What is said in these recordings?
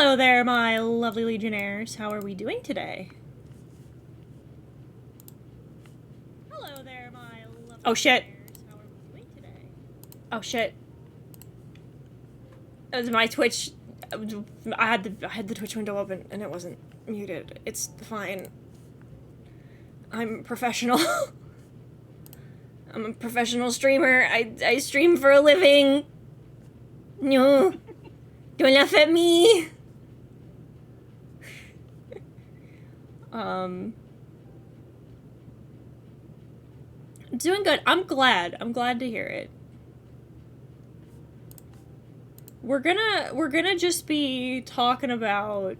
Hello there, my lovely Legionnaires. How are we doing today? Hello there, my lovely Oh shit. Legionnaires. How are we doing today? Oh shit. It was my Twitch. I had the Twitch window open and it wasn't muted. It's fine. I'm professional. I'm a professional streamer. I stream for a living. No. Don't laugh at me. Doing good. I'm glad. I'm glad to hear it. We're gonna just be talking about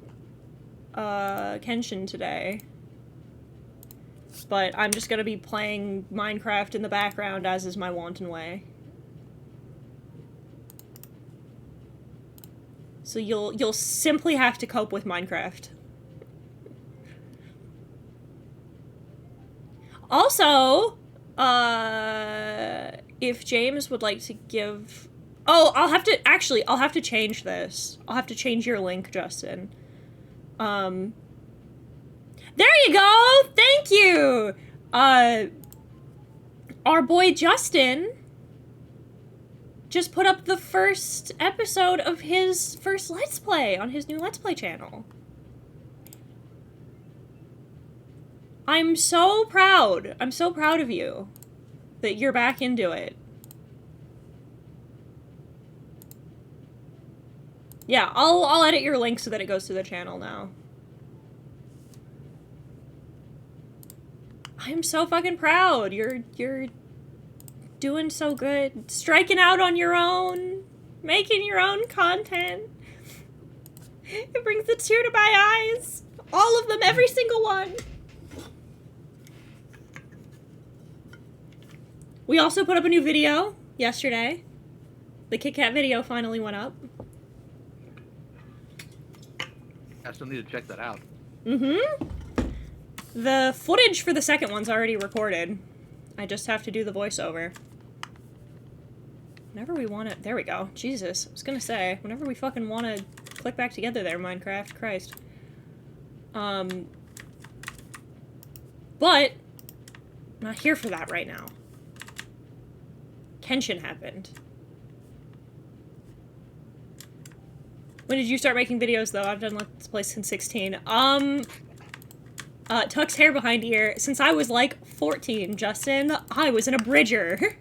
Kenshin today. But I'm just gonna be playing Minecraft in the background, as is my wanton way. So you'll simply have to cope with Minecraft. Also, if James would like to give... Oh, I'll have to change this. I'll have to change your link, Justin. There you go! Thank you! Our boy Justin just put up the first episode of his first Let's Play on his new Let's Play channel. I'm so proud. I'm so proud of you that you're back into it. Yeah, I'll edit your link so that it goes to the channel now. I'm so fucking proud. You're doing so good. Striking out on your own. Making your own content. It brings a tear to my eyes. All of them, every single one. We also put up a new video yesterday. The Kit Kat video finally went up. I still need to check that out. Mm-hmm. The footage for the second one's already recorded. I just have to do the voiceover. Whenever we want to... There we go. Jesus. I was gonna say, whenever we fucking want to click back together there, Minecraft. Christ. But, I'm not here for that right now. Kenshin happened. When did you start making videos, though? I've done Let's Play since 16. Tuck's hair behind ear. Since I was, like, 14, Justin, I was an abridger.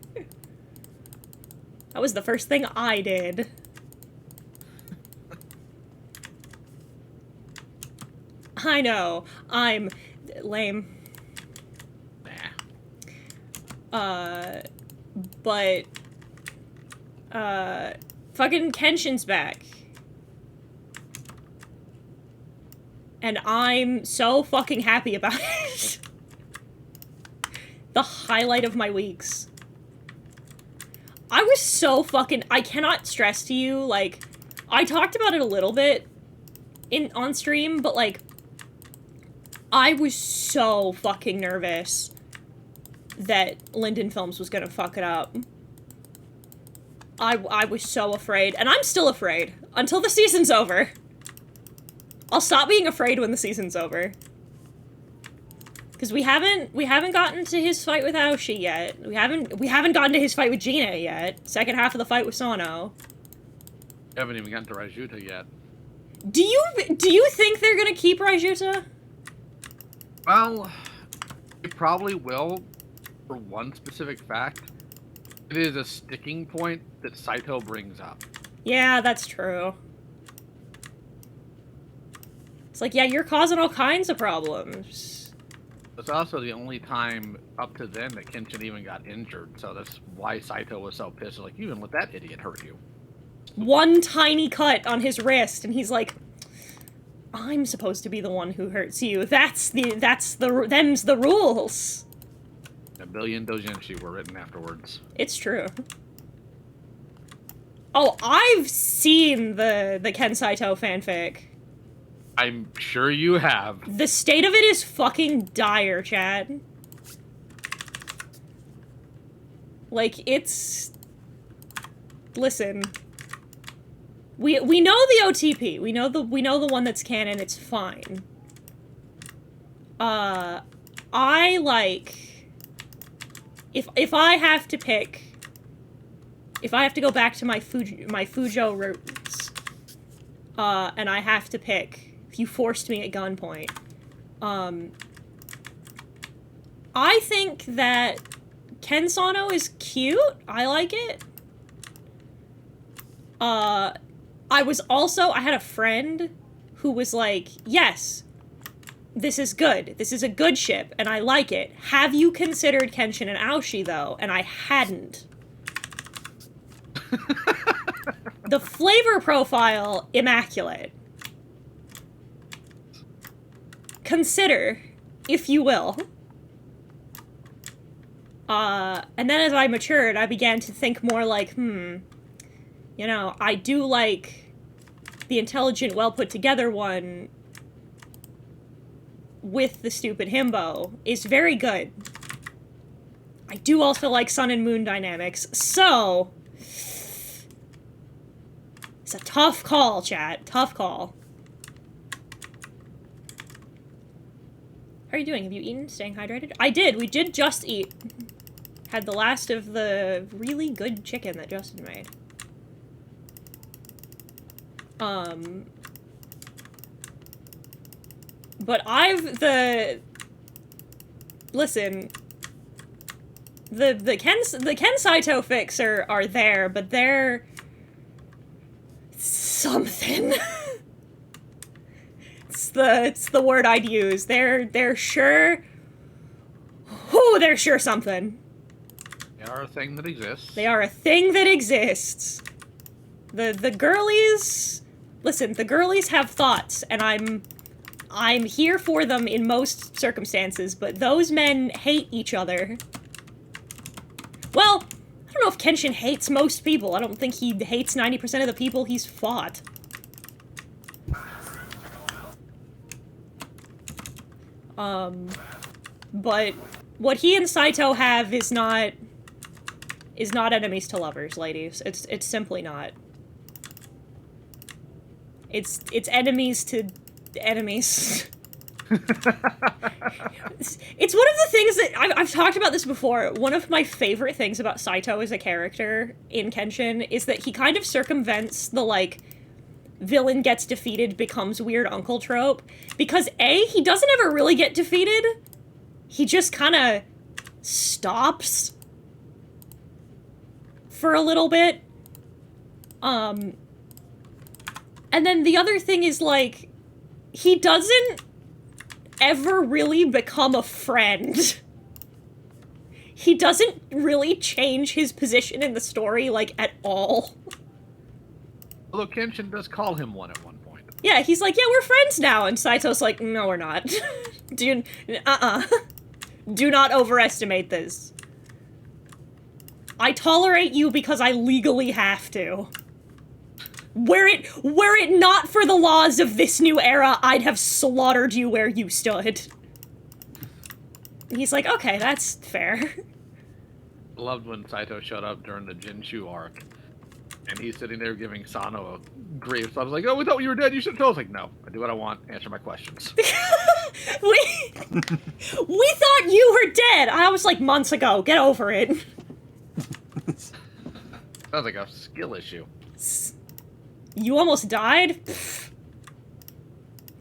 That was the first thing I did. I know. I'm lame. But, fucking Kenshin's back. And I'm so fucking happy about it. The highlight of my weeks. I was so fucking... I cannot stress to you, like... I talked about it a little bit on stream, but, like... I was so fucking nervous that Linden Films was gonna fuck it up. I was so afraid. And I'm still afraid. Until the season's over. I'll stop being afraid when the season's over. Because we haven't gotten to his fight with Aoshi yet. We haven't gotten to his fight with Gina yet. Second half of the fight with Sono. Haven't even gotten to Raijuta yet. Do you think they're gonna keep Raijuta? Well, it probably will, for one specific fact. It is a sticking point that Saito brings up. Yeah, that's true. It's like, yeah, you're causing all kinds of problems. It's also the only time up to then that Kenshin even got injured, so that's why Saito was so pissed. Like, you even let that idiot hurt you. One tiny cut on his wrist, and he's like, I'm supposed to be the one who hurts you. Them's the rules. A billion doujinshi were written afterwards. It's true. Oh, I've seen the Ken Saito fanfic. I'm sure you have. The state of it is fucking dire, Chad. Like, it's... Listen. We know the OTP. We know the one that's canon. It's fine. I like if I have to pick, if I have to go back to my Fujo roots, and I have to pick, if you forced me at gunpoint, I think that Ken Sano is cute. I like it. I had a friend who was like, yes, this is good. This is a good ship, and I like it. Have you considered Kenshin and Aoshi, though? And I hadn't. The flavor profile, immaculate. Consider, if you will. And then as I matured, I began to think more like, you know, I do like the intelligent, well-put-together one with the stupid himbo is very good. I do also like sun and moon dynamics, so it's a tough call, chat. Tough call. How are you doing? Have you eaten? Staying hydrated? I did. We did just eat. Had the last of the really good chicken that Justin made. But listen, the Ken Saito fics are there, but they're something. It's the word I'd use. They're sure. Ooh, they're sure something. They are a thing that exists. They are a thing that exists. The girlies, listen, the girlies have thoughts, and I'm here for them in most circumstances, but those men hate each other. Well, I don't know if Kenshin hates most people. I don't think he hates 90% of the people he's fought. But what he and Saito have is not enemies to lovers, ladies. It's simply not. It's enemies to enemies. It's one of the things that I've talked about this before. One of my favorite things about Saito as a character in Kenshin is that he kind of circumvents the, like, villain gets defeated, becomes weird uncle trope. Because A, he doesn't ever really get defeated. He just kind of stops for a little bit. And then the other thing is, like, he doesn't ever really become a friend. He doesn't really change his position in the story, like, at all. Although Kenshin does call him one at one point. Yeah, he's like, yeah, we're friends now, and Saito's like, no, we're not. Do not overestimate this. I tolerate you because I legally have to. Were it not for the laws of this new era, I'd have slaughtered you where you stood. He's like, okay, that's fair. I loved when Saito showed up during the Jinshu arc, and he's sitting there giving Sano a grief. So I was like, oh, we thought you were dead, you should have told us. Like, no, I do what I want, answer my questions. we thought you were dead! I was like, months ago, get over it. Sounds like a skill issue. You almost died? Pfft.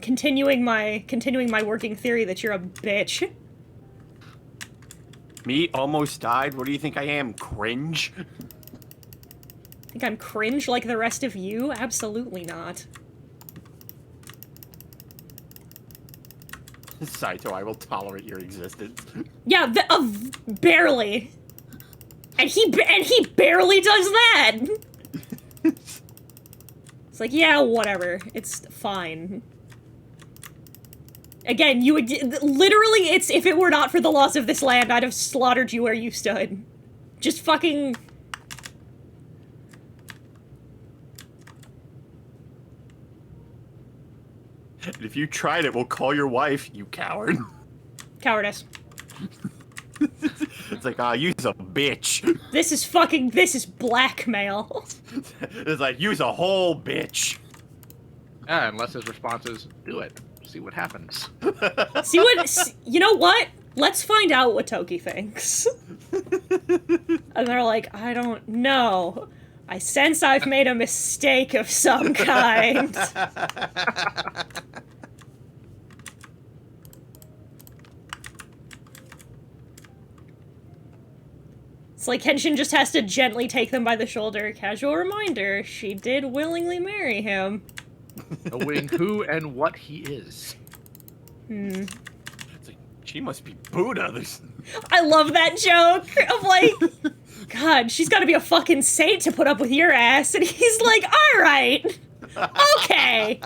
Continuing my working theory that you're a bitch. Me almost died? What do you think I am, cringe? Think I'm cringe like the rest of you? Absolutely not. Saito, I will tolerate your existence. Yeah, barely. And he barely does that! It's like, yeah, whatever. It's fine. Again, you would- literally, it's if it were not for the laws of this land, I'd have slaughtered you where you stood. Just fucking... And if you tried it, we'll call your wife, you coward. Cowardice. It's like, you's a bitch. This is blackmail. It's like, use a hole, bitch. Yeah, unless his response is, do it. See what happens. You know what? Let's find out what Toki thinks. And they're like, I don't know. I sense I've made a mistake of some kind. It's like Kenshin just has to gently take them by the shoulder. Casual reminder, she did willingly marry him. Knowing who and what he is. It's like, she must be Buddha. I love that joke of like, God, she's gotta be a fucking saint to put up with your ass. And he's like, alright. Okay.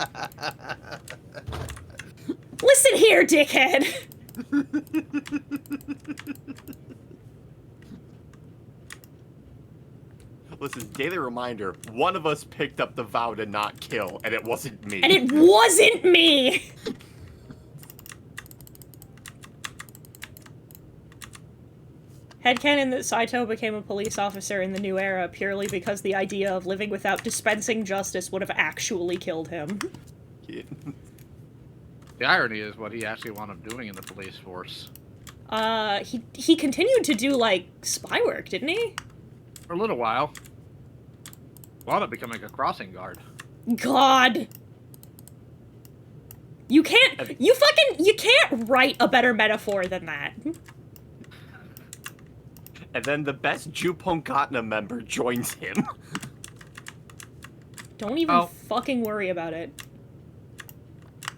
Listen here, dickhead. Listen, daily reminder, one of us picked up the vow to not kill, and it wasn't me. And it wasn't me! Headcanon that Saito became a police officer in the new era purely because the idea of living without dispensing justice would have actually killed him. Yeah. The irony is what he actually wound up doing in the police force. He continued to do, like, spy work, didn't he? For a little while. Wound up becoming a crossing guard. God! You can't write a better metaphor than that. And then the best Juponkatna member joins him. Don't even fucking worry about it.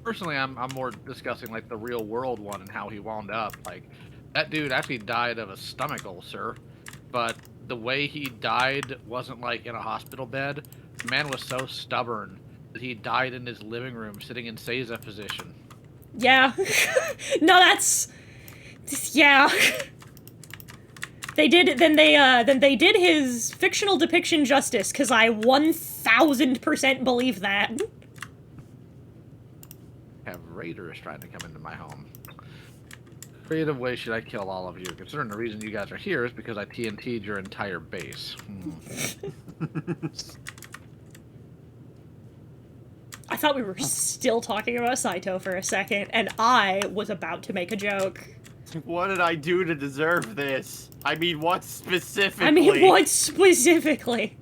Personally, I'm more discussing, like, the real world one and how he wound up. Like, that dude actually died of a stomach ulcer, but the way he died wasn't, like, in a hospital bed. The man was so stubborn that he died in his living room, sitting in Seiza position. Yeah. No, that's... Yeah. They did, then they did his fictional depiction justice, because I 1000% believe that. Have raiders trying to come into my home. Creative way should I kill all of you? Considering the reason you guys are here is because I TNT'd your entire base. I thought we were still talking about Saito for a second, and I was about to make a joke. What did I do to deserve this? I mean, what specifically?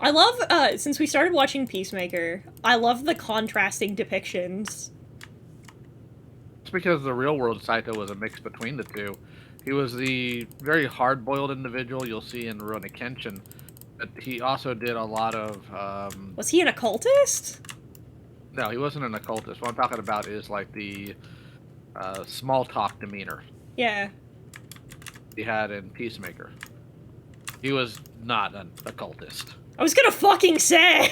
I love, since we started watching Peacemaker, I love the contrasting depictions. It's because the real world Saito was a mix between the two. He was the very hard-boiled individual you'll see in Rurouni Kenshin, but he also did a lot of, Was he an occultist? No, he wasn't an occultist. What I'm talking about is, like, the small talk demeanor Yeah. he had in Peacemaker. He was not an occultist. I was gonna fucking say!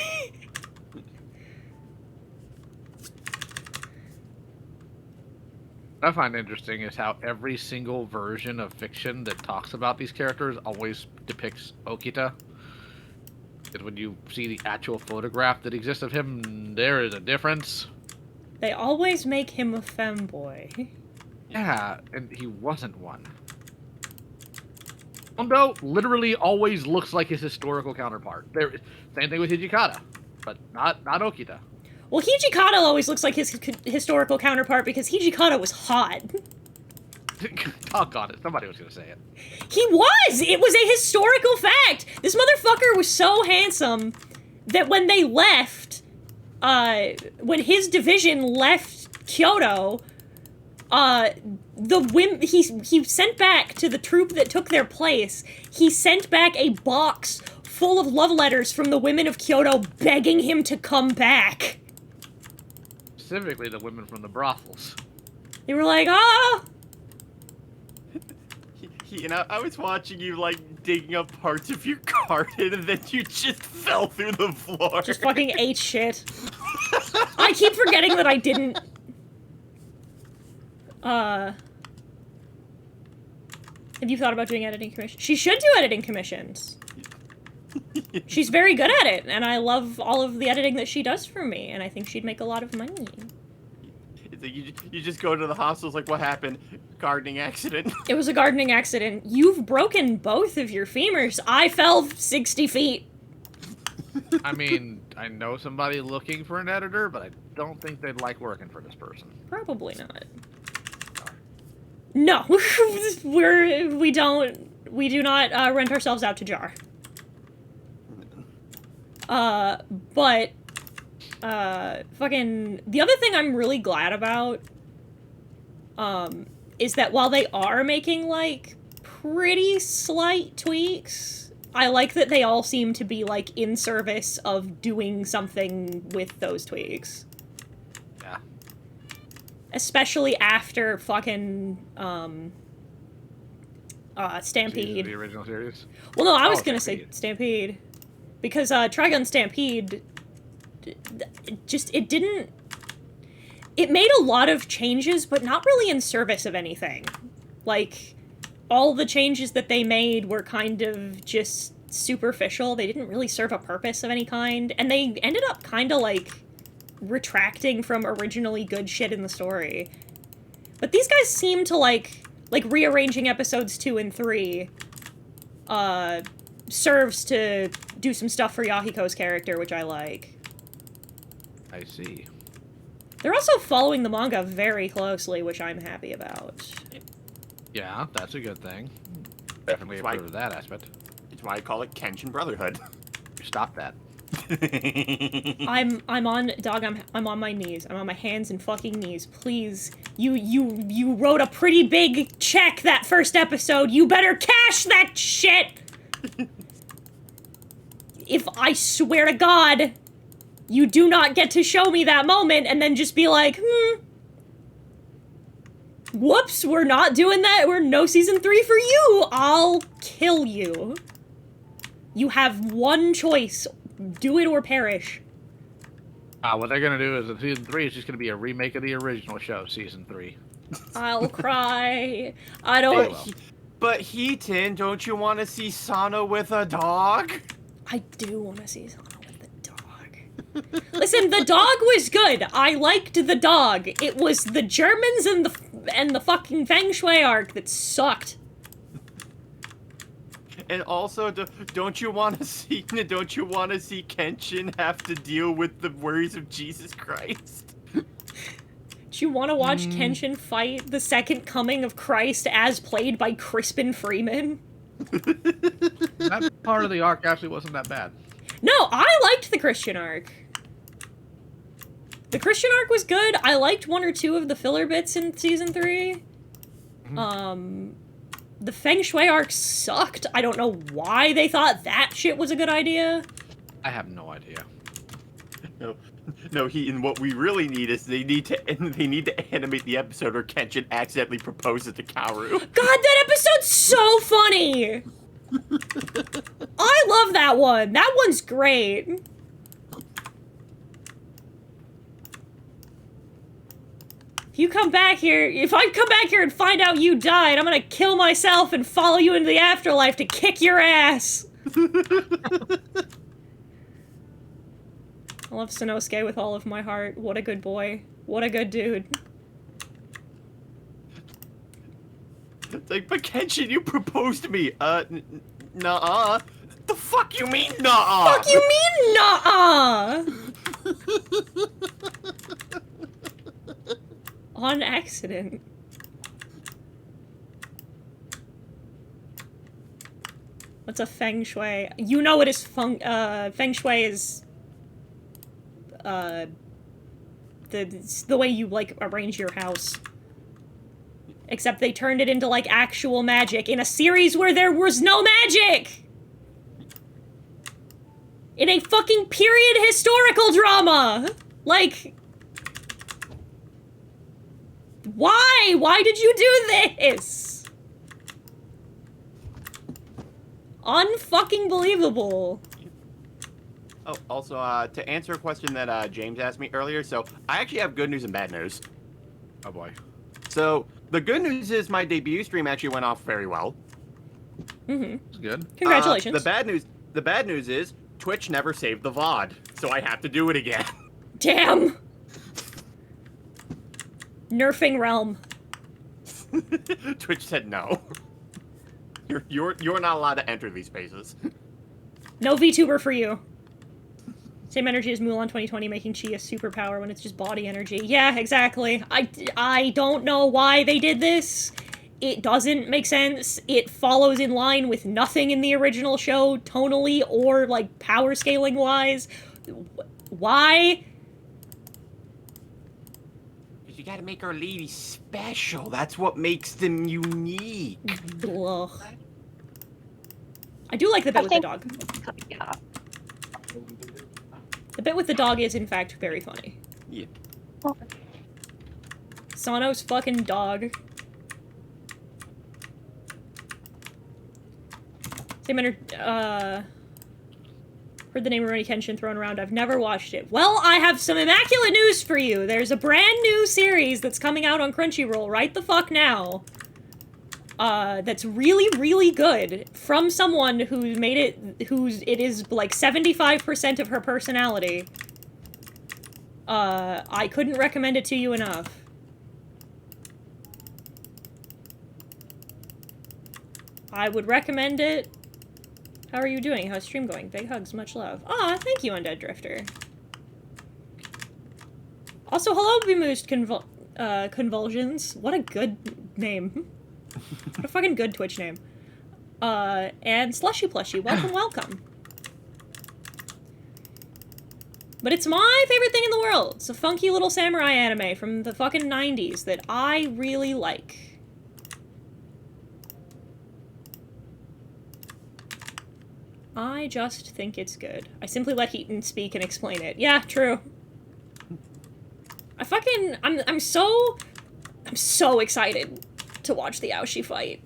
What I find interesting is how every single version of fiction that talks about these characters always depicts Okita. Because when you see the actual photograph that exists of him, there is a difference. They always make him a femboy. Yeah, and he wasn't one. Hondo literally always looks like his historical counterpart. Same thing with Hijikata, but not Okita. Well, Hijikata always looks like his historical counterpart because Hijikata was hot. Doggone it, somebody was going to say it. He was! It was a historical fact! This motherfucker was so handsome that when they left, when his division left Kyoto, he sent back to the troop that took their place, he sent back a box full of love letters from the women of Kyoto begging him to come back. Specifically the women from the brothels. They were like, ah! You know, I was watching you, like, digging up parts of your garden, and then you just fell through the floor. Just fucking ate shit. I keep forgetting that I didn't... Have you thought about doing editing commissions? She should do editing commissions. She's very good at it, and I love all of the editing that she does for me, and I think she'd make a lot of money. It's like you just go to the hospital. It's like, what happened? Gardening accident. It was a gardening accident. You've broken both of your femurs. I fell 60 feet. I mean, I know somebody looking for an editor, but I don't think they'd like working for this person. Probably not. No, we do not rent ourselves out to Jar. But fucking the other thing I'm really glad about is that while they are making like pretty slight tweaks, I like that they all seem to be like in service of doing something with those tweaks. Yeah. Especially after fucking Stampede. The original series. Well, no, I was gonna say Stampede. Because Trigun Stampede, it made a lot of changes, but not really in service of anything. Like, all the changes that they made were kind of just superficial. They didn't really serve a purpose of any kind, and they ended up kind of, like, retracting from originally good shit in the story. But these guys seem to, like rearranging episodes 2 and 3, serves to do some stuff for Yahiko's character, which I like. I see. They're also following the manga very closely, which I'm happy about. Yeah, that's a good thing. Definitely approve of that aspect. It's why I call it Kenshin Brotherhood. Stop that. I'm on my knees. I'm on my hands and fucking knees. Please, you wrote a pretty big check that first episode. You better cash that shit. If I swear to God, you do not get to show me that moment and then just be like, whoops, we're not doing that. We're no season 3 for you. I'll kill you. You have one choice. Do it or perish. What they're gonna do is in season 3 is just gonna be a remake of the original show, season 3. I'll cry. I don't... But Heaton, don't you want to see Sana with a dog? I do want to see Sana with the dog. Listen, the dog was good. I liked the dog. It was the Germans and the fucking Feng Shui arc that sucked. And also, don't you want to see Kenshin have to deal with the worries of Jesus Christ? Do you want to watch Kenshin fight the second coming of Christ as played by Crispin Freeman? That part of the arc actually wasn't that bad. No, I liked the Christian arc. The Christian arc was good. I liked 1 or 2 of the filler bits in season 3. The Feng Shui arc sucked. I don't know why they thought that shit was a good idea. I have no idea. No, Heaton, what we really need is they need to animate the episode where Kenshin accidentally proposes to Kaoru. God, that episode's so funny! I love that one. That one's great. If I come back here and find out you died, I'm gonna kill myself and follow you into the afterlife to kick your ass! I love Sanosuke with all of my heart. What a good boy. What a good dude. It's like, but Kenshin, you proposed to me. Nuh-uh. The fuck you mean, nuh-uh? Fuck you mean, nuh-uh? On accident. What's a Feng Shui? You know it is Feng Shui is... the way you, like, arrange your house. Except they turned it into, like, actual magic in a series where there was no magic! In a fucking period historical drama! Like... Why? Why did you do this? Unfucking believable. Oh, also, to answer a question that James asked me earlier, so I actually have good news and bad news. Oh boy. So, the good news is my debut stream actually went off very well. It's good. Congratulations. The bad news is Twitch never saved the VOD, so I have to do it again. Damn! Nerfing realm. Twitch said no. You're not allowed to enter these spaces. No VTuber for you. Same energy as Mulan 2020, making Chi a superpower when it's just body energy. Yeah, exactly. I don't know why they did this. It doesn't make sense. It follows in line with nothing in the original show, tonally or, like, power scaling-wise. Why? You gotta make our ladies special. That's what makes them unique. Ugh. I do like the bit with the dog. Yeah. The bit with the dog is, in fact, very funny. Yeah. Sano's fucking dog. Same heard the name of Rurouni Kenshin thrown around. I've never watched it. Well, I have some immaculate news for you. There's a brand new series that's coming out on Crunchyroll right the fuck now. That's really, really good. From someone who made it, it is like 75% of her personality. I couldn't recommend it to you enough. I would recommend it. How are you doing? How's stream going? Big hugs, much love. Aw, thank you, Undead Drifter. Also, hello, Bemused Convulsions. What a good name. What a fucking good Twitch name. And Slushy Plushy, welcome, welcome. But it's my favorite thing in the world. It's a funky little samurai anime from the fucking 90s that I really like. I just think it's good. I simply let Heaton speak and explain it. Yeah, true. I'm so excited to watch the Aoshi fight.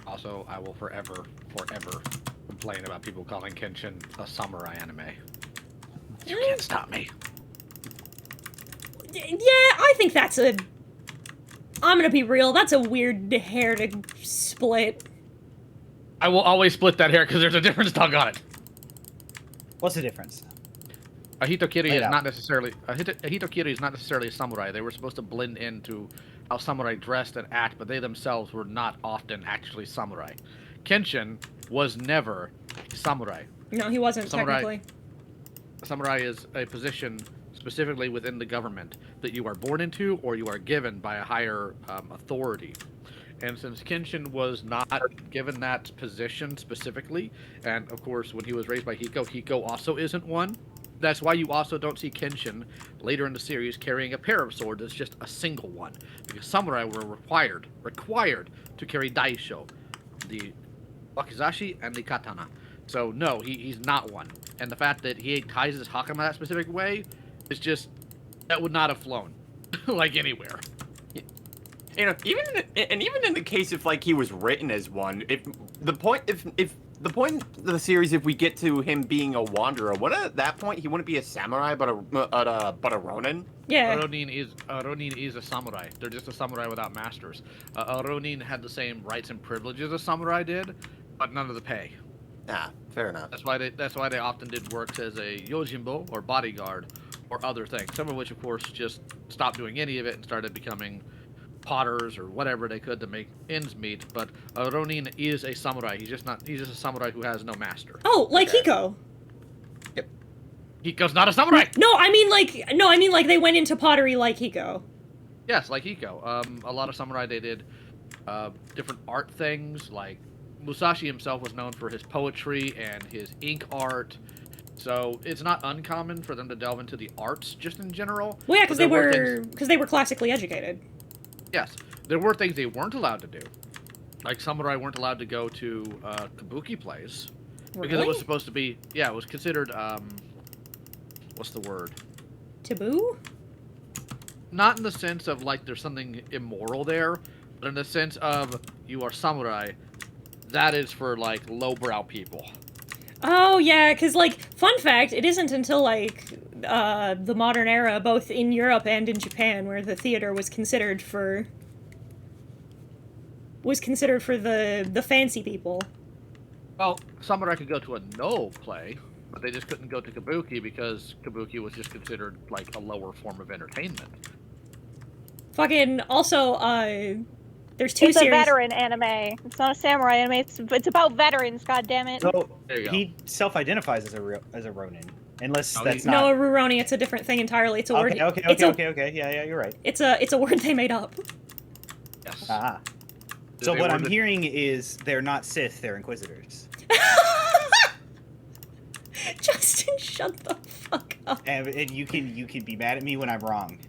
Also, I will forever complain about people calling Kenshin a samurai anime. You can't stop me. Yeah, I think that's a... I'm gonna be real, that's a weird hair to split. I will always split that hair because there's a difference dog on it. What's the difference? A Hitokiri is not necessarily a Hitokiri is not necessarily a samurai. They were supposed to blend into how samurai dressed and act, but they themselves were not often actually samurai. Kenshin was never a samurai. No, he wasn't, technically. Samurai is a position specifically within the government that you are born into or you are given by a higher authority. And since Kenshin was not given that position specifically, and of course when he was raised by Hiko also isn't one, that's why you also don't see Kenshin later in the series carrying a pair of swords. It's just a single one. Because samurai were required to carry daisho, the wakizashi, and the katana. So no, he's not one. And the fact that he ties his hakama that specific way is just, that would not have flown like anywhere. You know, even in the case if like he was written as one, if the point of the series, if we get to him being a wanderer, what at that point he wouldn't be a samurai but a ronin? Yeah. A ronin is a samurai. They're just a samurai without masters. A ronin had the same rights and privileges a samurai did, but none of the pay. Ah, fair enough. That's why they often did work as a yojimbo or bodyguard or other things. Some of which, of course, just stopped doing any of it and started becoming potters or whatever they could to make ends meet. But a ronin is a samurai. He's just a samurai who has no master. Oh, like Hiko. Yep. Hiko's not a samurai. No, I mean like they went into pottery like Hiko. Yes, like Hiko. A lot of samurai, they did different art things. Like Musashi himself was known for his poetry and his ink art. So it's not uncommon for them to delve into the arts just in general. Well, yeah, because they were classically educated. Yes, there were things they weren't allowed to do. Like samurai weren't allowed to go to kabuki plays because it was supposed to be, it was considered what's the word? Taboo? Not in the sense of like there's something immoral there, but in the sense of you are samurai, that is for like lowbrow people. Oh yeah, because like fun fact, it isn't until like the modern era, both in Europe and in Japan, where the theater was considered for the fancy people. Well, samurai could go to a no play, but they just couldn't go to kabuki because kabuki was just considered like a lower form of entertainment. Fucking also, there's two It's series. a veteran anime. It's not a samurai anime. It's about veterans. God damn it. So There you go. he self-identifies as a Ronin, unless No, that's he- No, not. a Ruroni, it's a different thing entirely. It's a word. It's Okay. Yeah, you're right. It's a word they made up. Yes. Ah. They So what were I'm the- hearing is they're not Sith, they're Inquisitors. Justin, shut the fuck up. And you can be mad at me when I'm wrong.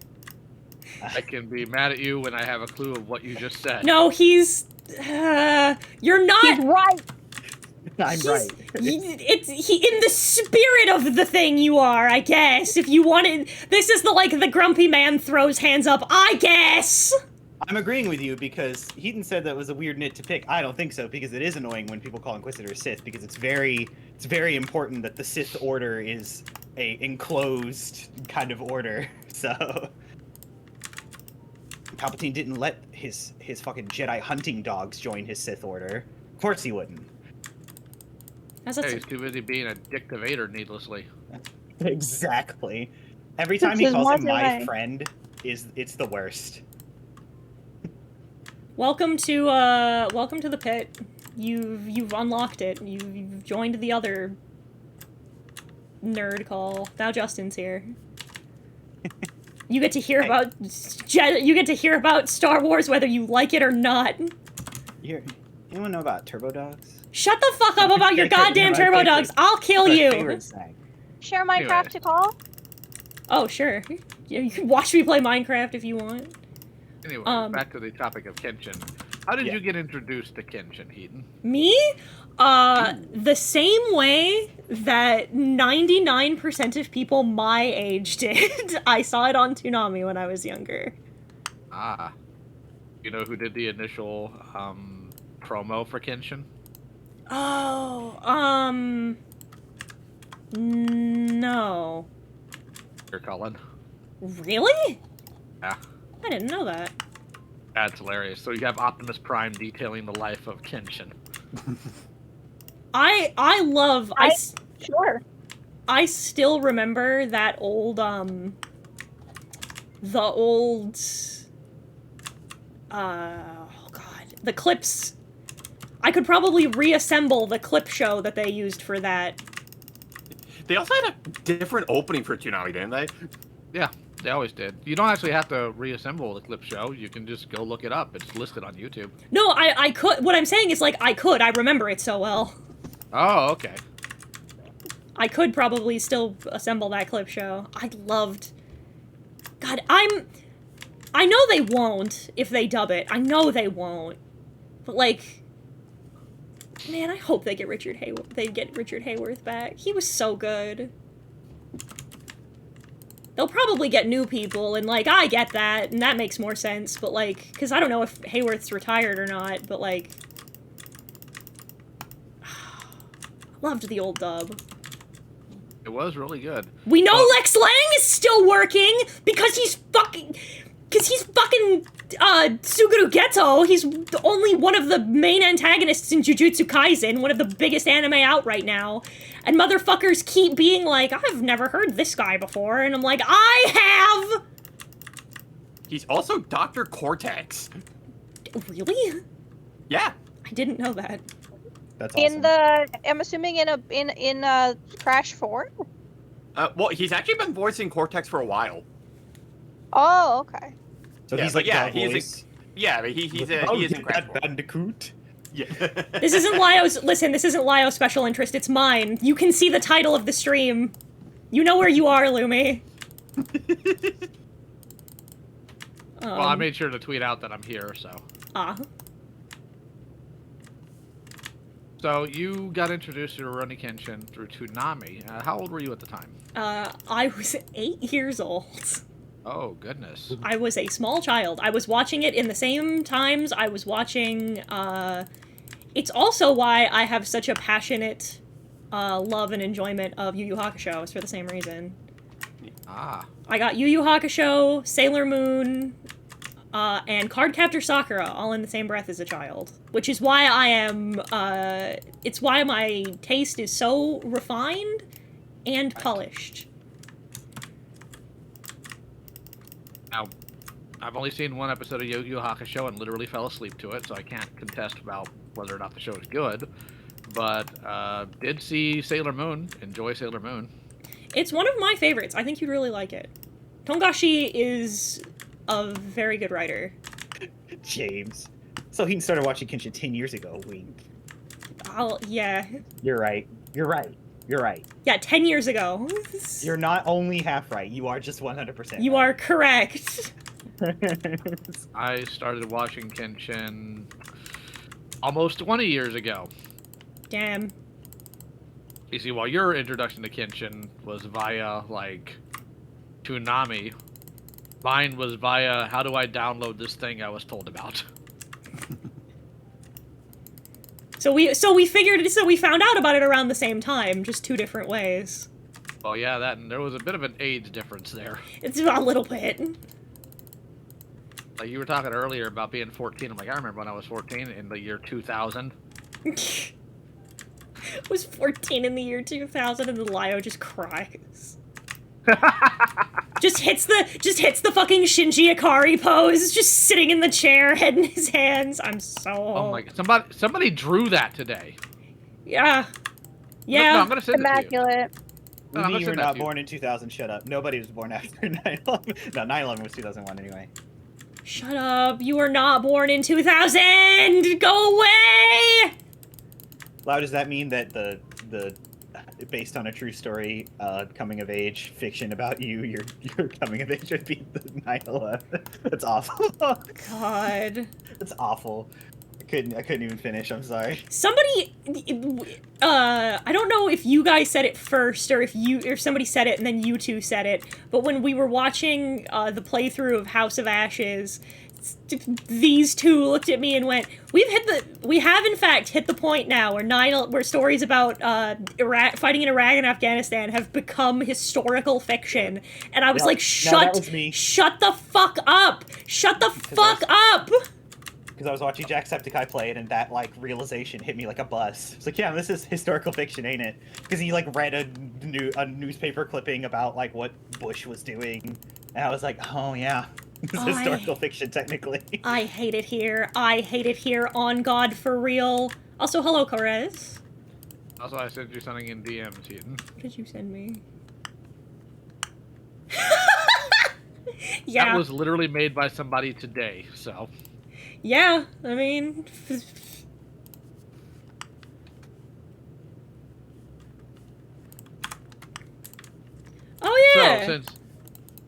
I can be mad at you when I have a clue of what you just said. No, he's. You're not. He's right. I'm right. In the spirit of the thing you are, I guess. If you wanted, this is the grumpy man throws hands up. I guess. I'm agreeing with you because Heaton said that was a weird nit to pick. I don't think so because it is annoying when people call Inquisitors Sith because it's very important that the Sith order is a enclosed kind of order. So Palpatine didn't let his fucking Jedi hunting dogs join his Sith order. Of course he wouldn't. Hey, he's too busy being a dictavator needlessly. Exactly. Every time he Which is calls him more my than I- friend, it's the worst. Welcome to the pit. You've unlocked it. You've joined the other nerd call. Now Justin's here. You get to hear about Star Wars whether you like it or not. Anyone know about Turbo Dogs? Shut the fuck up about your goddamn My turbo favorite- dogs. I'll kill My you. favorite snack. Share Minecraft Anyway. to call. Oh sure. Yeah, you can watch me play Minecraft if you want. Anyway, Um, back to the topic of Kenshin. How did Yeah. you get introduced to Kenshin, Heaton? Me? The same way that 99% of people my age did. I saw it on Toonami when I was younger. Ah. You know who did the initial promo for Kenshin? Oh, no. You're Cullen. Really? Yeah. I didn't know that. That's hilarious. So you have Optimus Prime detailing the life of Kenshin. I love, Sure. I still remember that old, the old, oh god, the clips. I could probably reassemble the clip show that they used for that. They also had a different opening for Toonami, didn't they? Yeah, they always did. You don't actually have to reassemble the clip show. You can just go look it up. It's listed on YouTube. No, I could, what I'm saying is, I remember it so well. Oh, okay. I could probably still assemble that clip show. I loved... God, I know they won't if they dub it. I know they won't. But, man, I hope they get Richard Hayworth back. He was so good. They'll probably get new people, and, I get that, and that makes more sense, but, because I don't know if Hayworth's retired or not, but, loved the old dub. It was really good. We know Well- Lex Lang is still working because he's fucking Suguru Geto. He's the only one of the main antagonists in Jujutsu Kaisen, one of the biggest anime out right now. And motherfuckers keep being like, I've never heard this guy before, and I'm like, I have. He's also Dr. Cortex. Really? Yeah. I didn't know that. That's awesome. In the, I'm assuming in Crash 4. Well, he's actually been voicing Cortex for a while. Oh, okay. So Yeah, he's but like yeah, yeah, he is voice. Yeah, but he is in Crash 4. Bandicoot. Yeah. This isn't Lyo's. Listen, this isn't Lyo's special interest. It's mine. You can see the title of the stream. You know where you are, Lumi. Well, I made sure to tweet out that I'm here, so. So you got introduced to Rurouni Kenshin through Toonami. How old were you at the time? I was 8 years old. Oh, goodness. I was a small child. I was watching it in the same times I was watching, it's also why I have such a passionate, love and enjoyment of Yu Yu Hakusho. It's for the same reason. Ah. I got Yu Yu Hakusho, Sailor Moon, and Cardcaptor Sakura all in the same breath as a child. Which is why I am, it's why my taste is so refined and polished. Now, I've only seen one episode of Yu-Gi-Oh! Hakusho and literally fell asleep to it, so I can't contest about whether or not the show is good. But did see Sailor Moon. Enjoy Sailor Moon. It's one of my favorites. I think you'd really like it. Tongashi is a very good writer. James. So he started watching Kenshin 10 years ago. Yeah. You're right. You're right. You're right. Yeah, 10 years ago. You're not only half right. You are just 100%. You are correct. I started watching Kenshin almost 20 years ago. Damn. You see, while your introduction to Kenshin was via, like, Toonami, mine was via, how do I download this thing I was told about? So we found out about it around the same time, just two different ways. Well, yeah, and there was a bit of an age difference there. It's a little bit. Like, you were talking earlier about being 14. I'm like, I remember when I was 14 in the year 2000. I was 14 in the year 2000 and the Lio just cries. just hits the fucking Shinji Ikari pose, just sitting in the chair, head in his hands. I'm so... Oh my god, somebody drew that today. Yeah. Yeah. No, I'm gonna send it to you. Immaculate. No, I'm gonna You were send that not to you. born in 2000, shut up. Nobody was born after 9/11. No, 9/11 was 2001 anyway. Shut up. You were not born in 2000! Go away! Lau, does that mean that the based on a true story, coming of age fiction about you, your coming of age would be the 9/11? That's awful. God. That's awful. I couldn't even finish. I'm sorry. Somebody, I don't know if you guys said it first or if somebody said it and then you two said it, but when we were watching the playthrough of House of Ashes, these two looked at me and went, we have in fact hit the point now where stories about fighting in Iraq and Afghanistan have become historical fiction. And I was like, that was me. shut the fuck up! Shut the fuck up! Because I was watching Jacksepticeye play it, and that, like, realization hit me like a bus. It's like, yeah, this is historical fiction, ain't it? Because he, like, read a newspaper clipping about, like, what Bush was doing, and I was like, oh, yeah, this is historical fiction, technically. I hate it here. I hate it here, on God, for real. Also, hello, Corez. Also, I sent you something in DMs, Eden. What did you send me? Yeah. That was literally made by somebody today, so... Yeah, I mean... Oh yeah! So,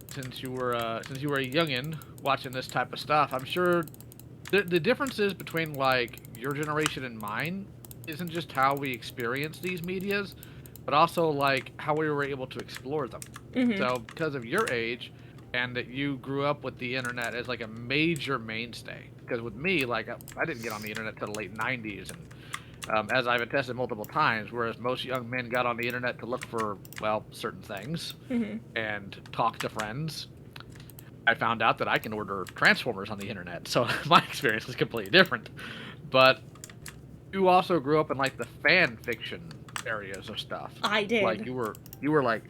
since you were a youngin' watching this type of stuff, I'm sure the differences between, like, your generation and mine isn't just how we experience these medias, but also, like, how we were able to explore them. Mm-hmm. So, because of your age, and that you grew up with the internet as, like, a major mainstay. Because with me, like, I didn't get on the internet till the late 90s, and as I've attested multiple times, whereas most young men got on the internet to look for, well, certain things, and talk to friends, I found out that I can order Transformers on the internet, so my experience is completely different. But you also grew up in, like, the fan fiction areas of stuff. I did. Like, you were like,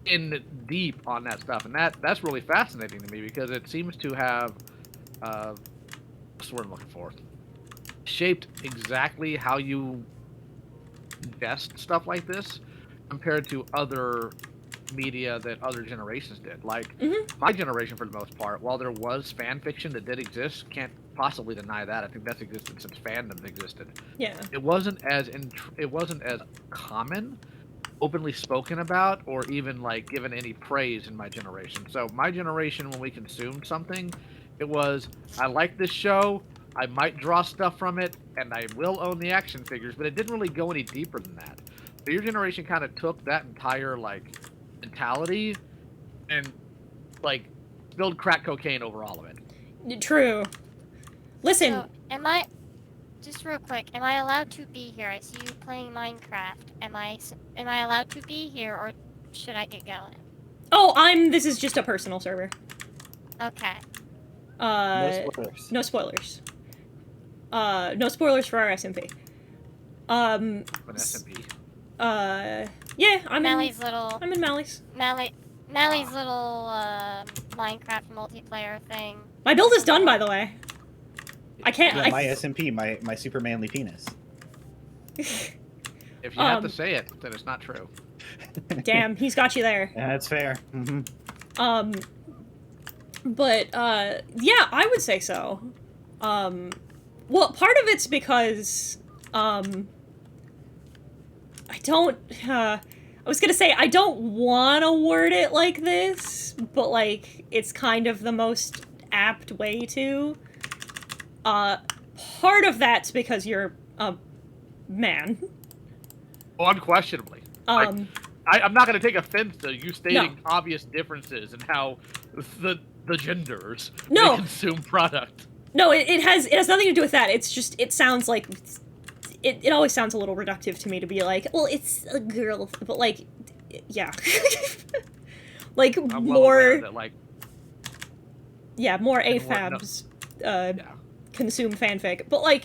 in deep on that stuff, and that's really fascinating to me, because it seems to have what's the word I'm looking for, shaped exactly how you ingest stuff like this compared to other media that other generations did. Like, my generation, for the most part, while there was fan fiction that did exist, can't possibly deny that. I think that's existed since fandom existed. Yeah. It wasn't as common, openly spoken about, or even, like, given any praise in my generation. So my generation, when we consumed something, it was, I like this show, I might draw stuff from it, and I will own the action figures, but it didn't really go any deeper than that. So your generation kind of took that entire, like, mentality and, like, spilled crack cocaine over all of it. True. Listen. So, just real quick, am I allowed to be here? I see you playing Minecraft. Am I allowed to be here, or should I get going? Oh, this is just a personal server. Okay. No spoilers. No spoilers. No spoilers for our SMP. An SMP. Yeah, I'm Mally's in... little... I'm in Mally's. Nellie's little Minecraft multiplayer thing. My build is done, by the way. I can't. Yeah, I, my SMP, my super manly penis. If you have to Um, say it, then it's not true. Damn, he's got you there. Yeah, that's fair. Mm-hmm. But yeah, I would say so. Well, part of it's because I don't. I was gonna say I don't want to word it like this, but like it's kind of the most apt way to. Part of that's because you're a man. Well, unquestionably. Um, I'm not going to take offense to you stating No. obvious differences in how the genders No. may consume product. No, it has nothing to do with that. It's just it sounds like it always sounds a little reductive to me to be like, well, it's a girl, but like, yeah, like I'm well aware more, that, like, yeah, more and more- AFABs yeah. consume fanfic, but like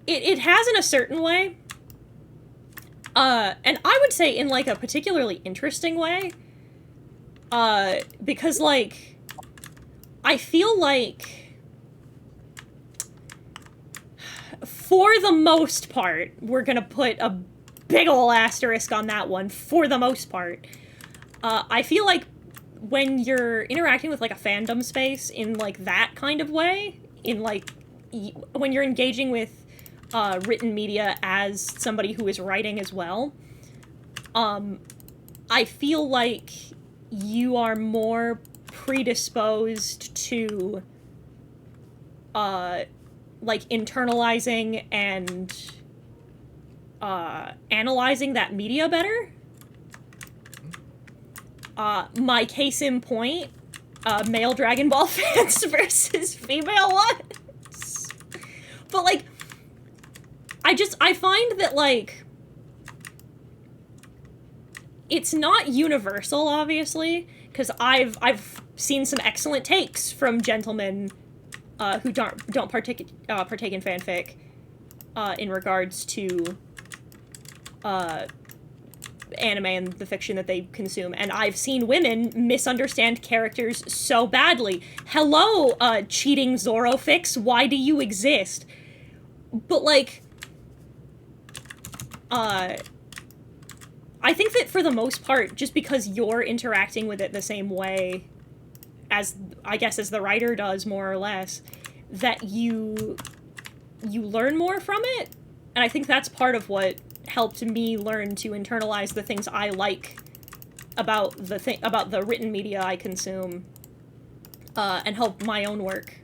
it has in a certain way. And I would say in like a particularly interesting way. Because like I feel like for the most part, we're gonna put a big ol' asterisk on that one, for the most part. I feel like when you're interacting with like a fandom space in like that kind of way, in like when you're engaging with written media as somebody who is writing as well, I feel like you are more predisposed to like internalizing and analyzing that media better. My case in point, male Dragon Ball fans versus female ones. But like, I find that like it's not universal, obviously, because I've seen some excellent takes from gentlemen who don't partake in fanfic in regards to anime and the fiction that they consume, and I've seen women misunderstand characters so badly. Hello, cheating Zorofix, why do you exist? But like, I think that for the most part, just because you're interacting with it the same way as, I guess, as the writer does, more or less, that you learn more from it. And I think that's part of what helped me learn to internalize the things I like about the written media I consume, and help my own work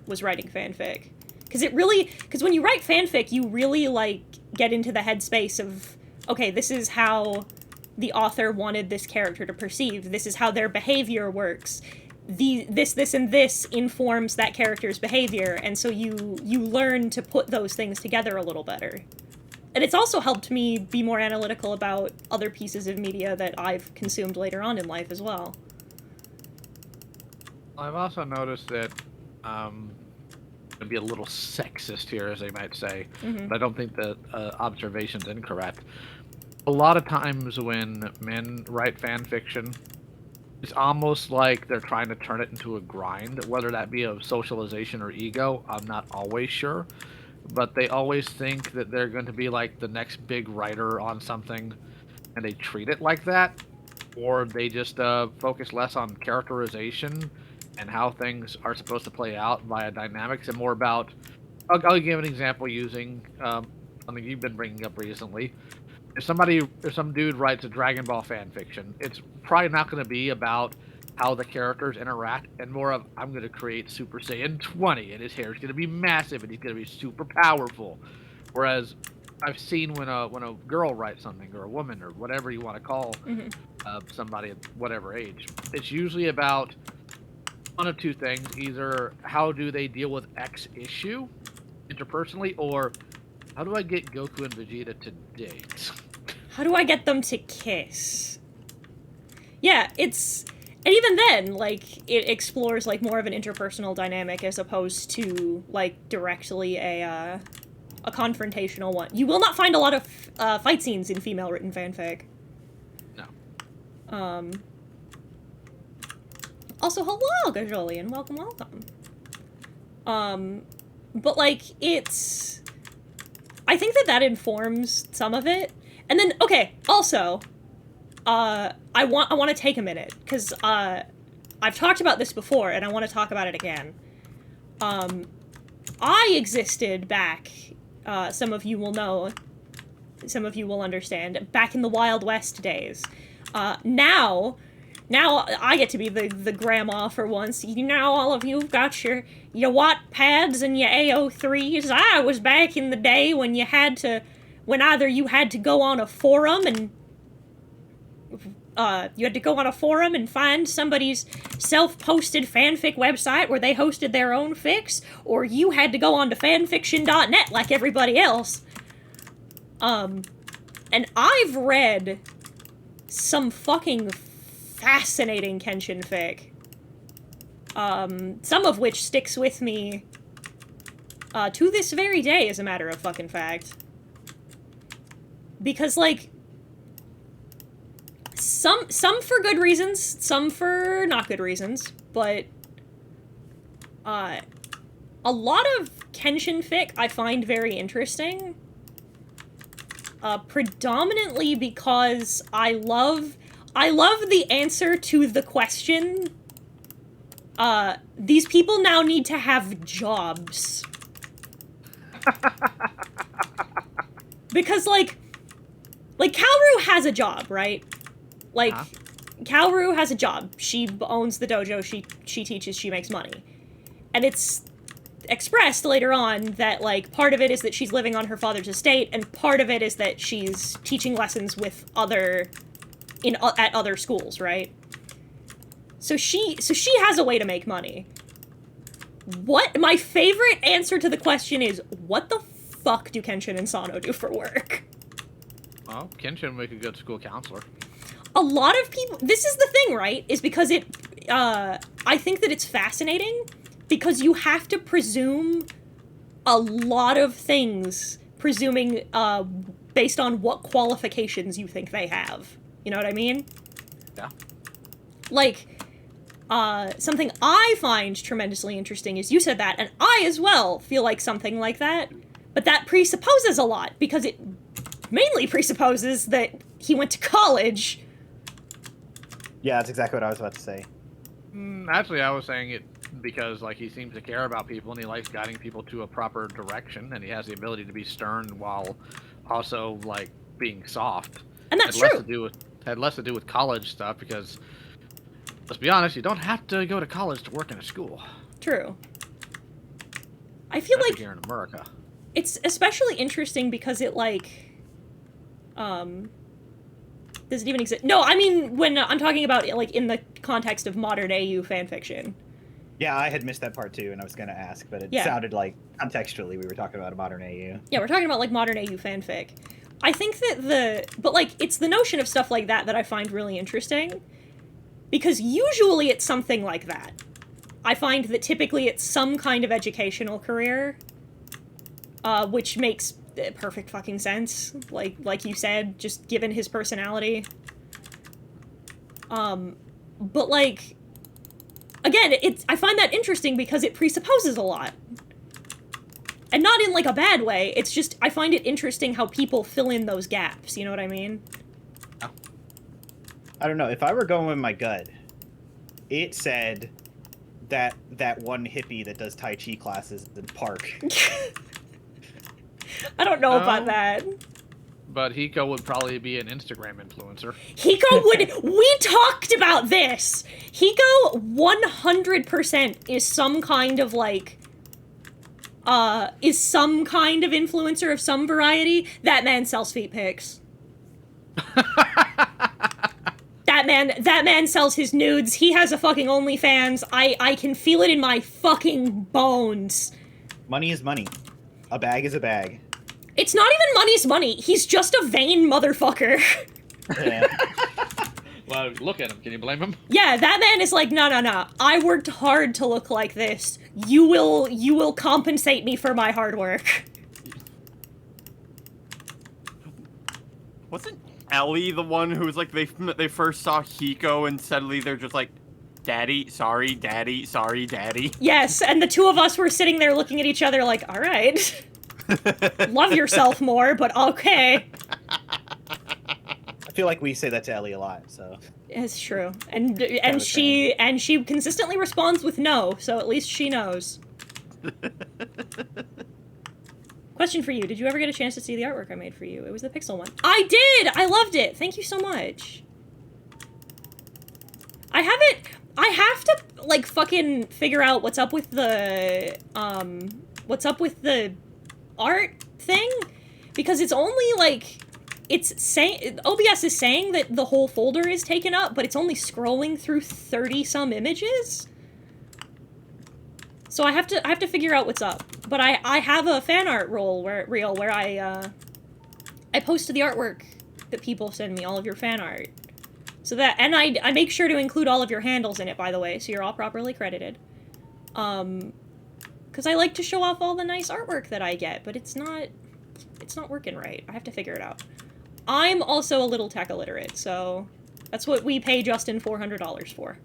was writing fanfic. Because when you write fanfic, you really, like, get into the headspace of, okay, this is how the author wanted this character to perceive. This is how their behavior works. This, and this informs that character's behavior, and so you learn to put those things together a little better. And it's also helped me be more analytical about other pieces of media that I've consumed later on in life as well. I've also noticed that, to be a little sexist here, as they might say, but I don't think that observation's incorrect. A lot of times when men write fan fiction, it's almost like they're trying to turn it into a grind, whether that be of socialization or ego, I'm not always sure. But they always think that they're going to be like the next big writer on something, and they treat it like that. Or they just focus less on characterization and how things are supposed to play out via dynamics, and more about, I'll give an example using something you've been bringing up recently. If some dude writes a Dragon Ball fan fiction, it's probably not going to be about how the characters interact, and more of, I'm going to create Super Saiyan 20, and his hair is going to be massive, and he's going to be super powerful. Whereas I've seen when a girl writes something, or a woman, or whatever you want to call somebody at whatever age, it's usually about one of two things: either how do they deal with X issue interpersonally, or how do I get Goku and Vegeta to date? How do I get them to kiss? Yeah, and even then, like, it explores, like, more of an interpersonal dynamic as opposed to, like, directly a confrontational one. You will not find a lot of fight scenes in female-written fanfic. No. Also, hello, Gajolian. Welcome, welcome. But, like, it's... I think that informs some of it. And then, okay, also, I want to take a minute, because, I've talked about this before, and I want to talk about it again. I existed back, some of you will know, some of you will understand, back in the Wild West days. Now I get to be the grandma for once. Now all of you've got your Wattpads and your AO3s. I was back in the day when either you had to go on a forum and find somebody's self-posted fanfic website where they hosted their own fics, or you had to go on to fanfiction.net like everybody else. And I've read some fucking fascinating Kenshin fic. Some of which sticks with me to this very day, as a matter of fucking fact. Because, like, some for good reasons, some for not good reasons, but a lot of Kenshin fic I find very interesting. Predominantly because I love the answer to the question, these people now need to have jobs. Because, like Kaoru has a job, right? Like, Kaoru has a job. She owns the dojo, she teaches, she makes money. And it's expressed later on that, like, part of it is that she's living on her father's estate, and part of it is that she's teaching lessons with at other schools, right? So she has a way to make money. My favorite answer to the question is, what the fuck do Kenshin and Sano do for work? Well, Kenshin would make a good school counselor. A lot of people... This is the thing, right? Is because I think that it's fascinating, because you have to presume a lot of things, presuming, based on what qualifications you think they have. You know what I mean? Yeah. Like, something I find tremendously interesting is you said that, and I as well feel like something like that, but that presupposes a lot, because it mainly presupposes that he went to college. Yeah, that's exactly what I was about to say. Actually, I was saying it because, like, he seems to care about people and he likes guiding people to a proper direction, and he has the ability to be stern while also, like, being soft. And that's had true. Had less to do with college stuff, because, let's be honest, you don't have to go to college to work in a school. True. I feel Especially like here in America. it's especially interesting because it, like, does it even exist? No, I mean, when I'm talking about, like, in the context of modern AU fanfiction. Yeah, I had missed that part too, and I was going to ask, but it sounded like, contextually, we were talking about a modern AU. Yeah, we're talking about, like, modern AU fanfic. I think that but, like, it's the notion of stuff like that I find really interesting. Because usually it's something like that. I find that typically it's some kind of educational career, which makes perfect fucking sense. Like you said, just given his personality. But, like, again, I find that interesting because it presupposes a lot. And not in, like, a bad way, it's just, I find it interesting how people fill in those gaps, you know what I mean? I don't know, if I were going with my gut, it said that one hippie that does Tai Chi classes in the park. I don't know about that. But Hiko would probably be an Instagram influencer. We talked about this! Hiko 100% is some kind of, like, is some kind of influencer of some variety. That man sells feet pics. That man sells his nudes. He has a fucking OnlyFans. I can feel it in my fucking bones. Money is money. A bag is a bag. It's not even money's money. He's just a vain motherfucker. Yeah. Well, look at him. Can you blame him? Yeah, that man is like, no. I worked hard to look like this. You will compensate me for my hard work. Wasn't Ellie the one who was like they first saw Hiko and suddenly they're just like, Daddy, sorry, daddy, sorry, daddy. Yes, and the two of us were sitting there looking at each other like, all right. Love yourself more, but okay. I feel like we say that to Ellie a lot, so. It's true. And was she consistently responds with no, so at least she knows. Question for you. Did you ever get a chance to see the artwork I made for you? It was the pixel one. I did! I loved it! Thank you so much. I have to, like, fucking figure out what's up with the art thing, because it's only, like, it's saying, OBS is saying that the whole folder is taken up, but it's only scrolling through 30-some images. So I have to figure out what's up. But I have a fan art reel where I post the artwork that people send me, all of your fan art. So that, and I make sure to include all of your handles in it, by the way, so you're all properly credited. Because I like to show off all the nice artwork that I get, but it's not working right. I have to figure it out. I'm also a little tech illiterate, so that's what we pay Justin $400 for.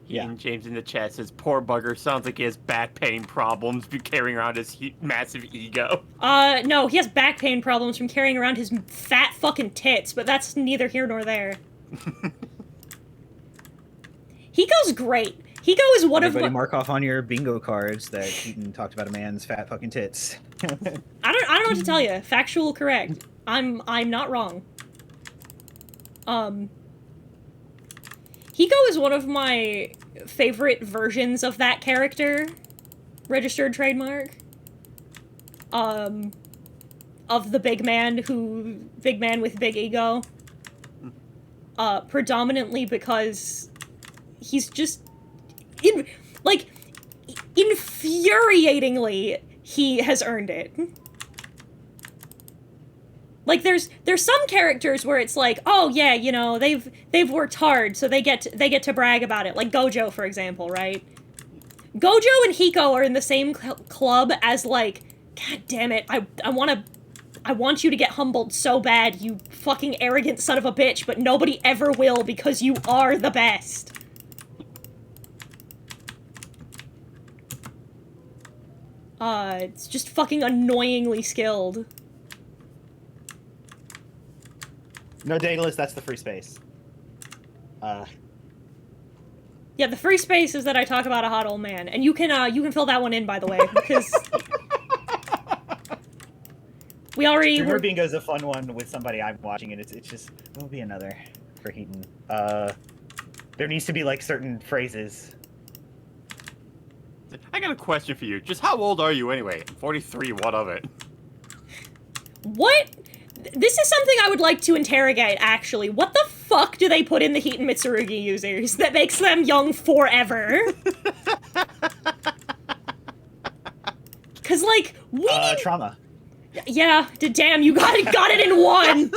Yeah. And James in the chat says, poor bugger, sounds like he has back pain problems carrying around his massive ego. No, he has back pain problems from carrying around his fat fucking tits, but that's neither here nor there. Hiko's great. Hiko is one Everybody of my- mark off on your bingo cards that Keaton talked about a man's fat fucking tits. I don't know what to tell you. Factual correct. I'm not wrong. Hiko is one of my favorite versions of that character. Registered trademark. Of the big man with big ego. Predominantly because he's just infuriatingly, he has earned it. Like, there's some characters where it's like, oh yeah, you know, they've worked hard, so they get to brag about it. Like Gojo, for example, right? Gojo and Hiko are in the same club as, like, god damn it, I want you to get humbled so bad, you fucking arrogant son of a bitch, but nobody ever will because you are the best. It's just fucking annoyingly skilled. No, Daedalus, that's the free space. Yeah, the free space is that I talk about a hot old man, and you can fill that one in, by the way, because we already Dreamer Bingo's a fun one with somebody I'm watching, and it's just there'll be another for Heaton. There needs to be like certain phrases. I got a question for you. Just how old are you anyway? 43, what of it? What? This is something I would like to interrogate, actually. What the fuck do they put in the Heat and Mitsurugi users that makes them young forever? Cause, like, we need... Trauma. Yeah, damn, you got it in one!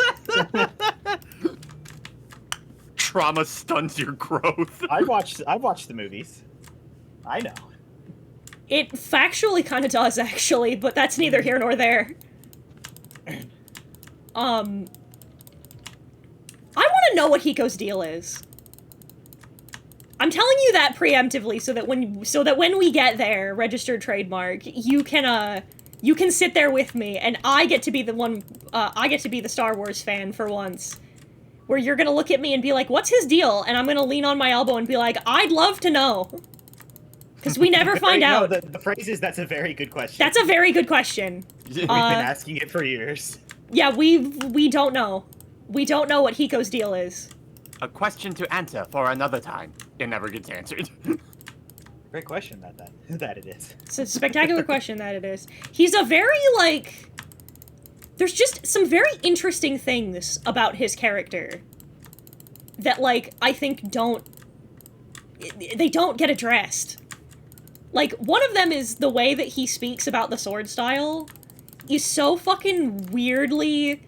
Trauma stunts your growth. I've watched the movies. I know. It factually kind of does, actually, but that's neither here nor there. I want to know what Hiko's deal is. I'm telling you that preemptively so that when we get there, registered trademark, you can sit there with me, and I get to be the one, I get to be the Star Wars fan for once. Where you're gonna look at me and be like, what's his deal? And I'm gonna lean on my elbow and be like, I'd love to know. Because we never find out. No, the phrase is, that's a very good question. That's a very good question. We've been asking it for years. Yeah, we don't know. We don't know what Hiko's deal is. A question to answer for another time. It never gets answered. Great question, that it is. It's a spectacular question that it is. He's a very, like... There's just some very interesting things about his character that, like, I think they don't get addressed. Like, one of them is the way that he speaks about the sword style is so fucking weirdly...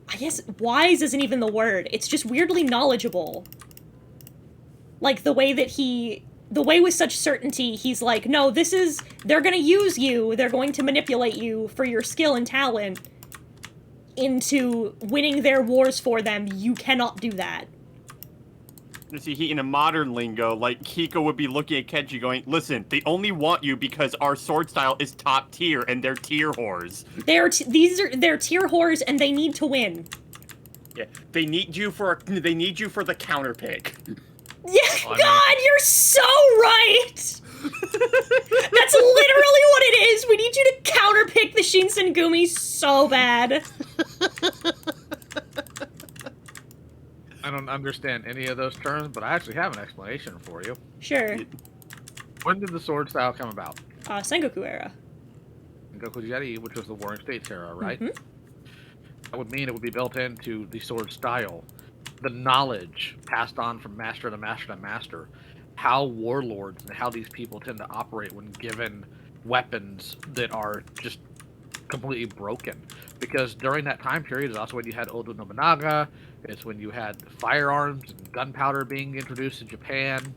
I guess wise isn't even the word. It's just weirdly knowledgeable. Like, the way with such certainty, he's like, no, they're gonna use you, they're going to manipulate you for your skill and talent into winning their wars for them. You cannot do that. See, in a modern lingo, like, Hiko would be looking at Kenshin going, listen, they only want you because our sword style is top tier, and they're tier whores. They're tier whores, and they need to win. Yeah, they need you for the counter pick. Yeah, God, you're so right! That's literally what it is! We need you to counterpick the Shinsengumi so bad. I don't understand any of those terms, but I actually have an explanation for you. Sure. When did the sword style come about? Sengoku era. Goku Jeri, which was the Warring States era, right? Mhm. That would mean it would be built into the sword style. The knowledge passed on from master to master to master. How warlords and how these people tend to operate when given weapons that are just completely broken. Because during that time period is also when you had Oda Nobunaga, it's when you had firearms and gunpowder being introduced in Japan,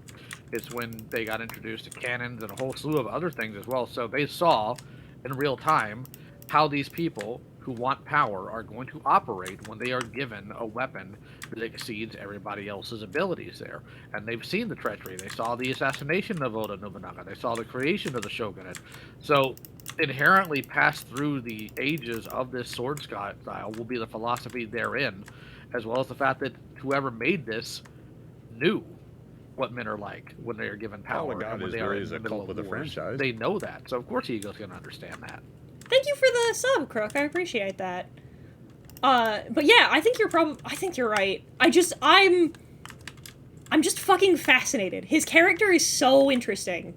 it's when they got introduced to cannons and a whole slew of other things as well. So they saw in real time how these people who want power are going to operate when they are given a weapon that exceeds everybody else's abilities there. And they've seen the treachery. They saw the assassination of Oda Nobunaga. They saw the creation of the shogunate. So inherently passed through the ages of this sword style will be the philosophy therein, as well as the fact that whoever made this knew what men are like when they are given power. God and when is they are really in is the a middle cult of with a wars. franchise. They know that. So of course Ego's going to understand that. Thank you for the sub, Crook. I appreciate that. But yeah, I think you're right. I'm just fucking fascinated. His character is so interesting.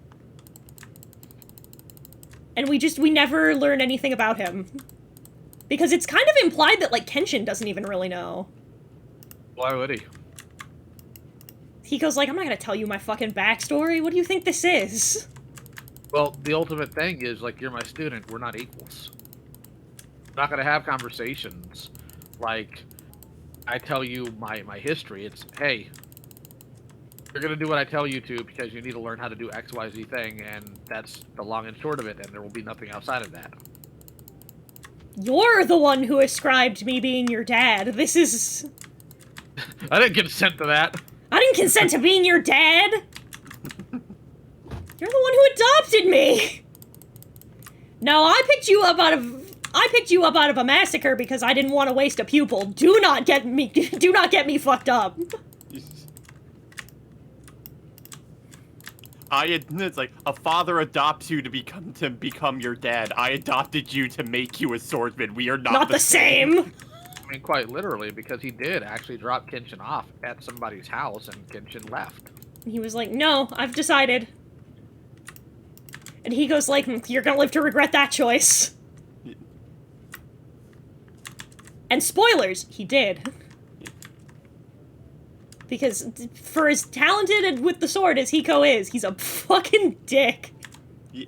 And we never learn anything about him. Because it's kind of implied that, like, Kenshin doesn't even really know. Why would he? He goes like, I'm not gonna tell you my fucking backstory. What do you think this is? Well, the ultimate thing is, like, you're my student, we're not equals. I'm not gonna have conversations like, I tell you my history. It's, hey, you're gonna do what I tell you to because you need to learn how to do XYZ thing, and that's the long and short of it, and there will be nothing outside of that. You're the one who ascribed me being your dad. This is... I didn't consent to that. I didn't consent to being your dad! You're the one who adopted me! No, I picked you up out of a massacre because I didn't want to waste a pupil. Do not get me fucked up. It's like a father adopts you to become your dad. I adopted you to make you a swordsman. We are not the same. I mean, quite literally, because he did actually drop Kenshin off at somebody's house, and Kenshin left. He was like, no, I've decided. And he goes like, you're gonna live to regret that choice. And spoilers, he did. Because for as talented and with the sword as Hiko is, he's a fucking dick. Yeah.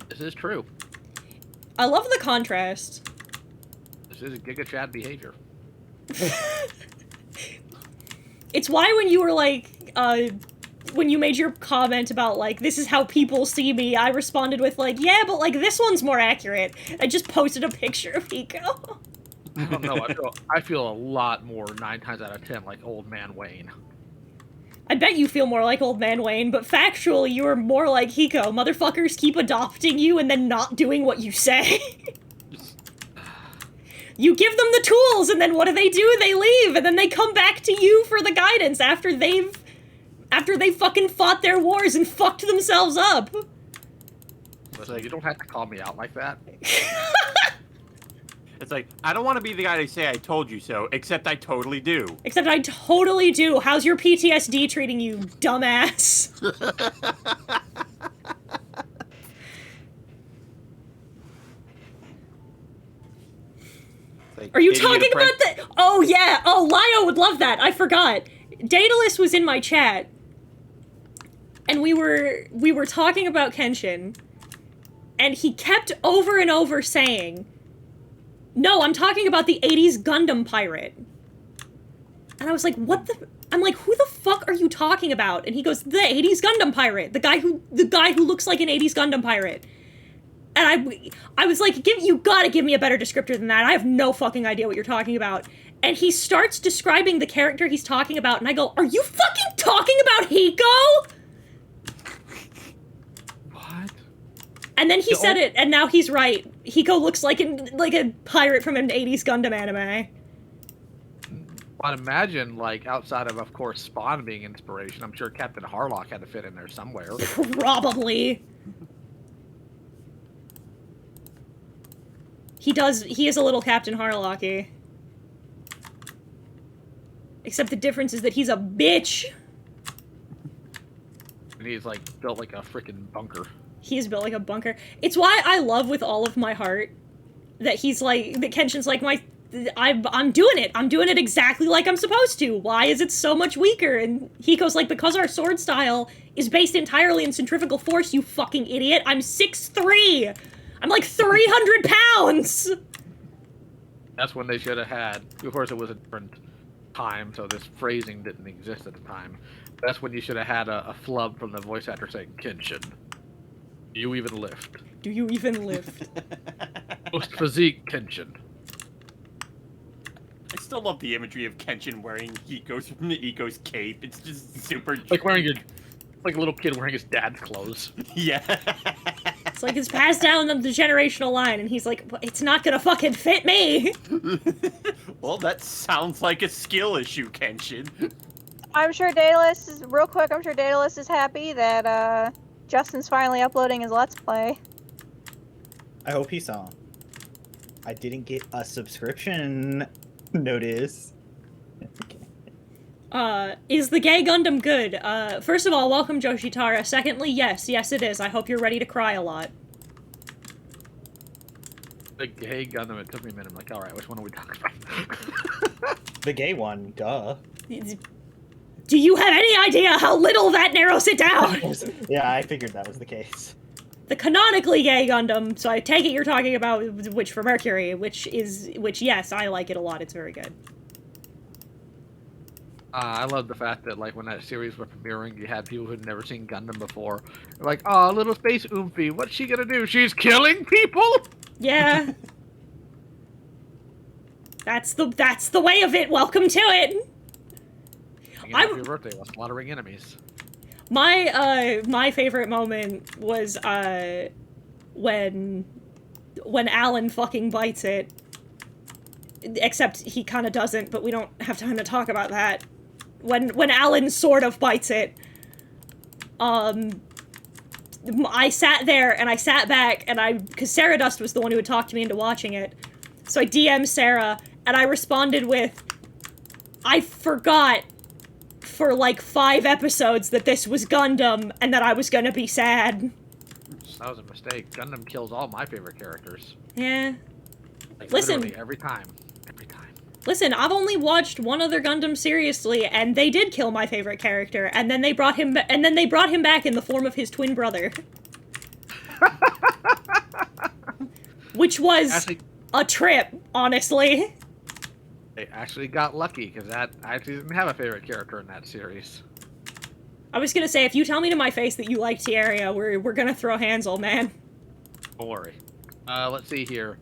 This is true. I love the contrast. This is Giga Chad behavior. It's why when you were like, when you made your comment about, like, this is how people see me, I responded with, like, yeah, but, like, this one's more accurate. I just posted a picture of Hiko. I don't know. I feel a lot more 9 times out of 10 like old man Wayne. I bet you feel more like old man Wayne, but factually, you are more like Hiko. Motherfuckers keep adopting you and then not doing what you say. You give them the tools, and then what do? They leave, and then they come back to you for the guidance after they fucking fought their wars and fucked themselves up. Listen, you don't have to call me out like that. It's like, I don't want to be the guy to say I told you so, except I totally do. Except I totally do. How's your PTSD treating you, dumbass? Like, Are you idiot talking apprentice- about that? Oh, yeah. Oh, Lio would love that. I forgot. Daedalus was in my chat. And we were talking about Kenshin. And he kept over and over saying, no, I'm talking about the 80s Gundam pirate. And I was like, what the... I'm like, who the fuck are you talking about? And he goes, the 80s Gundam pirate. The guy who looks like an 80s Gundam pirate. And I was like, you gotta give me a better descriptor than that. I have no fucking idea what you're talking about. And he starts describing the character he's talking about, and I go, "Are you fucking talking about Hiko?" What? And then he said it, and now he's right. Hiko looks like a pirate from an 80s Gundam anime. I'd imagine, like, outside of course, Spawn being inspiration, I'm sure Captain Harlock had to fit in there somewhere. Probably. He is a little Captain Harlocky. Except the difference is that he's a bitch. And he's, like, built like a freaking bunker. He's built like a bunker. It's why I love with all of my heart that he's like, that Kenshin's like, I'm doing it. I'm doing it exactly like I'm supposed to. Why is it so much weaker? And Hiko's like, because our sword style is based entirely in centrifugal force, you fucking idiot. I'm 6'3". I'm like 300 pounds. That's when they should have had. Of course, it was a different time, so this phrasing didn't exist at the time. That's when you should have had a flub from the voice actor saying, Kenshin, do you even lift? Do you even lift? Most physique, Kenshin. I still love the imagery of Kenshin wearing Hiko's cape. It's just super. Like wearing like a little kid wearing his dad's clothes. Yeah. It's like it's passed down the generational line, and he's like, it's not gonna fucking fit me. Well, that sounds like a skill issue, Kenshin. I'm sure Daedalus is real quick. I'm sure Daedalus is happy that Justin's finally uploading his Let's Play. I hope he saw. I didn't get a subscription notice. Is the gay Gundam good? First of all, welcome Joshitara. Secondly, yes it is. I hope you're ready to cry a lot. The gay Gundam, it took me a minute. I'm like, alright, which one are we talking about? The gay one, duh. Do you have any idea how little that narrows it down? Yeah, I figured that was the case. The canonically gay Gundam, so I take it you're talking about Witch for Mercury, which yes, I like it a lot, it's very good. I love the fact that, like, when that series was premiering, you had people who'd never seen Gundam before. They're like, oh, little space oomphy, what's she gonna do? She's killing people? Yeah. That's the way of it, welcome to it! Happy birthday while slaughtering enemies. My favorite moment was, when Alan fucking bites it. Except he kinda doesn't, but we don't have time to talk about that. When Alan sort of bites it, I sat there and I sat back and because Sarah Dust was the one who had talked me into watching it, so I DM'd Sarah and I responded with, I forgot for like 5 episodes that this was Gundam and that I was gonna be sad. That was a mistake. Gundam kills all my favorite characters. Yeah. Like, Listen. literally every time. Every time. Listen, I've only watched one other Gundam seriously, and they did kill my favorite character, and then they brought him back in the form of his twin brother. Which was a trip, honestly. They actually got lucky, because I actually didn't have a favorite character in that series. I was gonna say, if you tell me to my face that you like Tieria, we're gonna throw hands, old man. Don't worry. Let's see here.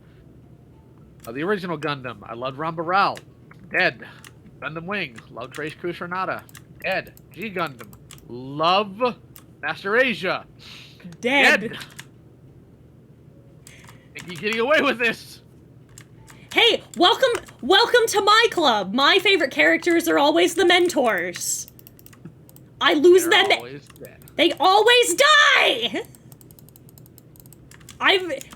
The original Gundam, I loved Rambaral. Dead. Gundam Wing, love Trace Cruz Renata. Dead. G Gundam, love Master Asia. Dead. Think you're getting away with this? Hey, welcome to my club. My favorite characters are always the mentors. I lose They're them. always dead. They always die.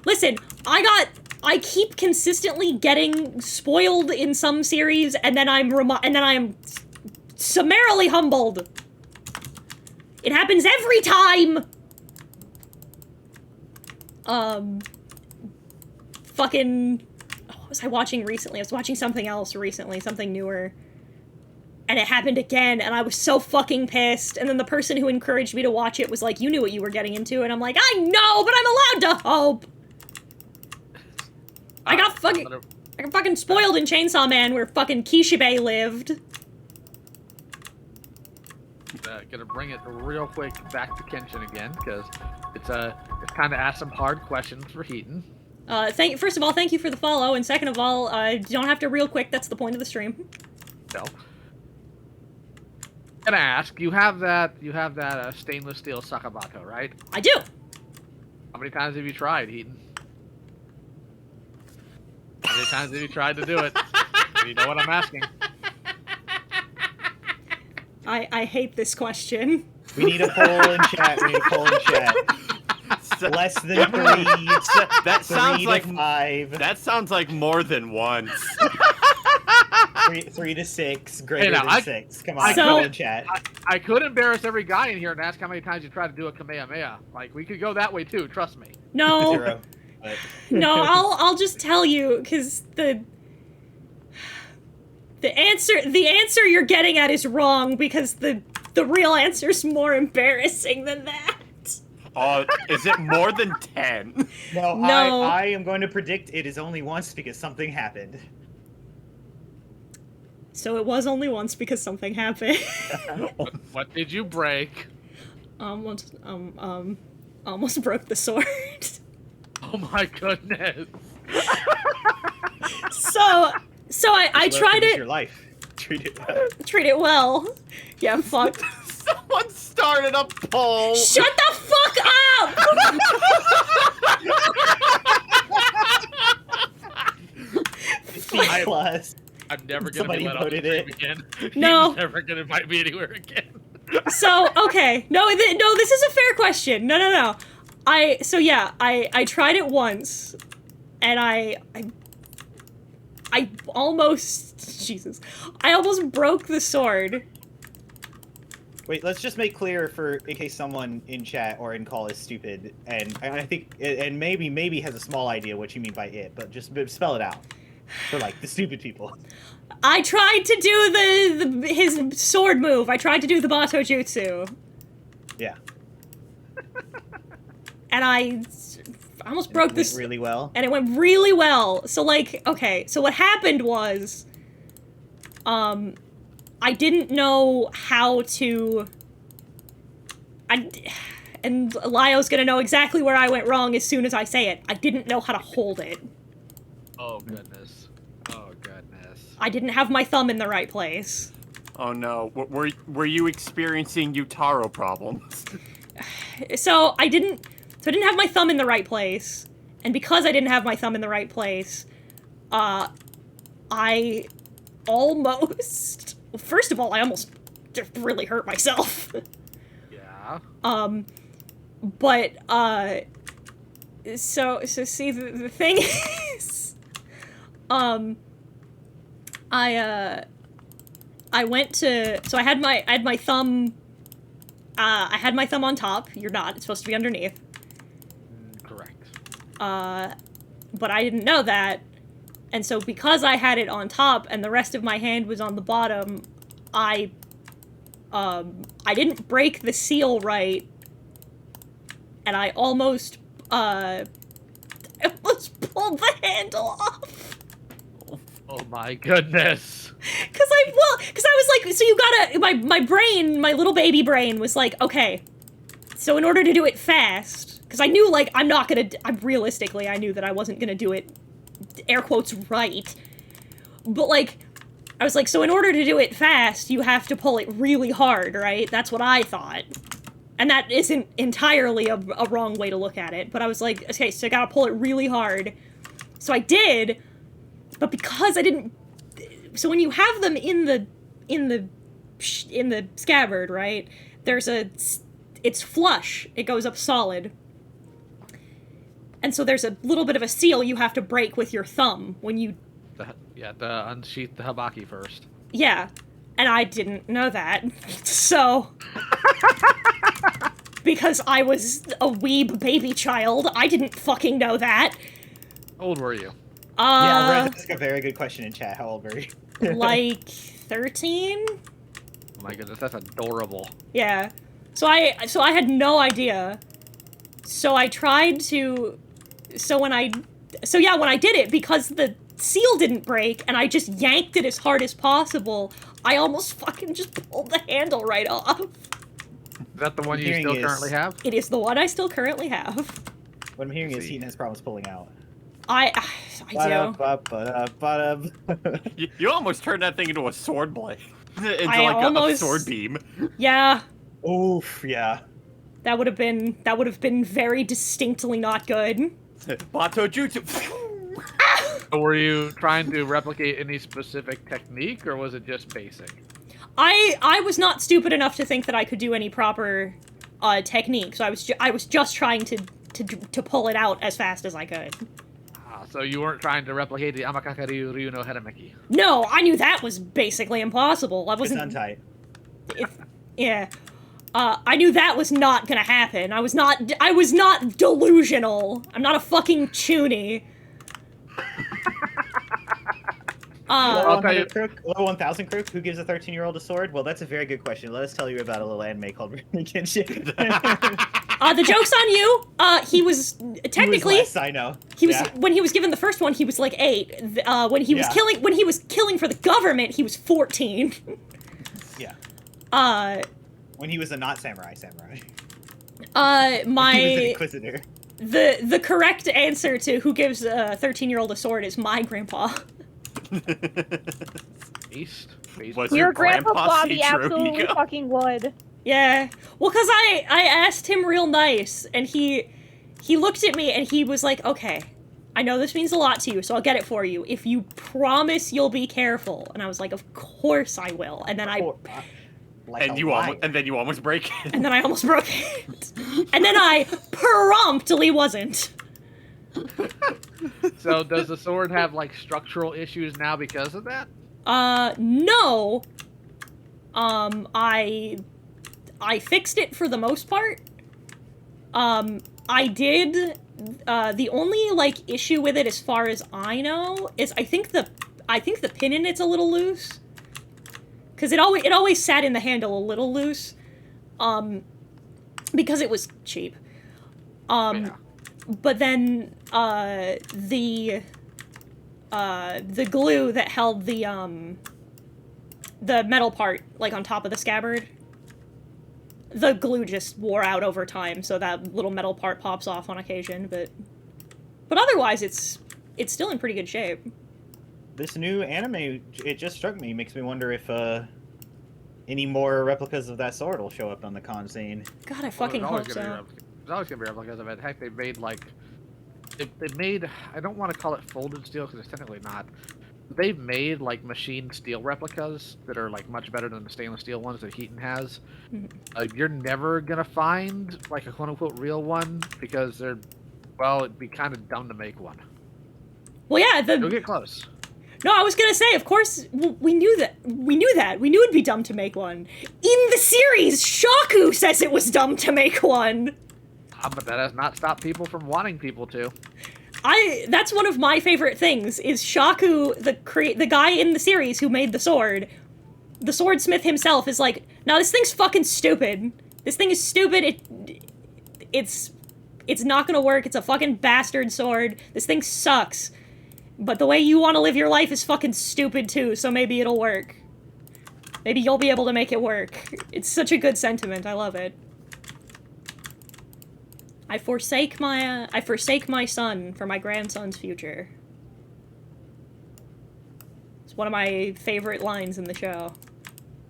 Listen, I keep consistently getting spoiled in some series, and then I'm summarily humbled. It happens every time. Fucking, what was I watching recently? I was watching something else recently, something newer. And it happened again, and I was so fucking pissed. And then the person who encouraged me to watch it was like, you knew what you were getting into. And I'm like, I know, but I'm allowed to hope. I got fucking spoiled in Chainsaw Man where fucking Kishibe lived. Gonna bring it real quick back to Kenshin again, because it's kind of asked some hard questions for Heaton. First of all, thank you for the follow, and second of all, you don't have to real quick. That's the point of the stream. No. I'm gonna ask. You have that stainless steel sakabato, right? I do. How many times have you tried, Heaton? How many times have you tried to do it? You know what I'm asking. I hate this question. We need a poll in chat. Less than 3. That sounds 3 like to 5. That sounds like more than once. 3 to 6. Greater now, than 6. Come on, So- poll in chat. I could embarrass every guy in here and ask how many times you tried to do a Kamehameha. Like, we could go that way too, trust me. No, 0. But no, I'll just tell you, because the answer you're getting at is wrong, because the real answer's more embarrassing than that. Is it more than 10? no, No. I am going to predict it is only once because something happened. So it was only once because something happened. What did you break? Almost broke the sword. Oh my goodness. So I tried It's your it. life. Treat it well. Treat it well. Yeah, I'm fucked. Someone started a poll. Shut the fuck up! C+. I'm never gonna Somebody be let on the voted stream it. again. No. He's never gonna invite me anywhere again. So, okay. No, this is a fair question. No. I tried it once, and I almost, Jesus, I almost broke the sword. Wait, let's just make clear in case someone in chat or in call is stupid, and I think, and maybe has a small idea what you mean by it, but just spell it out for like the stupid people. I tried to do his sword move. I tried to do the Bato Jutsu, Yeah, and I almost broke it this. went really well. And it went really well. So, like, okay, so what happened was, I didn't know how to, and Lio's gonna know exactly where I went wrong as soon as I say it. I didn't know how to hold it. Oh goodness. Oh goodness. I didn't have my thumb in the right place. Oh no, were you experiencing Utaro problems? So I didn't have my thumb in the right place, and because I didn't have my thumb in the right place, I almost, first of all, I almost just really hurt myself. Yeah. But, so see, the thing is, I went to, so I had my thumb, I had my thumb on top. You're not, it's supposed to be underneath. Correct. But I didn't know that, and so because I had it on top and the rest of my hand was on the bottom, I didn't break the seal right, and I almost pulled the handle off. Oh my goodness. Cause I was like, so you gotta, my little baby brain was like, okay, so in order to do it fast, because I knew, like, realistically, I knew that I wasn't gonna do it, air quotes, right. But, like, I was like, so in order to do it fast, you have to pull it really hard, right? That's what I thought. And that isn't entirely a wrong way to look at it, but I was like, okay, so I gotta pull it really hard. So I did, but because I didn't, so when you have them in the scabbard, right, it's flush, it goes up solid. And so there's a little bit of a seal you have to break with your thumb when you... You have to unsheath the habaki first. Yeah, and I didn't know that, so... Because I was a weeb baby child, I didn't fucking know that. How old were you? Yeah, that's a very good question in chat. How old were you? Like 13? Oh my goodness, that's adorable. Yeah. So I had no idea. So I tried to, when I did it, because the seal didn't break and I just yanked it as hard as possible, I almost fucking just pulled the handle right off. Is that the one you Hearing still is- currently have? It is the one I still currently have. What I'm hearing is See. Heaton has problems pulling out. I do. Ba-da-ba-ba-da-ba-da. You almost turned that thing into a sword blade. Into I like a almost- sword beam. Yeah, Oof, yeah. that would have been very distinctly not good. Bato Jutsu. So were you trying to replicate any specific technique, or was it just basic? I was not stupid enough to think that I could do any proper technique, so I was just trying to pull it out as fast as I could. So you weren't trying to replicate the Amakakari Ryu no Harameki. No, I knew that was basically impossible. I It's wasn't. untight. Yeah. I knew that was not gonna happen. I was not delusional. I'm not a fucking chuny. Level I'll tell you- 100 crook, level 1000 crook, who gives a 13-year-old a sword? Well, that's a very good question. Let us tell you about a little anime called Kenshin. The joke's on you. He was technically Less, I know. he was Yeah. when he was given the first one, he was like 8. When he was Yeah. killing for the government, he was 14. Yeah. When he was a not samurai. He was an My inquisitor. the correct answer to who gives a 13-year-old a sword is my grandpa. East. Was Your grandpa Bobby see true, absolutely Nico? fucking would. Yeah. Well, cause I asked him real nice, and he looked at me and he was like, "Okay, I know this means a lot to you, so I'll get it for you if you promise you'll be careful." And I was like, "Of course I will." And then And then you almost break it. and then I almost broke it. And then I promptly wasn't. So does the sword have like structural issues now because of that? No. I fixed it for the most part. I did, the only, like, issue with it as far as I know is I think the pin in it's a little loose. Cause it always sat in the handle a little loose. Because it was cheap. Yeah. But then, the glue that held the metal part, like, on top of the scabbard, the glue just wore out over time, so that little metal part pops off on occasion, but otherwise, it's still in pretty good shape. This new anime, it just struck me, makes me wonder if any more replicas of that sword will show up on the con scene. God, I fucking Well, hope there's so. always gonna be replicas of it. Heck, they made like they made. I don't want to call it folded steel because it's technically not. They've made like machined steel replicas that are like much better than the stainless steel ones that Heaton has. Mhm. You're never gonna find like a quote unquote real one because they're, well, it'd be kind of dumb to make one. Well, yeah, You'll get close. No, I was gonna say, of course, we knew that. We knew it'd be dumb to make one. In the series, Shaku says it was dumb to make one. But that has not stopped people from wanting people to. That's one of my favorite things, is Shaku, the guy in the series who made the sword. The swordsmith himself is like, no, this thing's fucking stupid. This thing is stupid, it's not gonna work, it's a fucking bastard sword. This thing sucks. But the way you want to live your life is fucking stupid too, so maybe it'll work. Maybe you'll be able to make it work. It's such a good sentiment, I love it. I forsake my son for my grandson's future. It's one of my favorite lines in the show.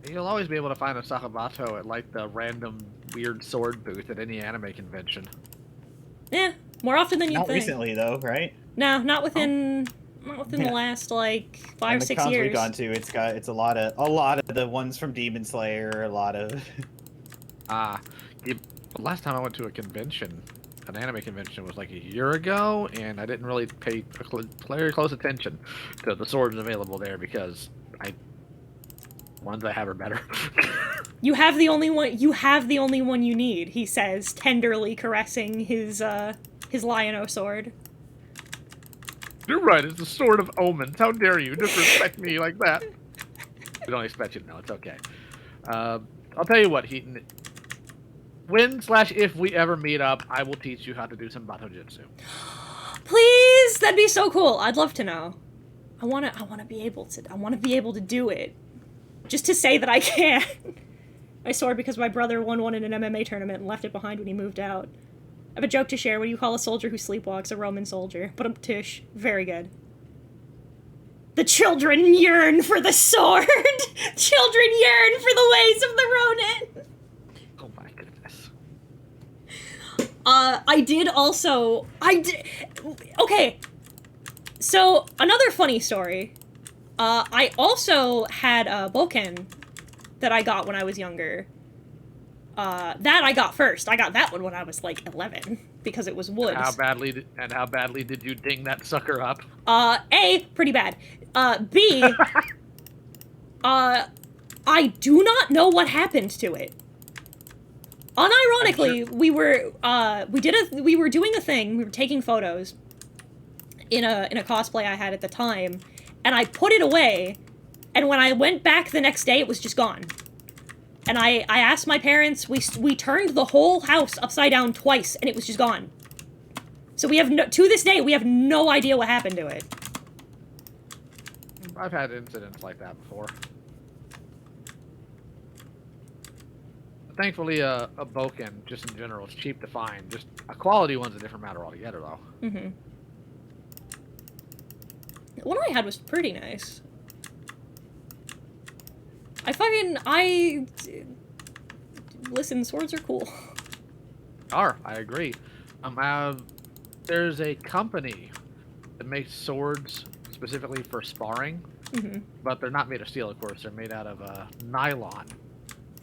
You'll always be able to find a Sakabato at like the random weird sword booth at any anime convention. Yeah, more often than you'd Not think. recently, though, right? No, not within the Yeah. last like 5 And or the 6 cons years. we've gone to, it's a lot of the ones from Demon Slayer, a lot of. Last time I went to a convention, an anime convention, was like a year ago, and I didn't really pay very close attention to the swords available there because ones I have are better. You have the only one. You have the only one you need. He says, tenderly caressing his Lion-O sword. You're right. It's the sword of omens. How dare you disrespect me like that? We don't expect you to know. It's okay. I'll tell you what, Heaton. When/if we ever meet up, I will teach you how to do some Batojutsu. Please, that'd be so cool. I'd love to know. I wanna be able to do it. Just to say that I can. I sword because my brother won one in an MMA tournament and left it behind when he moved out. I have a joke to share. What do you call a soldier who sleepwalks? A Roman soldier. But I'm tish. Very good. The children yearn for the sword! Children yearn for the ways of the Ronin! Oh my goodness. Okay. So, another funny story. I also had a Boken that I got when I was younger. That I got first. I got that one when I was like 11 because it was wood. How badly did you ding that sucker up? A, pretty bad. B, I do not know what happened to it. Unironically, we were doing a thing. We were taking photos in a cosplay I had at the time, and I put it away. And when I went back the next day, it was just gone. And I asked my parents. We turned the whole house upside down twice, and it was just gone. So we have to this day we have no idea what happened to it. I've had incidents like that before. Thankfully, a Boken, just in general, is cheap to find. Just a quality one's a different matter altogether, though. Mm-hmm. The one I had was pretty nice. Listen, swords are cool. I agree. There's a company that makes swords specifically for sparring, but they're not made of steel, of course. They're made out of nylon,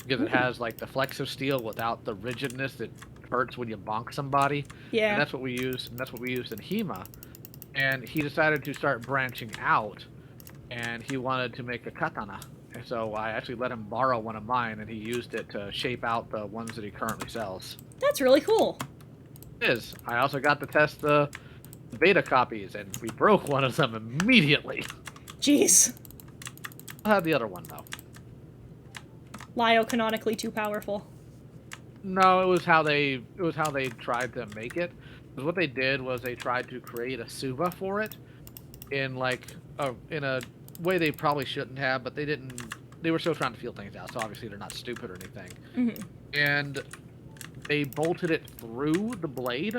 because it has like the flex of steel without the rigidness that hurts when you bonk somebody. Yeah. And that's what we use. And that's what we used in HEMA. And he decided to start branching out, and he wanted to make a katana. And so I actually let him borrow one of mine, and he used it to shape out the ones that he currently sells. That's really cool. It is. I also got to test the beta copies, and we broke one of them immediately. Jeez. I'll have the other one, though. Lio canonically too powerful. No, it was how they tried to make it. Because what they did was they tried to create a Suba for it in in a way they probably shouldn't have, but they didn't. They were still trying to feel things out, so obviously they're not stupid or anything. And they bolted it through the blade,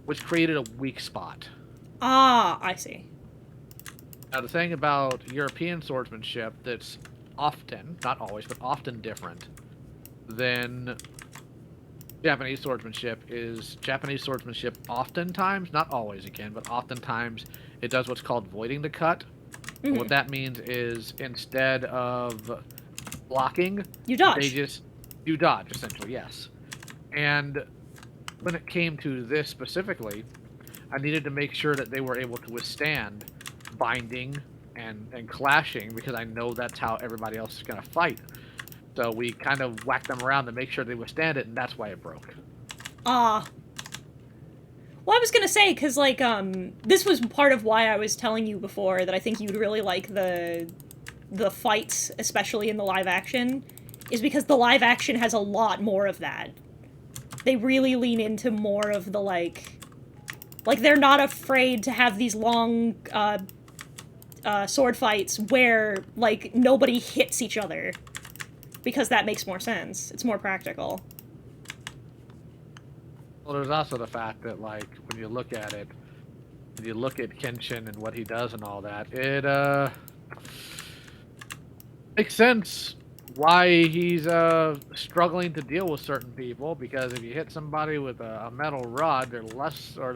which created a weak spot. Ah, I see. Now, the thing about European swordsmanship that's often, not always, but often different than Japanese swordsmanship is Japanese swordsmanship oftentimes, not always again, but oftentimes it does what's called voiding the cut. What that means is instead of blocking, you dodge. You dodge, essentially, yes. And when it came to this specifically, I needed to make sure that they were able to withstand binding and clashing, because I know that's how everybody else is going to fight. So we kind of whacked them around to make sure they withstand it, and that's why it broke. Ah. Well, I was gonna say, because, like, this was part of why I was telling you before that I think you'd really like the fights, especially in the live action, is because the live action has a lot more of that. They really lean into more of the, like, they're not afraid to have these long, sword fights where, like, nobody hits each other. Because that makes more sense. It's more practical. Well, there's also the fact that, like, when you look at it, when you look at Kenshin and what he does and all that, it, makes sense why he's, struggling to deal with certain people, because if you hit somebody with a metal rod, they're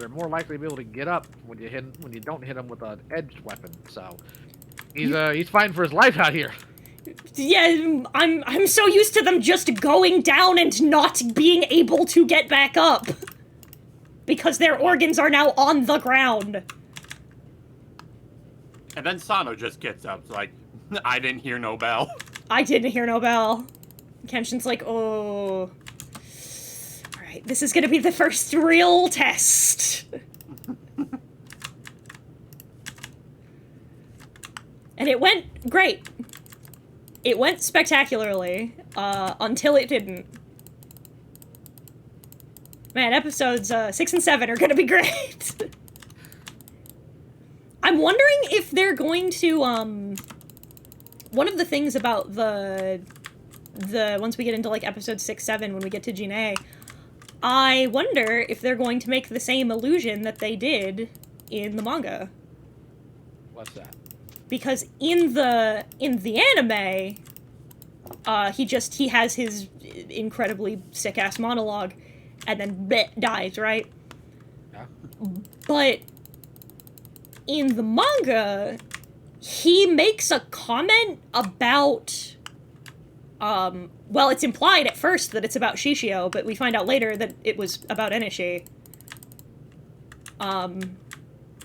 more likely to be able to get up when you don't hit them with an edged weapon, so he's fighting for his life out here. Yeah, I'm so used to them just going down and not being able to get back up. Because their organs are now on the ground. And then Sano just gets up, like, I didn't hear no bell. I didn't hear no bell. Kenshin's like, oh. Alright, this is gonna be the first real test. And it went great. It went spectacularly, until it didn't. Man, episodes 6 and 7 are gonna be great. I'm wondering if they're going to, one of the things about the once we get into, like, episode 6, 7, when we get to Jinae, I wonder if they're going to make the same illusion that they did in the manga. What's that? Because in the anime, he has his incredibly sick-ass monologue, and then bleh, dies, right? Yeah. But in the manga, he makes a comment about, well, it's implied at first that it's about Shishio, but we find out later that it was about Enishi.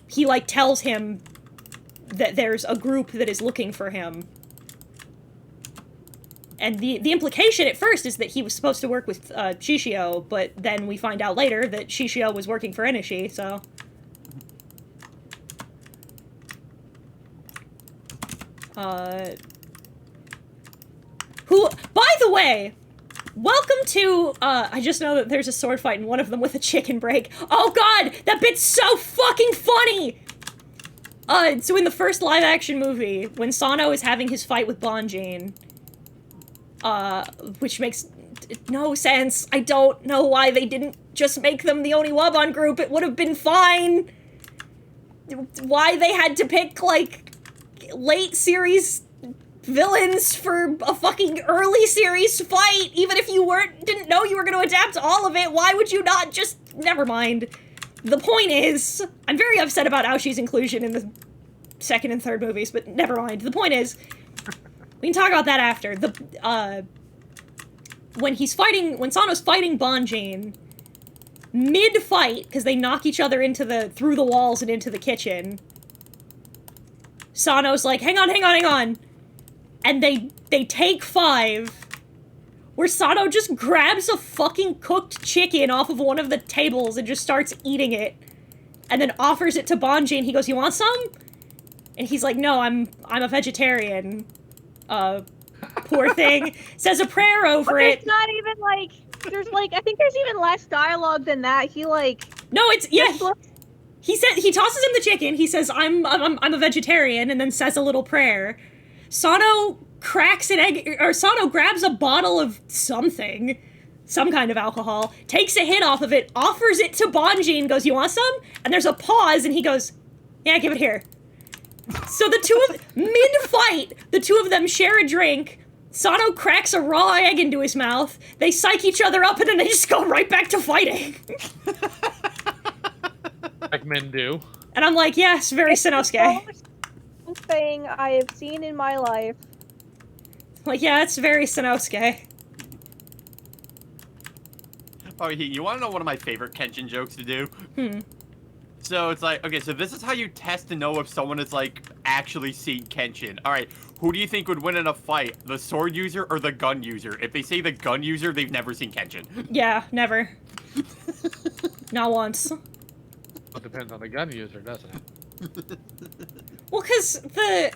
He, like, tells him that there's a group that is looking for him. And the implication at first is that he was supposed to work with Shishio, but then we find out later that Shishio was working for Enishi, so... Who, by the way, welcome to, I just know that there's a sword fight in one of them with a chicken break. Oh god, that bit's so fucking funny! So in the first live-action movie, when Sano is having his fight with Bonjin, which makes no sense. I don't know why they didn't just make them the Oniwaban group. It would have been fine. Why they had to pick, like, late series villains for a fucking early series fight, even if you didn't know you were going to adapt all of it, why would you not just... Never mind. The point is, I'm very upset about Aoshi's inclusion in the second and third movies, but never mind. The point is, we can talk about that after. When Sano's fighting Bonjin, mid-fight, because they knock each other through the walls and into the kitchen, Sano's like, hang on. And they take 5, where Sano just grabs a fucking cooked chicken off of one of the tables and just starts eating it, and then offers it to Bonjin. He goes, you want some? And he's like, no, I'm a vegetarian. Poor thing. Says a prayer over it. It's not even like, there's like, I think there's even less dialogue than that. He like... No, it's, yeah. He tosses him the chicken, he says, I'm a vegetarian, and then says a little prayer. Sano cracks an egg, or Sano grabs a bottle of something, some kind of alcohol, takes a hit off of it, offers it to Bonjin, goes, you want some? And there's a pause, and he goes, yeah, give it here. So mid-fight, the two of them share a drink, Sano cracks a raw egg into his mouth, they psych each other up, and then they just go right back to fighting. Like men do. And I'm like, yes, very Sanosuke. Thing I have seen in my life. Like, yeah, it's very Sanosuke. Oh, you want to know one of my favorite Kenshin jokes to do? So it's like, okay, so this is how you test to know if someone is, like, actually seen Kenshin. Alright, who do you think would win in a fight? The sword user or the gun user? If they say the gun user, they've never seen Kenshin. Yeah, never. Not once. It depends on the gun user, doesn't it? Well, because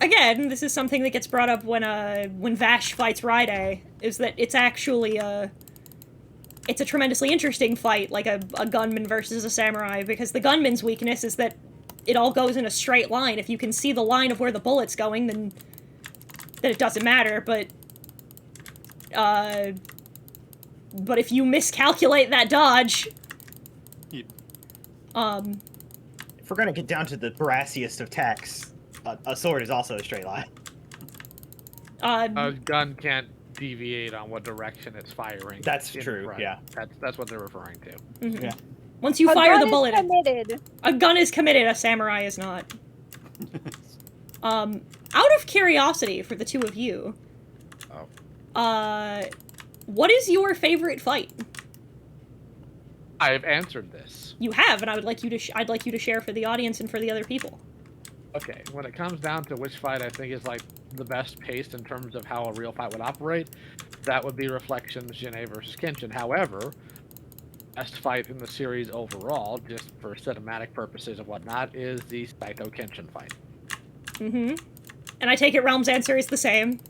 again, this is something that gets brought up when Vash fights Raide, is that it's actually it's a tremendously interesting fight, like a gunman versus a samurai, because the gunman's weakness is that it all goes in a straight line. If you can see the line of where the bullet's going, then it doesn't matter, but if you miscalculate that dodge, If we're gonna get down to the brassiest of techs, a sword is also a straight line. A gun can't deviate on what direction it's firing. That's true, front. yeah. That's what they're referring to. mm-hmm. Yeah. Once you A fire gun the is bullet, committed. a gun is committed, a samurai is not. Out of curiosity for the two of you, what is your favorite fight? I have answered this. You have, and I would like you to. I'd like you to share for the audience and for the other people. Okay, when it comes down to which fight I think is like the best paced in terms of how a real fight would operate, that would be Reflections Janae versus Kenshin. However, best fight in the series overall, just for cinematic purposes and whatnot, is the Saito Kenshin fight. Mm-hmm. And I take it Realm's answer is the same.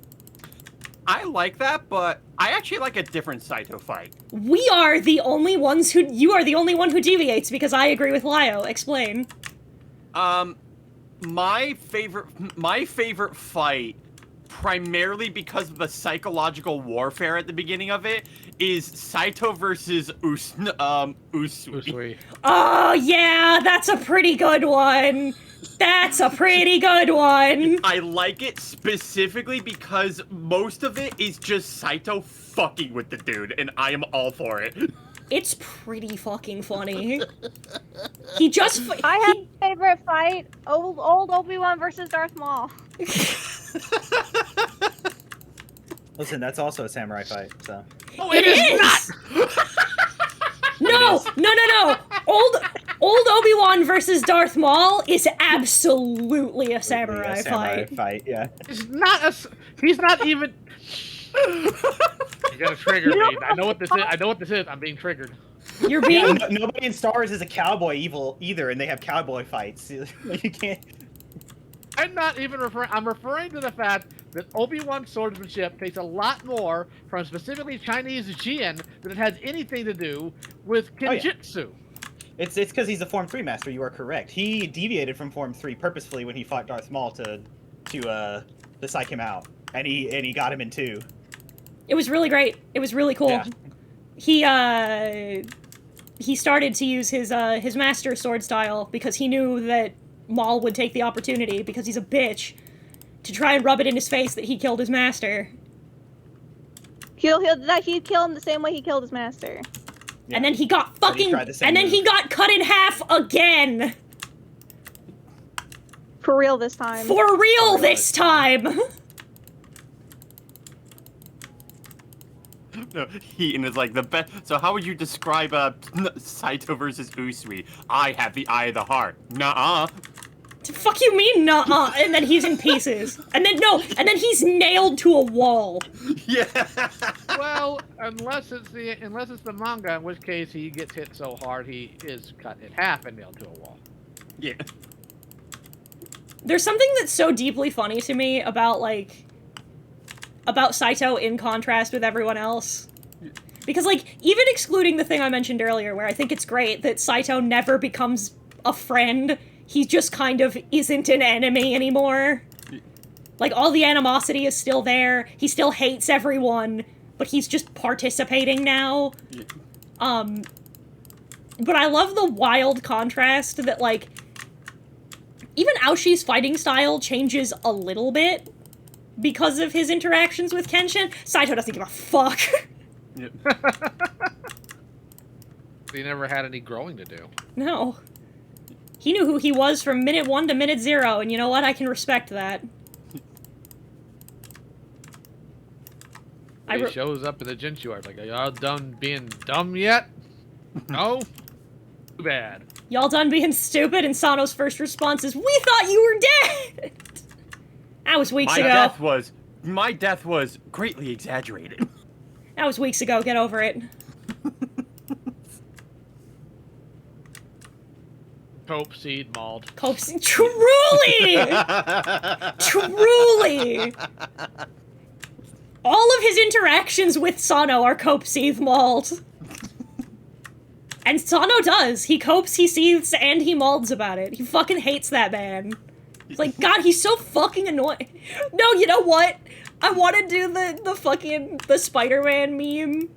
I like that, but I actually like a different Saito fight. We are the only ones who. You are the only one who deviates because I agree with Lio. Explain. My favorite fight, primarily because of the psychological warfare at the beginning of it, is Saito versus Usui. Usui. Oh, yeah, that's a pretty good one. That's a pretty good one. I like it specifically because most of it is just Saito fucking with the dude, and I am all for it. It's pretty fucking funny. He just... I have a favorite fight: old Obi-Wan versus Darth Maul. Listen, that's also a samurai fight, so. Oh, It is! No! Old Obi-Wan versus Darth Maul is absolutely a samurai fight. Yeah. He's not even. You're gonna trigger me. I know what this is. I'm being triggered. You're being... Nobody in Star Wars is a cowboy evil either, and they have cowboy fights. Like, you can't. I'm not even referring. I'm referring to the fact that Obi-Wan swordsmanship takes a lot more from specifically Chinese Jian than it has anything to do with Kenjutsu. It's because he's a Form 3 master. You are correct. He deviated from Form 3 purposefully when he fought Darth Maul to psych him out, and he got him in 2. It was really great. It was really cool. Yeah. He started to use his master sword style because he knew that Maul would take the opportunity, because he's a bitch, to try and rub it in his face that he killed his master. He'd kill him the same way he killed his master. Yeah. And then he got fucking... And then he got cut in half again! For real this time. For real this time! No, Heaton is like the best. So how would you describe Saito versus Usui? I have the eye of the heart. Nuh-uh. Fuck you mean nuh-uh? And then he's in pieces. And then he's nailed to a wall. Yeah. Well, unless it's the manga, in which case he gets hit so hard he is cut in half and nailed to a wall. Yeah. There's something that's so deeply funny to me about Saito in contrast with everyone else. Because, like, even excluding the thing I mentioned earlier, where I think it's great that Saito never becomes a friend, he just kind of isn't an enemy anymore. Like, all the animosity is still there, he still hates everyone, but he's just participating now. But I love the wild contrast that, like, even Aoshi's fighting style changes a little bit because of his interactions with Kenshin. Saito doesn't give a fuck. Yep. He never had any growing to do. No. He knew who he was from minute 1 to minute 0, and you know what? I can respect that. He shows up in the Jinshu art like, are y'all done being dumb yet? No? Too bad. Y'all done being stupid? And Sano's first response is, "We thought you were dead!" That was weeks ago. My death was greatly exaggerated. That was weeks ago, get over it. Cope seed mauled. Cope seed, truly! Truly! All of his interactions with Sano are cope, seethe, mauled. And Sano does. He copes, he seethes, and he maulds about it. He fucking hates that man. It's like, God, he's so fucking annoying. No, you know what? I want to do the Spider-Man meme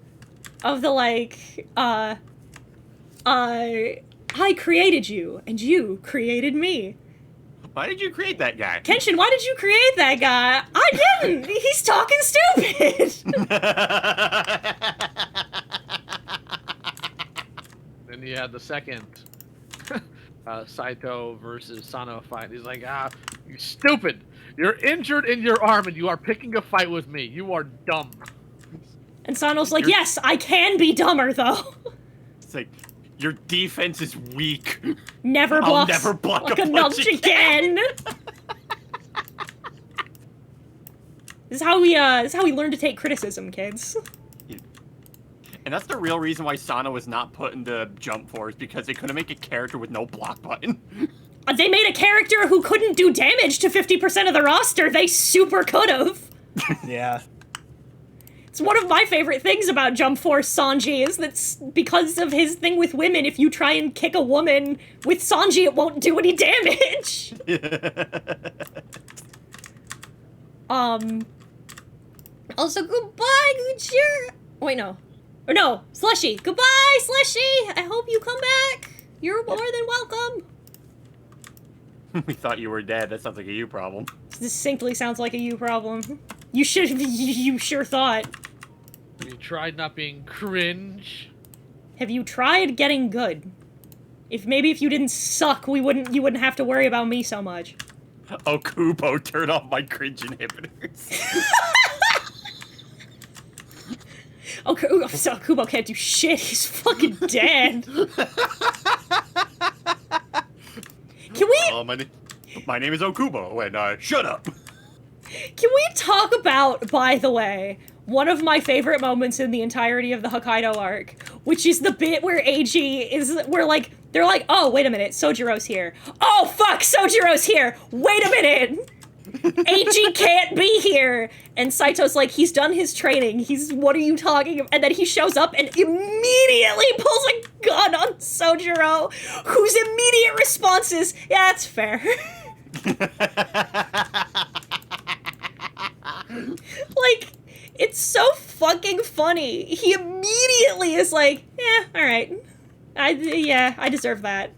of the, like, I created you, and you created me. Why did you create that guy? Kenshin, why did you create that guy? I didn't! He's talking stupid! Then you had the second Saito versus Sano fight. He's like, you stupid! You're injured in your arm and you are picking a fight with me. You are dumb. And Sano's like, yes, I can be dumber, though. It's like, your defense is weak. Never I'll blocks never block like a a punch nudge again. This is how we learn to take criticism, kids. And that's the real reason why Sano was not put into Jump Force, because they couldn't make a character with no block button. They made a character who couldn't do damage to 50% of the roster. They super could've. Yeah. It's one of my favorite things about Jump Force Sanji is that because of his thing with women, if you try and kick a woman with Sanji, it won't do any damage. Also, goodbye, Gucci. Wait, no. Or no, Slushy. Goodbye, Slushy! I hope you come back. You're more than welcome. We thought you were dead. That sounds like a you problem. Distinctly sounds like a you problem. You should. You sure thought. Have you tried not being cringe? Have you tried getting good? If you didn't suck, you wouldn't have to worry about me so much. Oh, Kubo, turn off my cringe inhibitors. Oh, so Kubo can't do shit. He's fucking dead. Can we? My name is Okubo, and shut up. Can we talk about, by the way, one of my favorite moments in the entirety of the Hokkaido arc, which is the bit where they're like, oh, wait a minute, Sojiro's here. Oh, fuck, Sojiro's here. Wait a minute. Eiji can't be here. And Saito's like, he's done his training. What are you talking about? And then he shows up and immediately pulls a gun on Sojiro, whose immediate response is, yeah, that's fair. Like, it's so fucking funny. He immediately is like, yeah, alright. I deserve that.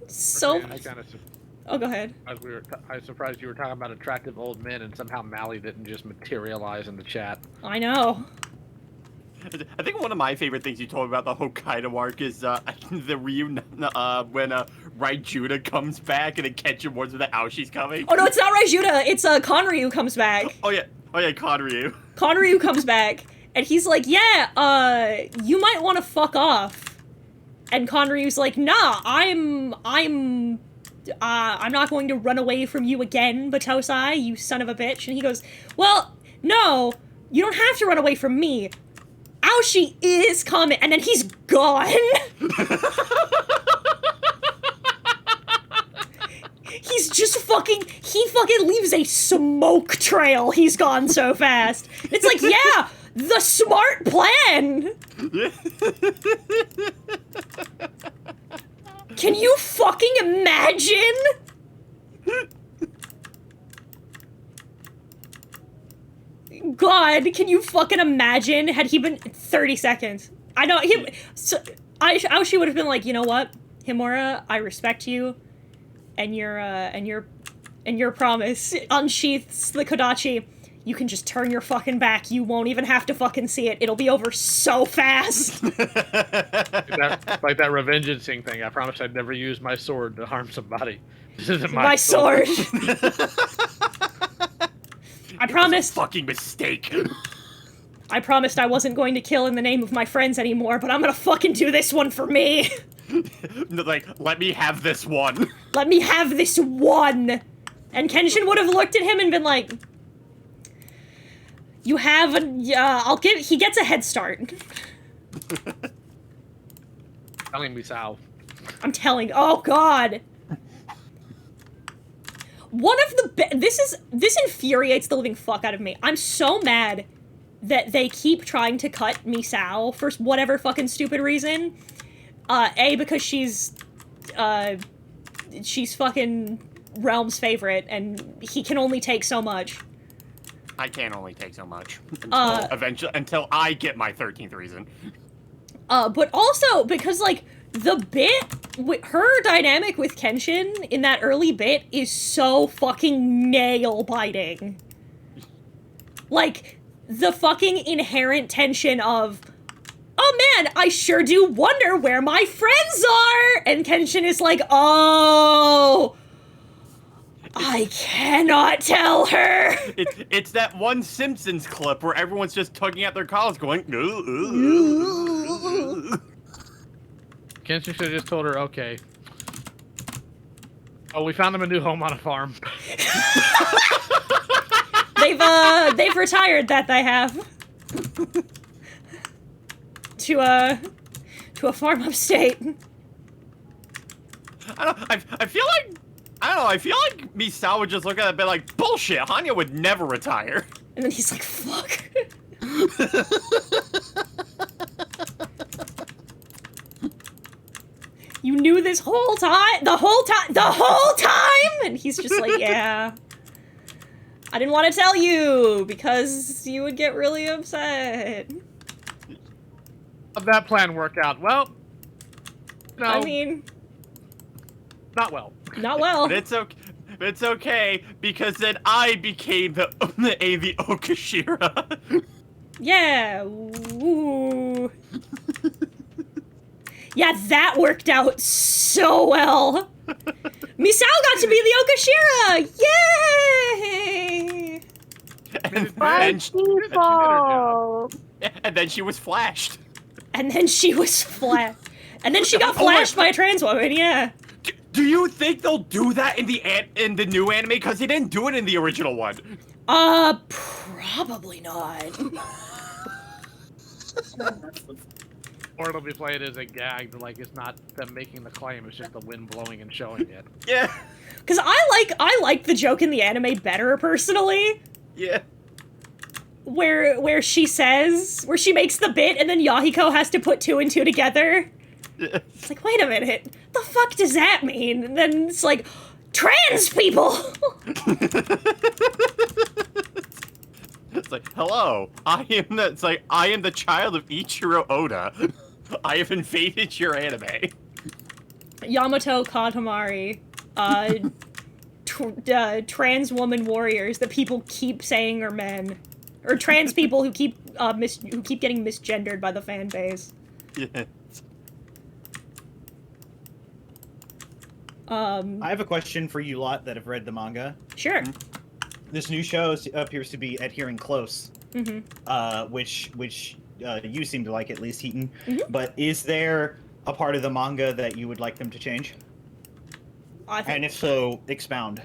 So... Oh, go ahead. I was surprised you were talking about attractive old men and somehow Mally didn't just materialize in the chat. I know. I think one of my favorite things you told me about the Hokkaido arc is the reunion when Raijuda comes back and then Kenshin warns her that Aoshi's coming. Oh no, it's not Raijuda, it's Konryu comes back. Oh yeah, Konryu. Konryu comes back, and he's like, yeah, you might want to fuck off. And Konryu's like, nah, I'm not going to run away from you again, Batosai, you son of a bitch. And he goes, well, no, you don't have to run away from me. Aoshi is coming, and then he's gone. He's just he fucking leaves a smoke trail. He's gone so fast. It's like, yeah, the smart plan. Can you fucking imagine? God, can you fucking imagine had he been 30 seconds? I know Aoshi would have been like, you know what, Himura, I respect you, and your promise unsheaths the Kodachi. You can just turn your fucking back. You won't even have to fucking see it. It'll be over so fast. like that revengeancing thing. I promised I'd never use my sword to harm somebody. This isn't my sword. I promised. Fucking mistake. I promised I wasn't going to kill in the name of my friends anymore, but I'm gonna fucking do this one for me. Like, let me have this one. Let me have this one. And Kenshin would have looked at him and been like, you have he gets a head start. Telling me Sao. I'm telling, oh god. One of the this infuriates the living fuck out of me. I'm so mad that they keep trying to cut Misao for whatever fucking stupid reason. Because she's fucking Realm's favorite, and he can only take so much. I can only take so much until I get my 13th reason. But also because like the bit her dynamic with Kenshin in that early bit is so fucking nail biting. Like the fucking inherent tension of, oh man, I sure do wonder where my friends are, and Kenshin is like, oh. I cannot tell her! It's that one Simpsons clip where everyone's just tugging at their collars going, ooh. Kenshin should have just told her, okay. Oh, we found him a new home on a farm. They've retired that they have. To a farm upstate. I feel like Misao would just look at it and be like, bullshit, Hanya would never retire. And then he's like, fuck. You knew this whole time? The whole time? And he's just like, yeah. I didn't want to tell you because you would get really upset. How'd that plan work out? Well, no, I mean, not well. not well. But it's okay. It's okay because then I became the Okashira. Yeah. Ooh. Yeah, that worked out so well. Misao got to be the Okashira! Yay! And then she was flashed. And then she was flashed. And then she got flashed by a trans woman, yeah. Do you think they'll do that in the new anime? Because they didn't do it in the original one. Probably not. Or it'll be played as a gag, like it's not them making the claim, it's just the wind blowing and showing it. Yeah. Because I like the joke in the anime better, personally. Yeah. Where she makes the bit and then Yahiko has to put 2 and 2 together. Yeah. It's like, wait a minute, the fuck does that mean? And then it's like, trans people! It's like, hello, I am the child of Ichiro Oda. I have invaded your anime. Yamato Katamari, trans woman warriors that people keep saying are men. Or trans people who keep getting misgendered by the fan base. Yeah. I have a question for you lot that have read the manga. Sure. This new show appears to be adhering close, Mm-hmm. which you seem to like, at least, Heaton. Mhm. But is there a part of the manga that you would like them to change? And if so, expound.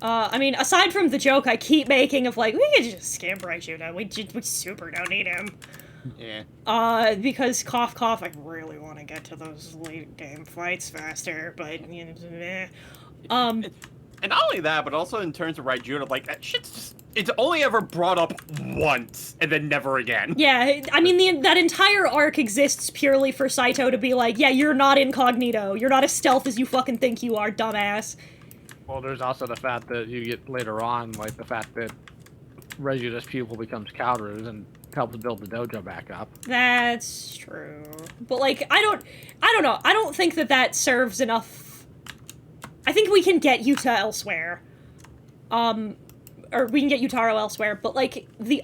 I mean, aside from the joke I keep making of like, we could just skip Raijuda, we super don't need him. Yeah. Because cough cough, I really want to get to those late game fights faster, but you know, meh. And not only that, but also in terms of Raijuna, like that shit's just, it's only ever brought up once and then never again. Yeah, I mean, that entire arc exists purely for Saito to be like, yeah, you're not incognito. You're not as stealth as you fucking think you are, dumbass. Well, there's also the fact that you get later on, like the fact that Regida's pupil becomes Kaoru's and helps build the dojo back up. That's true. But, like, I don't know. I don't think that serves enough. I think we can get Yuta elsewhere. Or we can get Yutaro elsewhere, but, like, the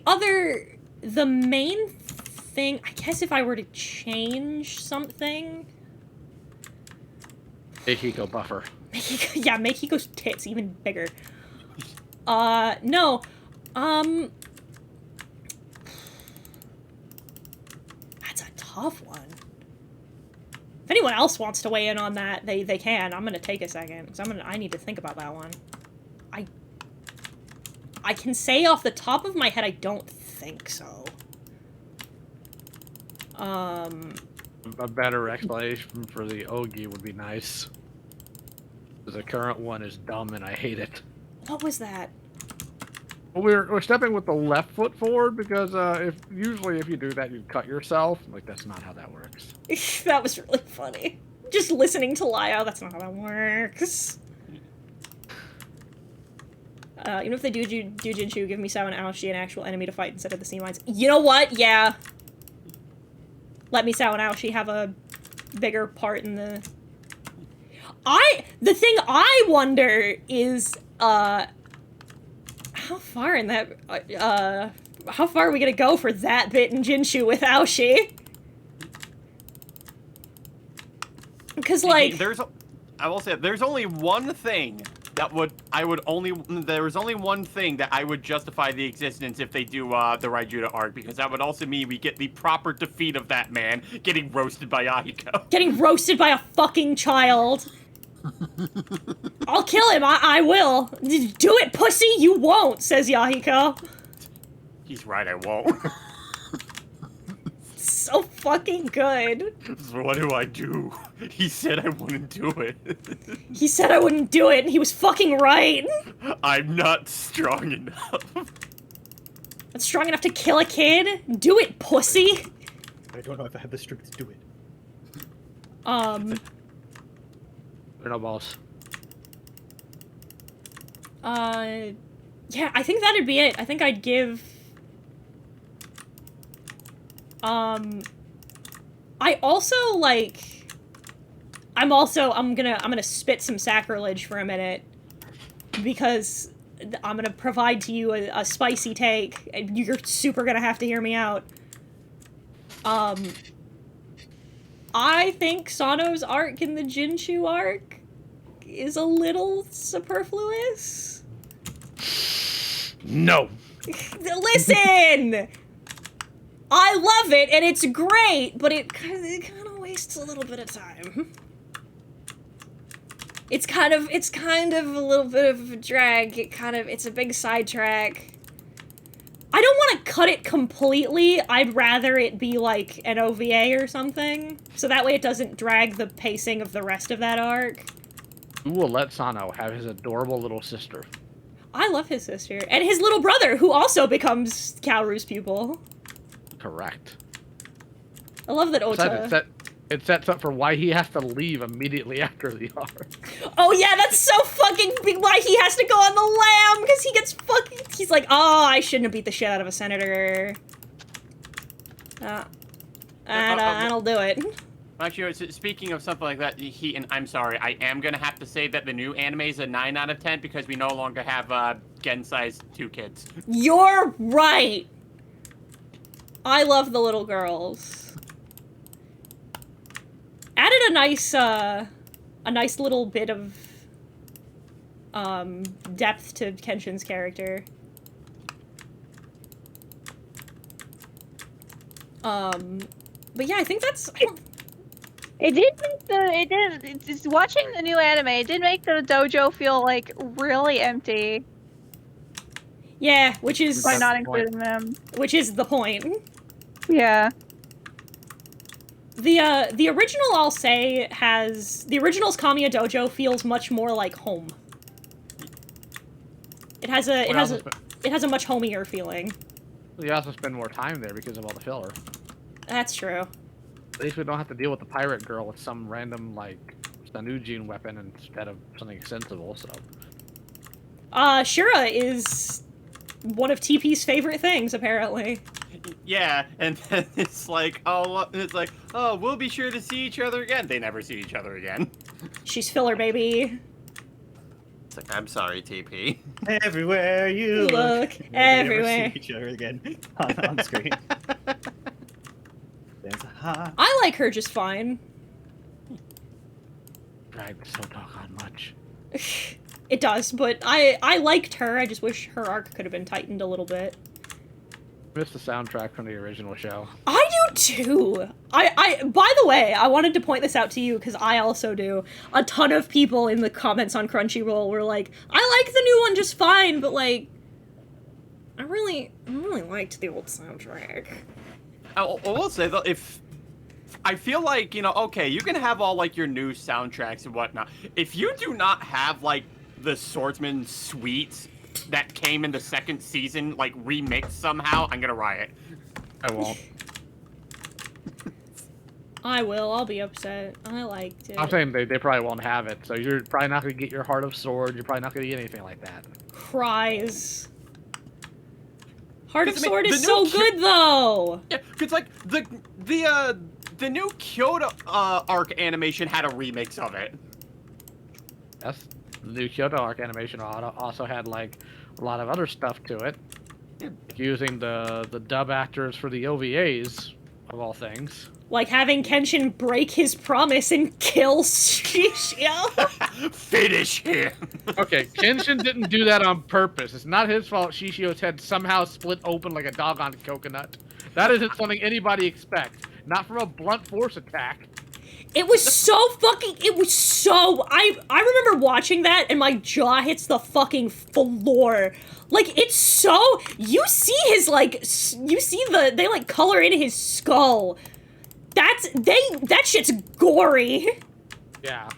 main thing, I guess if I were to change something... Mexico buffer. Yeah, make Hiko's tits even bigger. No. That's a tough one. If anyone else wants to weigh in on that, they can. I'm gonna take a second, because I need to think about that one. I can say off the top of my head, I don't think so. A better explanation for the Ogi would be nice. The current one is dumb and I hate it. What was that? Well, we're stepping with the left foot forward because if you do that you cut yourself. Like that's not how that works. That was really funny. Just listening to Lyle, that's not how that works. Even if they do Jinshu, give me Sao and Aoshi an actual enemy to fight instead of the sea mines. You know what? Yeah. Let me Sao and Aoshi have a bigger part in the... The thing I wonder is, how far in that, how far are we gonna go for that bit in Jinshu with Aoshi? Because, like... I will say, there's only one thing there was only one thing that I would justify the existence if they do, the Raijuda arc, because that would also mean we get the proper defeat of that man getting roasted by Ahiko. Getting roasted by a fucking child. I'll kill him, I will. Do it, pussy, you won't, says Yahiko. He's right, I won't. So fucking good. So what do I do? He said I wouldn't do it. He said I wouldn't do it, and he was fucking right. I'm not strong enough. Not strong enough to kill a kid? Do it, pussy. I don't know if I have the strength to do it. They're no balls. Yeah, I think that'd be it. I think I'd give... I also, like... I'm gonna spit some sacrilege for a minute. Because I'm gonna provide to you a spicy take. And you're super gonna have to hear me out. I think Sano's arc in the Jinshu arc is a little superfluous. No. Listen! I love it, and it's great, but it kind of wastes a little bit of time. It's kind of a little bit of a drag. It's a big sidetrack. I don't want to cut it completely. I'd rather it be like an OVA or something, so that way it doesn't drag the pacing of the rest of that arc. Who will let Sano have his adorable little sister? I love his sister. And his little brother, who also becomes Kaoru's pupil. Correct. I love that Ota... It sets up for why he has to leave immediately after the arc. Oh yeah, that's so fucking big why he has to go on the lam, because he gets fucking... He's like, oh, I shouldn't have beat the shit out of a senator. And I'll do it. Actually, speaking of something like that, and I'm sorry, I am gonna have to say that the new anime is a 9 out of 10 because we no longer have Gensai's 2 kids. You're right! I love the little girls. Added a nice little bit of depth to Kenshin's character. But yeah, I think that's... It's watching the new anime, it did make the dojo feel, like, really empty. Yeah, which is... By not including them. Which is the point. Yeah. The original, I'll say, the original's Kamiya Dojo feels much more like home. It has a much homier feeling. You also spend more time there because of all the filler. That's true. At least we don't have to deal with the pirate girl with some random, like, Sanujin weapon instead of something sensible, so... Shura is one of TP's favorite things, apparently. Yeah, and then it's like, we'll be sure to see each other again. They never see each other again. She's filler, baby. It's like, I'm sorry, TP. Everywhere you look, they everywhere. never see each other again on screen. I like her just fine. Dragged so doggone much. It does, but I liked her. I just wish her arc could have been tightened a little bit. Missed the soundtrack from the original show. I do too. By the way, I wanted to point this out to you because I also do. A ton of people in the comments on Crunchyroll were like, I like the new one just fine, but like, I really liked the old soundtrack. I will say though, if I feel like, okay, you can have all like your new soundtracks and whatnot. If you do not have like the Swordsman suite that came in the second season, like remixed somehow, I'm gonna riot. I won't. I will. I'll be upset. I liked it. I'm saying they probably won't have it, so you're probably not gonna get your Heart of Sword. You're probably not gonna get anything like that. Cries. Heart of I mean, Sword is so good though. Yeah, because like the new Kyoto arc animation had a remix of it. Yes, the new Kyoto arc animation also had like a lot of other stuff to it, using the dub actors for the OVAs of all things. Like having Kenshin break his promise and kill Shishio. Finish him. Okay, Kenshin didn't do that on purpose. It's not his fault Shishio's head somehow split open like a doggone coconut. That isn't something anybody expects. Not from a blunt force attack. It was so I remember watching that and my jaw hits the fucking floor. Like, it's so, you see his, like, they, like, color in his skull. That shit's gory. Yeah.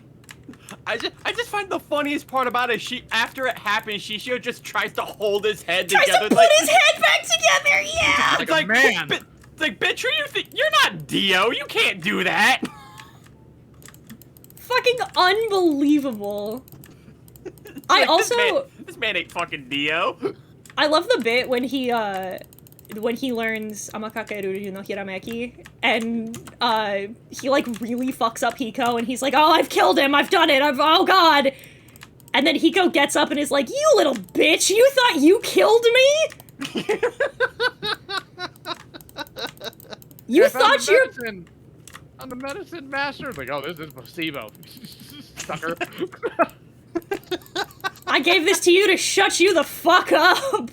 I just find the funniest part about it, after it happens, Shishio just tries to hold his head together. Tries to put his head back together, yeah! Like a man. It's like, bitch, who you think? You're not Dio, you can't do that! Fucking unbelievable. I also... This This man ain't fucking Neo. I love the bit when he learns Amakakeru no Hirameki, and he like really fucks up Hiko, and he's like, oh, I've killed him, I've done it, oh god. And then Hiko gets up and is like, you little bitch, you thought you killed me? You thought you're... I'm the medicine master. Like, oh, this is placebo. Sucker. I gave this to you to shut you the fuck up.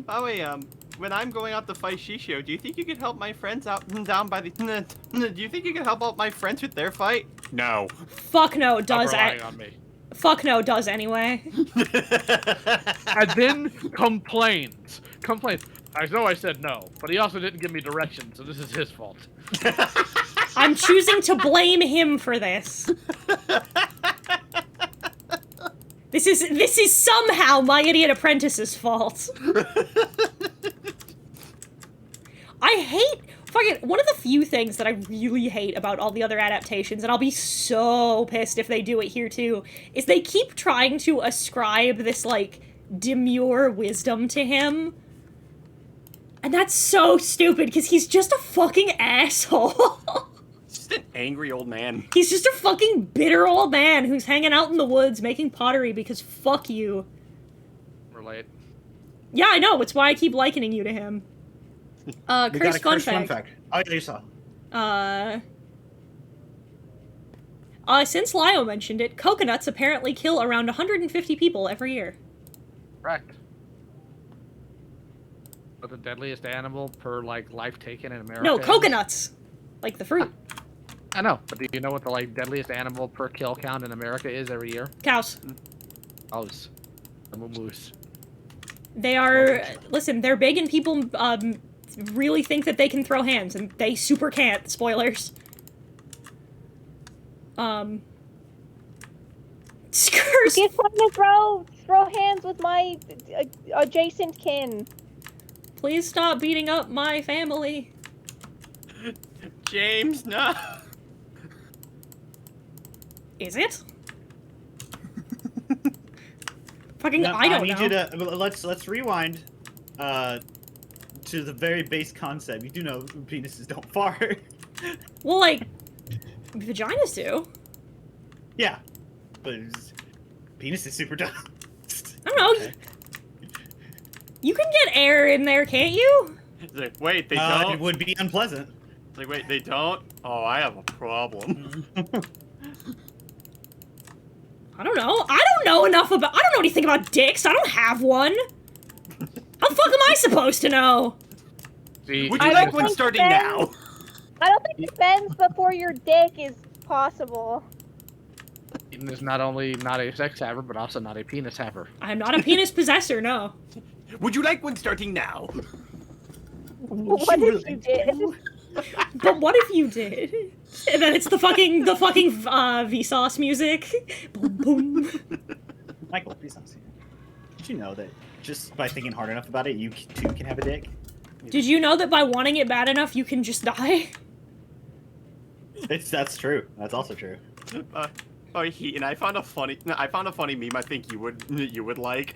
By the way, when I'm going out to fight Shishio, do you think you could help my friends out down by the... Do you think you could help out my friends with their fight? No. Fuck no, does Stop relying on me. Fuck no, does anyway. And then complains. I know I said no, but he also didn't give me directions, so this is his fault. I'm choosing to blame him for this. This is somehow my idiot apprentice's fault. I hate fucking one of the few things that I really hate about all the other adaptations, and I'll be so pissed if they do it here too, is they keep trying to ascribe this like demure wisdom to him. And that's so stupid, because he's just a fucking asshole. Just an angry old man. He's just a fucking bitter old man who's hanging out in the woods making pottery because fuck you. Relate. Yeah, I know, it's why I keep likening you to him. Cursed fun fact. Oh, yeah, you saw. Since Lio mentioned it, coconuts apparently kill around 150 people every year. Correct. But the deadliest animal per, like, life taken in America No, is? coconuts! Like the fruit. I know, but do you know what the, like, deadliest animal per kill count in America is every year? Cows. Cows. The moose. They are... Listen, they're big and people, really think that they can throw hands, and they super can't. Spoilers. Skurs! He's trying to throw hands with my adjacent kin. Please stop beating up my family. James, no. Is it? Fucking, No, I don't need know. you to let's rewind to the very base concept. You do know penises don't fart. Well, like, vaginas do. Yeah, but penis is super dumb. I don't know. You can get air in there, can't you? It's like, wait, they don't? It would be unpleasant. It's like, wait, they don't? Oh, I have a problem. I don't know. I don't know enough about- I don't know anything about dicks. I don't have one. How the fuck am I supposed to know? See, Would you I like don't one think starting Ben- now? I don't think bends before your dick is possible. Eden is not only not a sex haver, but also not a penis haver. I'm not a penis possessor, no. Would you like one starting now? What if you did? But what if you did? And then it's the fucking Vsauce music. Boom, boom. Michael, please don't see it. Did you know that just by thinking hard enough about it, you too can have a dick? Did you know that by wanting it bad enough, you can just die? That's true. That's also true. And I found a funny meme I think you would like.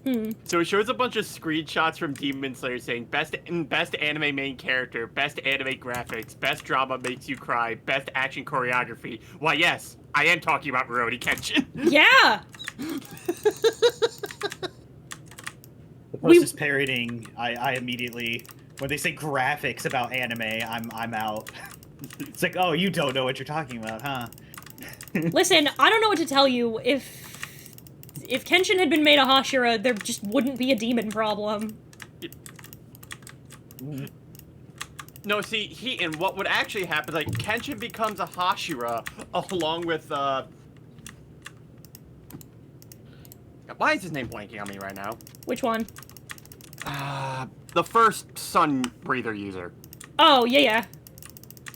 Hmm. So it shows a bunch of screenshots from Demon Slayer saying best anime main character, best anime graphics, best drama makes you cry, best action choreography. Why yes, I am talking about Rurouni Kenshin. Yeah! The post is parroting. I immediately, when they say graphics about anime, I'm out. It's like, oh, you don't know what you're talking about, huh? Listen, I don't know what to tell you. If Kenshin had been made a Hashira, there just wouldn't be a demon problem. No, see, and what would actually happen, like, Kenshin becomes a Hashira along with, why is his name blanking on me right now? Which one? The first Sun Breather user. Oh, yeah.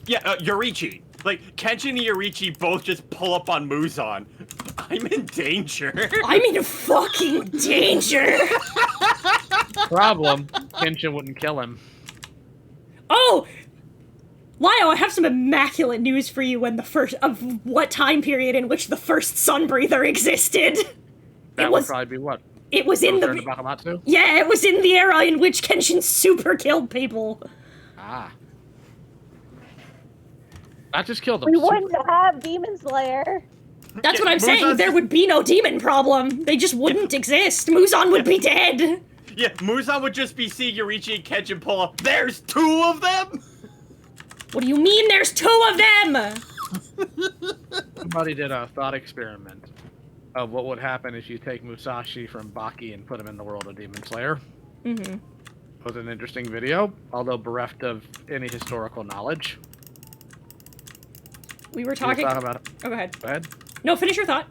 Yeah, Yorichi. Like, Kenshin and Yorichi both just pull up on Muzan. I'm in danger. I'm in fucking danger! Problem, Kenshin wouldn't kill him. Oh! Lio, I have some immaculate news for you when the first of what time period in which the first Sunbreather existed. That would probably be what? It was in the Bakumatsu? Yeah, it was in the era in which Kenshin super killed people. Ah. Not just killed them. We wouldn't have Demon Slayer. That's what I'm saying. Muzan's There just- would be no demon problem. They just wouldn't exist. Muzan would be dead. Yeah, Muzan would just be seeing Yoriichi and Kenshin pull up. There's 2 of them? What do you mean there's 2 of them? Somebody did a thought experiment of what would happen if you take Musashi from Baki and put him in the world of Demon Slayer. Mm-hmm. It was an interesting video, although bereft of any historical knowledge. We were He was talking... talking about... Oh, go ahead. Go ahead. No, finish your thought.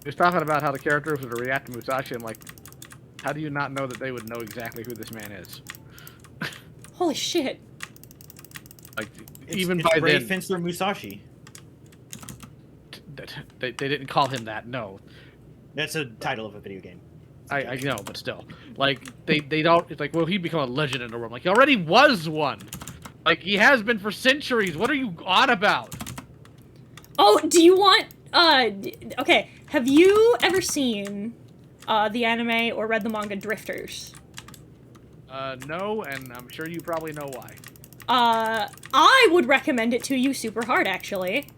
He was talking about how the characters would react to Musashi. I'm like, how do you not know that they would know exactly who this man is? Holy shit. Like, It's, even it's by Ray then, Finster Musashi. they didn't call him that. No, That's a title of a video game. I know, but still, like they don't. It's like, well, he'd become a legend in the world. Like, he already was one. Like, he has been for centuries. What are you on about? Oh, do you want... okay. Have you ever seen the anime or read the manga Drifters? No, and I'm sure you probably know why. I would recommend it to you super hard, actually.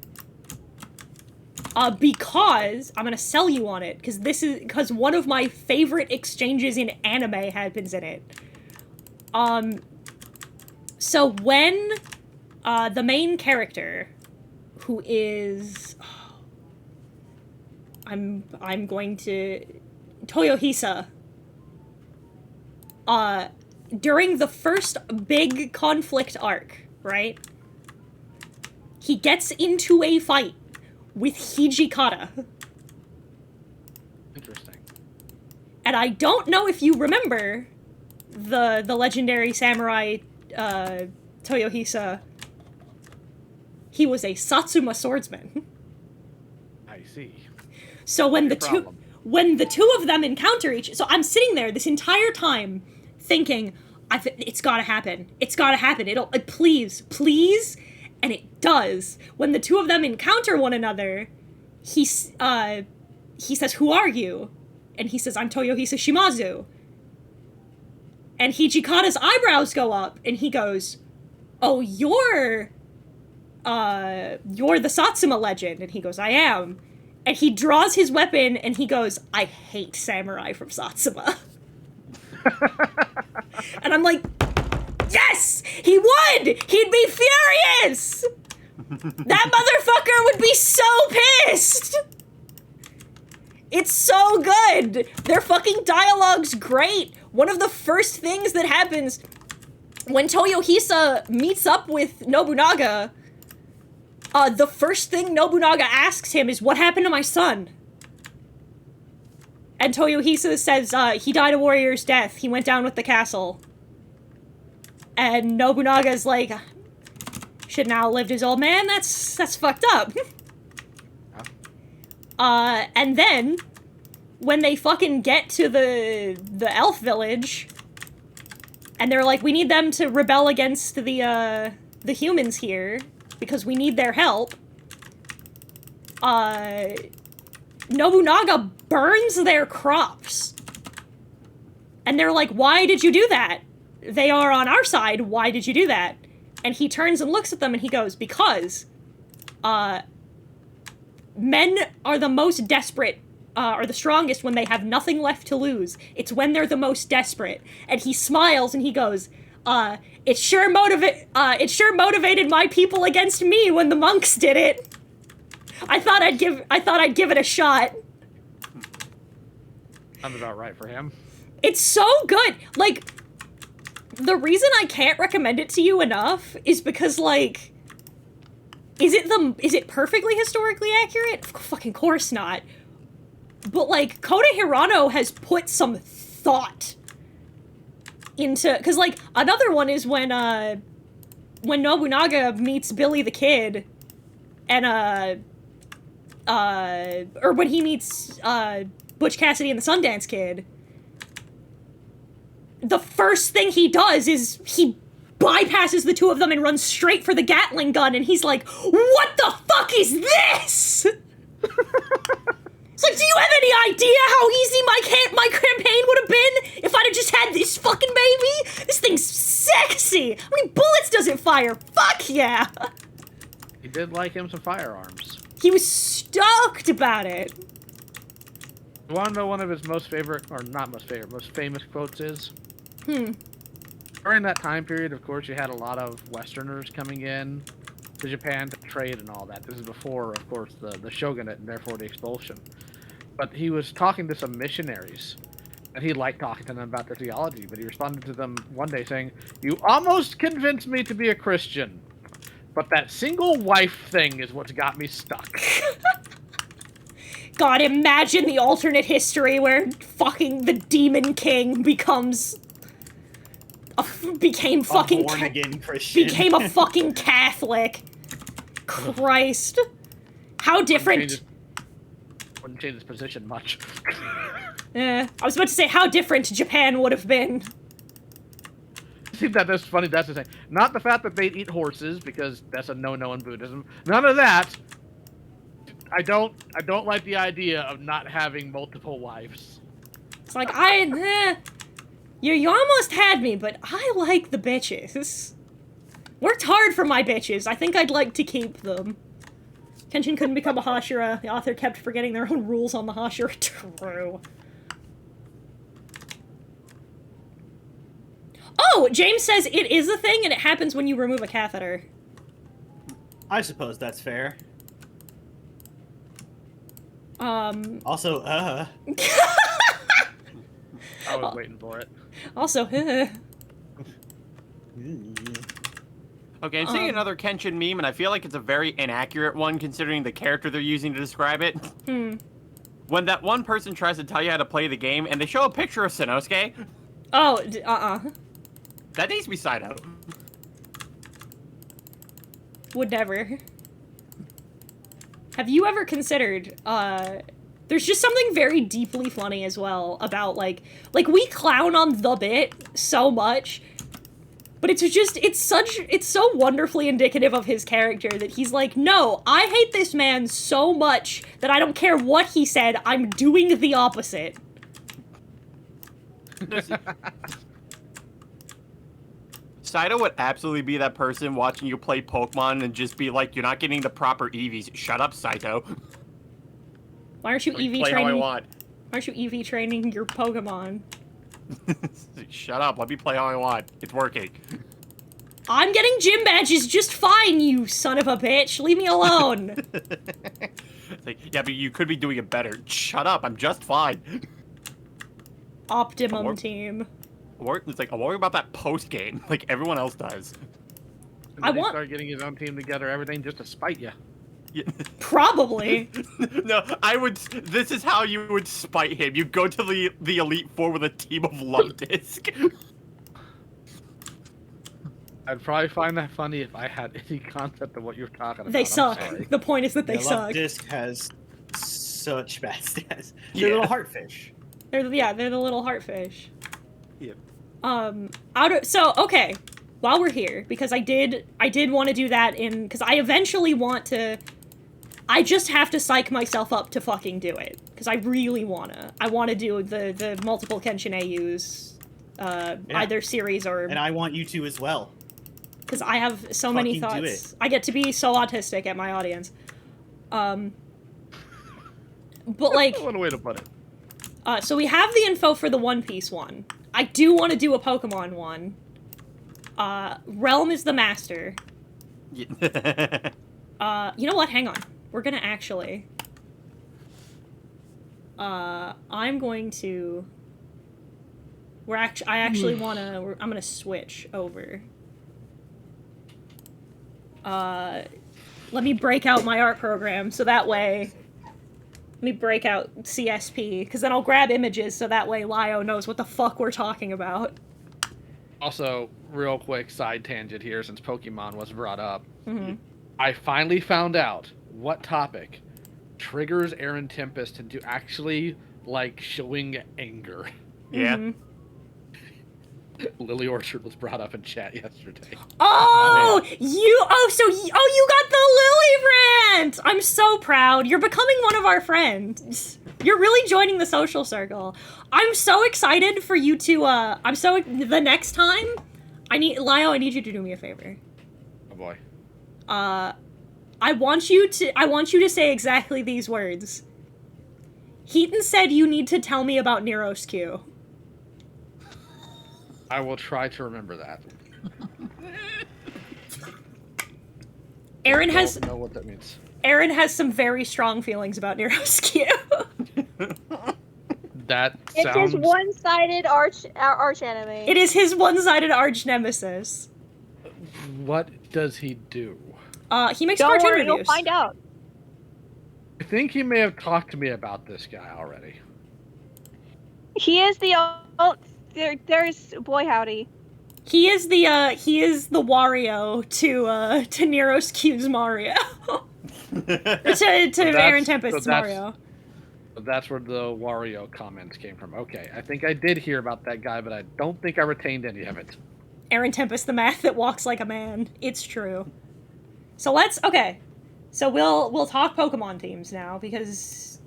Because I'm gonna sell you on it, because one of my favorite exchanges in anime happens in it. So when, the main character, who is... I'm going to... Toyohisa. During the first big conflict arc, right? He gets into a fight with Hijikata. Interesting. And I don't know if you remember the legendary samurai Toyohisa. He was a Satsuma swordsman. I see. So when No the problem. when the two of them encounter so I'm sitting there this entire time thinking, it's gotta happen. It's gotta happen. Please, and it does. When the two of them encounter one another, he says, "Who are you?" And he says, "I'm Toyohisa Shimazu." And Hijikata's eyebrows go up, and he goes, "Oh, you're the Satsuma legend." And he goes, "I am." And he draws his weapon, and he goes, "I hate samurai from Satsuma." And I'm like, yes! He would! He'd be furious! That motherfucker would be so pissed! It's so good! Their fucking dialogue's great! One of the first things that happens when Toyohisa meets up with Nobunaga, the first thing Nobunaga asks him is, "What happened to my son?" And Toyohisa says, he died a warrior's death. He went down with the castle. And Nobunaga's like, "Should now outlived his old man? That's fucked up." And then, when they fucking get to the elf village, and they're like, "We need them to rebel against the humans here, because we need their help," Nobunaga burns their crops. And they're like, "Why did you do that? They are on our side. Why did you do that?" And he turns and looks at them and he goes, "Because, men are the most desperate, are the strongest when they have nothing left to lose. It's when they're the most desperate." And he smiles and he goes, it sure motivated my people against me when the monks did it. I thought I'd give it a shot." Sounds about right for him. It's so good. Like, the reason I can't recommend it to you enough is because, like, is it perfectly historically accurate? Of fucking course not. But, like, Kota Hirano has put some thought into, because, like, another one is when Nobunaga meets Billy the Kid, and or when he meets Butch Cassidy and the Sundance Kid, the first thing he does is he bypasses the two of them and runs straight for the Gatling gun, and he's like, what the fuck is this? It's like, do you have any idea how easy my campaign would have been if I'd have just had this fucking baby? This thing's sexy! How many bullets does it fire? Fuck yeah! He did like him some firearms. He was stoked about it. You want to know one of his most favorite, or not most favorite, most famous quotes is? During that time period, of course, you had a lot of Westerners coming in to Japan to trade and all that. This is before, of course, the shogunate and therefore the expulsion. But he was talking to some missionaries, and he liked talking to them about their theology, but he responded to them one day saying, "You almost convinced me to be a Christian, but that single wife thing is what's got me stuck." God, imagine the alternate history where fucking the Demon King becomes... became fucking... born-again Christian. became a fucking Catholic. Christ. How different... Wouldn't change his position much. I was about to say how different Japan would have been. See, that's funny, that's the thing. Not the fact that they'd eat horses, because that's a no-no in Buddhism. None of that. I don't like the idea of not having multiple wives. It's like, you almost had me, but I like the bitches. Worked hard for my bitches. I think I'd like to keep them. Kenshin couldn't become a Hashira. The author kept forgetting their own rules on the Hashira. True. Oh, James says it is a thing and it happens when you remove a catheter. I suppose that's fair. Also, I was waiting for it. Also, Okay, I'm seeing another Kenshin meme, and I feel like it's a very inaccurate one considering the character they're using to describe it. When that one person tries to tell you how to play the game, and they show a picture of Sanosuke, Oh, that needs to be side out. Would never. Have you ever considered, there's just something very deeply funny as well about, like, we clown on the bit so much, but it's so wonderfully indicative of his character that he's like, no, I hate this man so much that I don't care what he said, I'm doing the opposite. Saito would absolutely be that person watching you play Pokemon and just be like, you're not getting the proper EVs. Shut up, Saito. Why aren't you EV Play training? how I want. Why aren't you EV training your Pokemon? Shut up, let me play how I want. It's working. I'm getting gym badges just fine, you son of a bitch. Leave me alone. It's like, yeah, but you could be doing it better. Shut up, I'm just fine. Optimum team. It's like, I'm worried about that post-game, like everyone else does. And then he started getting his own team together, everything just to spite you. Yeah. Probably. No, this is how you would spite him. You go to the Elite Four with a team of Love Disc. I'd probably find that funny if I had any concept of what you're talking about. They suck. The point is that they Love suck. Disc has such bad stats. Yeah. They're little heartfish. They're the little heartfish. Yep. So okay, while we're here, because I did want to do that because I eventually want to. I just have to psych myself up to fucking do it because I really wanna. I want to do the multiple Kenshin AUs, either series or. And I want you to as well. Because I have so many Fucking do thoughts. I get to be so autistic at my audience. But like, One way to put it. so we have the info for the One Piece one. I do want to do a Pokemon one. Realm is the master. Yeah. You know what? Hang on. We're gonna actually. I'm going to. I actually wanna. I'm gonna switch over. Let me break out my art program so that way. Let me break out CSP, because then I'll grab images so that way Lio knows what the fuck we're talking about. Also, real quick side tangent here, since Pokemon was brought up. Mm-hmm. I finally found out what topic triggers Aaron Tempest into actually, like, showing anger. Yeah. Mm-hmm. Lily Orchard was brought up in chat yesterday. Oh, you got the Lily rant! I'm so proud. You're becoming one of our friends. You're really joining the social circle. I'm so excited for you to, the next time, Lio, I need you to do me a favor. Oh boy. I want you to say exactly these words. Heaton said you need to tell me about Nero's Q. I will try to remember that. Aaron I don't know what that means. Aaron has some very strong feelings about Nero's Q. That It's sounds... his one-sided arch enemy. It is his one-sided arch nemesis. What does he do? He makes Don't cartoon worry, reviews. you'll find out. I think he may have talked to me about this guy already. He is the there's boy howdy. He is the Wario to Nero's Q's Mario. to Aaron Tempest's Mario. That's where the Wario comments came from. Okay, I think I did hear about that guy, but I don't think I retained any of it. Aaron Tempest, the math that walks like a man. It's true. So So we'll talk Pokemon teams now because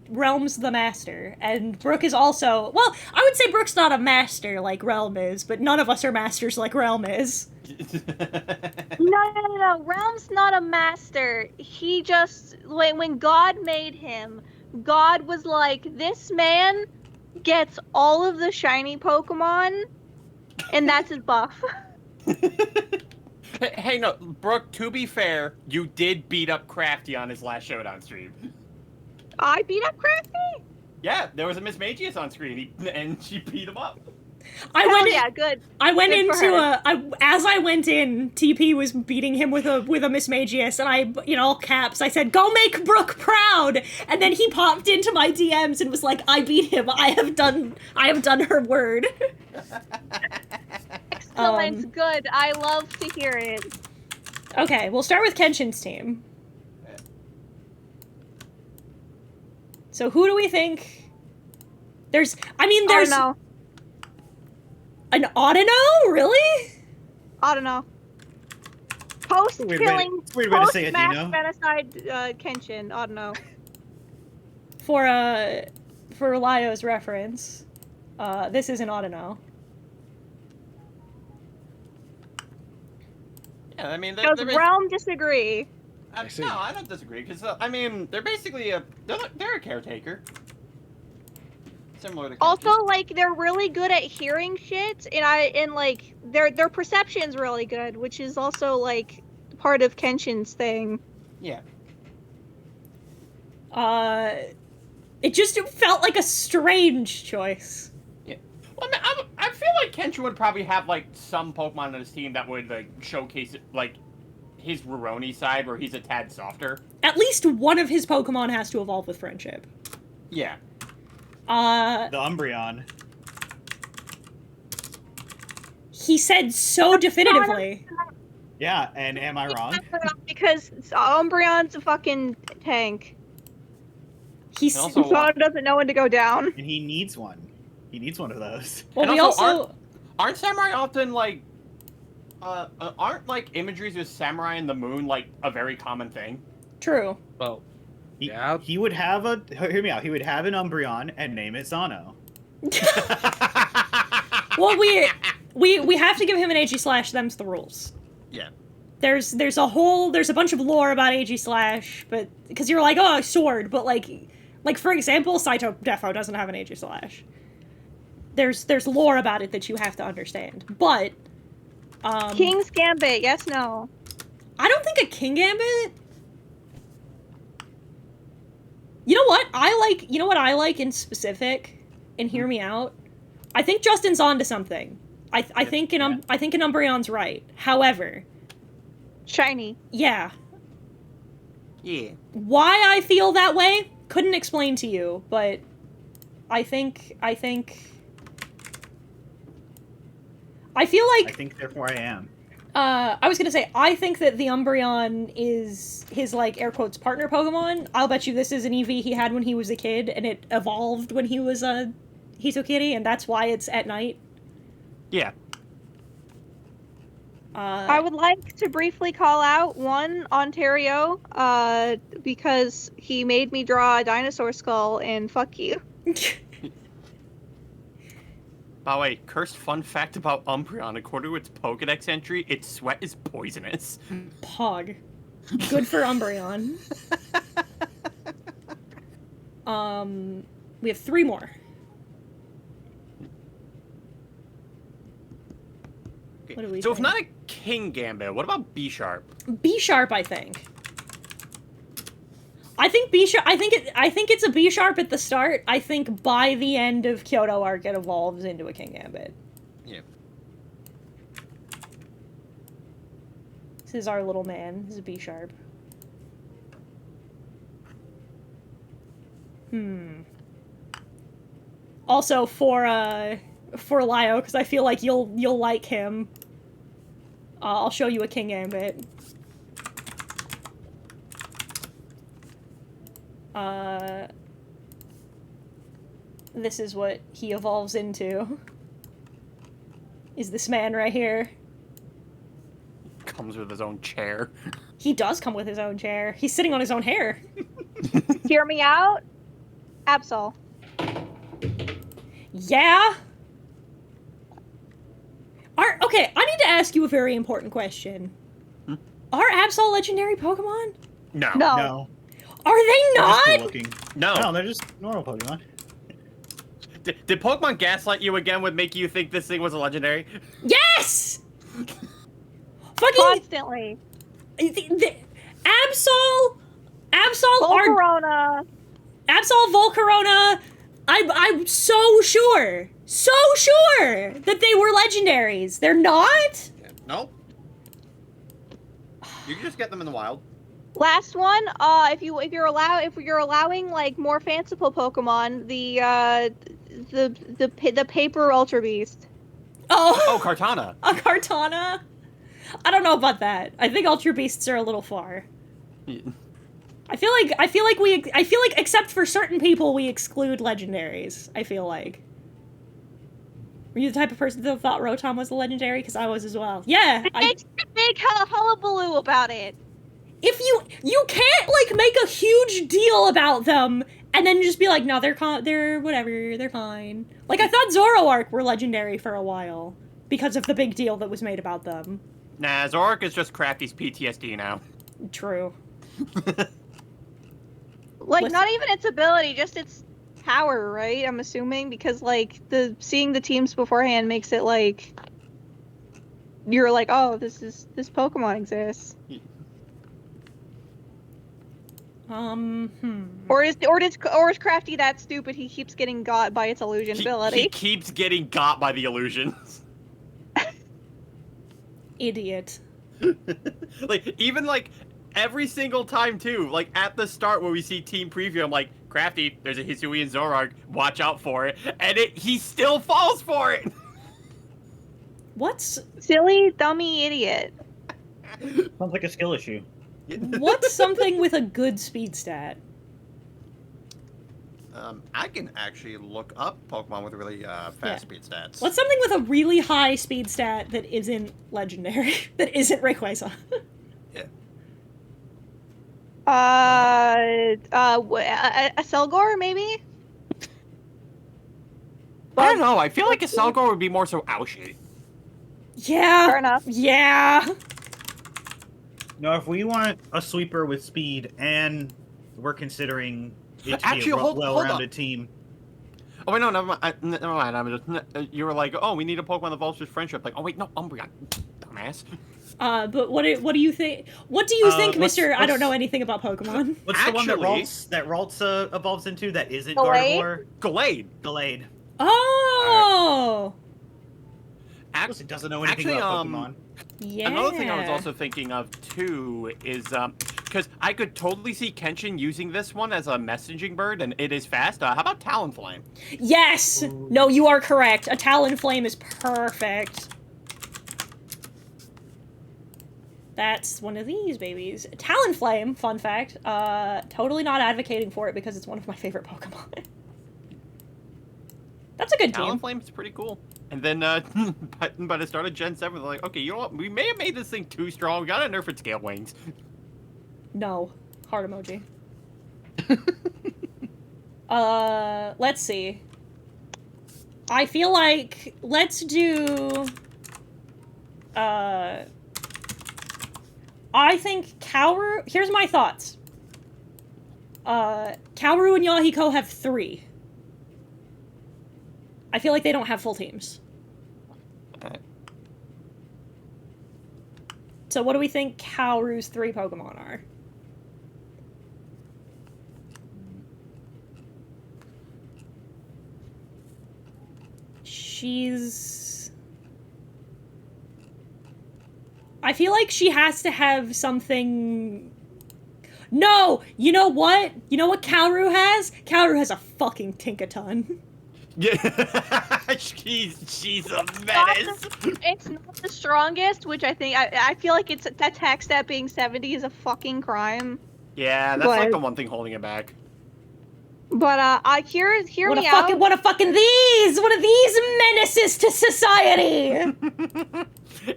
Realm's the master, and Brooke is also, well, I would say Brooke's not a master like Realm is, but none of us are masters like Realm is. No. Realm's not a master. He just, when God made him, God was like, this man gets all of the shiny Pokemon, and that's his buff. Hey, no, Brooke, to be fair, you did beat up Crafty on his last Showdown stream. I beat up Crafty? Yeah, there was a Miss Magius on screen, and she beat him up. Good. I went Good for into as I went in, TP was beating him with a Miss Magius, and I, all caps, I said, "Go make Brooke proud!" And then he popped into my DMs and was like, "I beat him. I have done her word." Excellent. Good. I love to hear it. Okay, we'll start with Kenshin's team. So who do we think? There's Audino. An Audino? Really? Audino. Post-killing, weird way to say it, post-mass Dino. genocide Kenshin. Audino. For Lio's reference, this is an Audino. Yeah, I mean, Does Realm disagree? No, I don't disagree, because, they're basically they're a caretaker. Similar to Also, Kenshin. they're really good at hearing shit, and their perception's really good, which is also, part of Kenshin's thing. Yeah. It just felt like a strange choice. Yeah. Well, I feel like Kenshin would probably have, some Pokemon on his team that would, showcase, his Roroni side, where he's a tad softer. At least one of his Pokemon has to evolve with friendship. Yeah. The Umbreon. He said so definitively. Yeah, and am I wrong? Because Umbreon's a fucking tank. He's Also- So doesn't know when to go down. And he needs one. He needs one of those. well. And We also Aren't samurai often, aren't, imageries with samurai in the moon, a very common thing? true. Well, He, yeah. he would have hear me out. He would have an Umbreon and name it Zano. Well, we have to give him an AG slash. Them's the rules. Yeah. There's a bunch of lore about AG slash, but because you're like, oh, sword, but like for example, Saito Defo doesn't have an AG slash. There's lore about it that you have to understand, but King's Gambit, yes, no. I don't think a King Gambit. You know what I like in specific, and hear me out. I think Justin's onto something. I think an Umbreon's right. However, Shiny. yeah, Yeah. why I feel that way couldn't explain to you, but I think I feel like I think therefore I am. I was gonna say, I think that the Umbreon is his, air quotes, partner Pokemon. I'll bet you this is an EV he had when he was a kid, and it evolved when he was a Hitokiri, and that's why it's at night. Yeah. I would like to briefly call out one Ontario, because he made me draw a dinosaur skull, and fuck you. By the way, cursed fun fact about Umbreon. According to its Pokedex entry, its sweat is poisonous. Pog. Good for Umbreon. We have 3 more. What do we So if think? not a King Gambit, what about B Sharp? B sharp, I think. I think B sharp. I think it's a B sharp at the start. I think by the end of Kyoto Arc, it evolves into a King Gambit. Yeah. This is our little man. This is a B sharp. Also for Lio, because I feel like you'll like him. I'll show you a King Gambit. This is what he evolves into. Is this man right here. Comes with his own chair. He does come with his own chair. He's sitting on his own hair. Hear me out? Absol. Yeah? Okay, I need to ask you a very important question. Are Absol legendary Pokemon? No. No. No. Are they They're just cool not? looking. No. No, they're just normal Pokemon. Did Pokemon gaslight you again with making you think this thing was a legendary? Yes! Fucking Constantly. Absol are Volcarona. Absol Volcarona. I'm so sure that they were legendaries. They're not? No. You can just get them in the wild. Last one. If you're allowing like more fanciful Pokemon, the paper Ultra Beast. Oh, Kartana. A Kartana? I don't know about that. I think Ultra Beasts are a little far. I feel like except for certain people we exclude legendaries. I feel like. Were you the type of person that thought Rotom was a legendary? Because I was as well. Yeah. It's a big hullabaloo about it. If you can't like make a huge deal about them and then just be like, no, they're whatever, they're fine. Like I thought Zoroark were legendary for a while because of the big deal that was made about them. Nah, Zoroark is just Crafty's PTSD now. True. Like Listen. not even its ability, just its power, right? I'm assuming because like seeing the teams beforehand makes it like you're like, oh, this Pokemon exists. Or is Crafty that stupid he keeps getting got by its illusion ability? He keeps getting got by the illusions. Idiot. Like, even, like, every single time, too. Like, at the start where we see Team Preview, I'm like, Crafty, there's a Hisuian Zoroark, watch out for it. And he still falls for it! What's Silly, dummy idiot. Sounds like a skill issue. what's something with a good speed stat? I can actually look up Pokemon with really fast speed stats. What's something with a really high speed stat that isn't legendary? That isn't Rayquaza? A Selgor, maybe? I don't know, I feel like a Selgor would be more so Ouchie. Yeah. Fair enough. Yeah. No, if we want a sweeper with speed and we're considering it to Actually, be a hold well-rounded up. team. Oh, wait, no, never mind. Never mind. I'm just, you were like, oh, we need a Pokemon that evolves with friendship. Like, oh, wait, no, Umbreon. Dumbass. But what do you think? What do you think, what's- Mister? I don't know what's- anything about Pokemon. What's the one that Actually- Ralts evolves into that isn't Gallade? Gardevoir? Gallade. Gallade. Oh. Because it doesn't know anything Actually, about Pokemon. Yeah. Another thing I was also thinking of, too, is, because I could totally see Kenshin using this one as a messaging bird, and it is fast. How about Talonflame? Yes. No, you are correct. A Talonflame is perfect. That's one of these babies. Talonflame, fun fact, totally not advocating for it because it's one of my favorite Pokemon. That's a good team. Talonflame is pretty cool. And then by the start of Gen 7, they're like, okay, you know what? We may have made this thing too strong. We gotta nerf its scale wings. No. Heart emoji. Let's see. I feel like let's do I think Kaoru, here's my thoughts. Kaoru and Yahiko have 3. I feel like they don't have full teams. Alright. So what do we think Kaoru's 3 Pokemon are? I feel like she has to have something... No! You know what? You know what Kaoru has? Kaoru has a fucking Tinkaton. Yeah, she's a menace. It's not the strongest, which I think I feel like it's attack stat being 70 is a fucking crime. Yeah, that's like the one thing holding it back. But hear me out. What a fucking these! What are these menaces to society?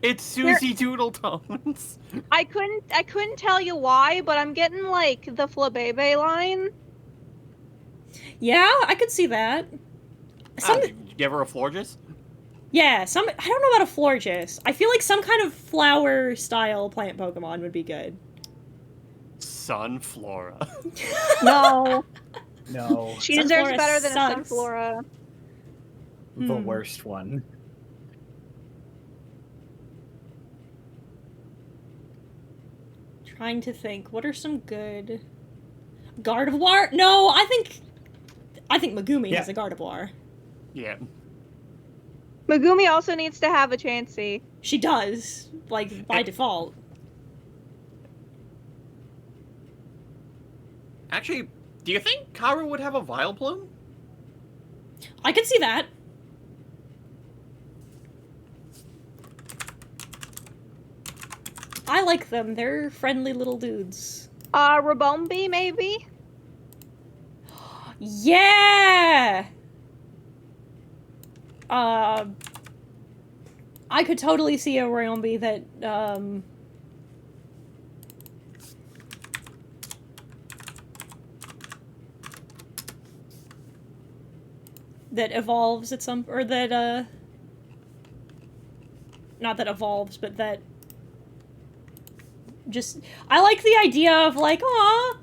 It's Susie Doodletones. I couldn't tell you why, but I'm getting like the Flabebe line. Yeah, I could see that. Did you give her a Florges? Yeah, I don't know about a Florges. I feel like some kind of flower style plant Pokemon would be good. Sunflora. No. No. She deserves Sunflora better than sucks. a Sunflora. The worst one. Trying to think. What are some good... Gardevoir? No, I think Megumi has a Gardevoir. Yeah. Megumi also needs to have a Chansey. She does, like, by default. Actually, do you think Kaoru would have a Vileplume? I could see that. I like them. They're friendly little dudes. Rabombi, maybe? Yeah! I could totally see a Ryombi that, that evolves at some, or that, not that evolves, but that just, I like the idea of, like, aw,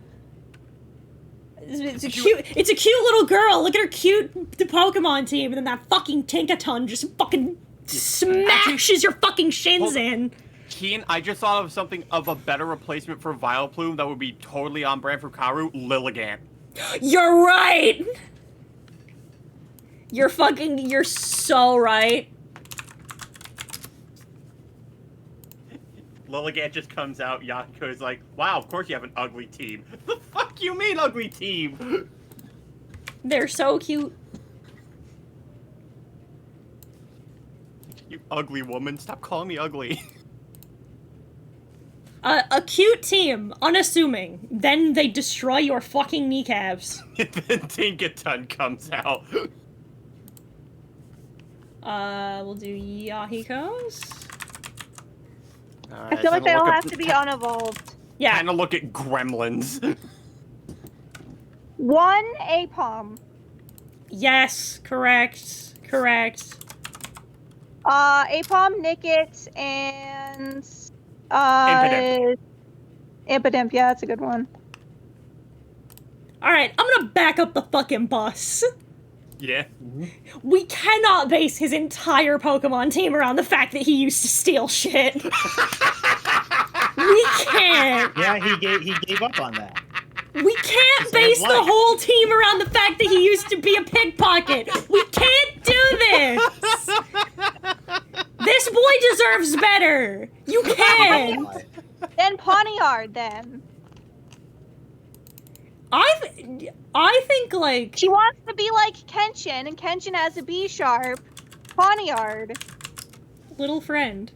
it's a cute little girl, look at her cute Pokemon team, and then that fucking Tinkaton just fucking smashes your fucking shins in. Keen, I just thought of something of a better replacement for Vileplume that would be totally on brand for Kaoru, Lilligant. You're right! You're so right. Lilligant just comes out, Yaku's like, wow, of course you have an ugly team. The fuck you mean, ugly team? They're so cute. You ugly woman, stop calling me ugly. A cute team, unassuming. Then they destroy your fucking kneecaps. And then Tinkaton comes out. We'll do Yahiko's. I feel like they all have to be unevolved. Yeah. Kind of look at Gremlins. 1 Apom. Yes, correct. Apom, Nickit, and Impidimp, yeah, that's a good one. Alright, I'm gonna back up the fucking bus. Yeah. We cannot base his entire Pokemon team around the fact that he used to steal shit. We can't. Yeah, he gave up on that. We can't base the whole team around the fact that he used to be a pickpocket. We can't do this. This boy deserves better. You can't. Then Pawniard, then. I think, like... She wants to be like Kenshin, and Kenshin has a B-sharp. Pawniard. Little friend.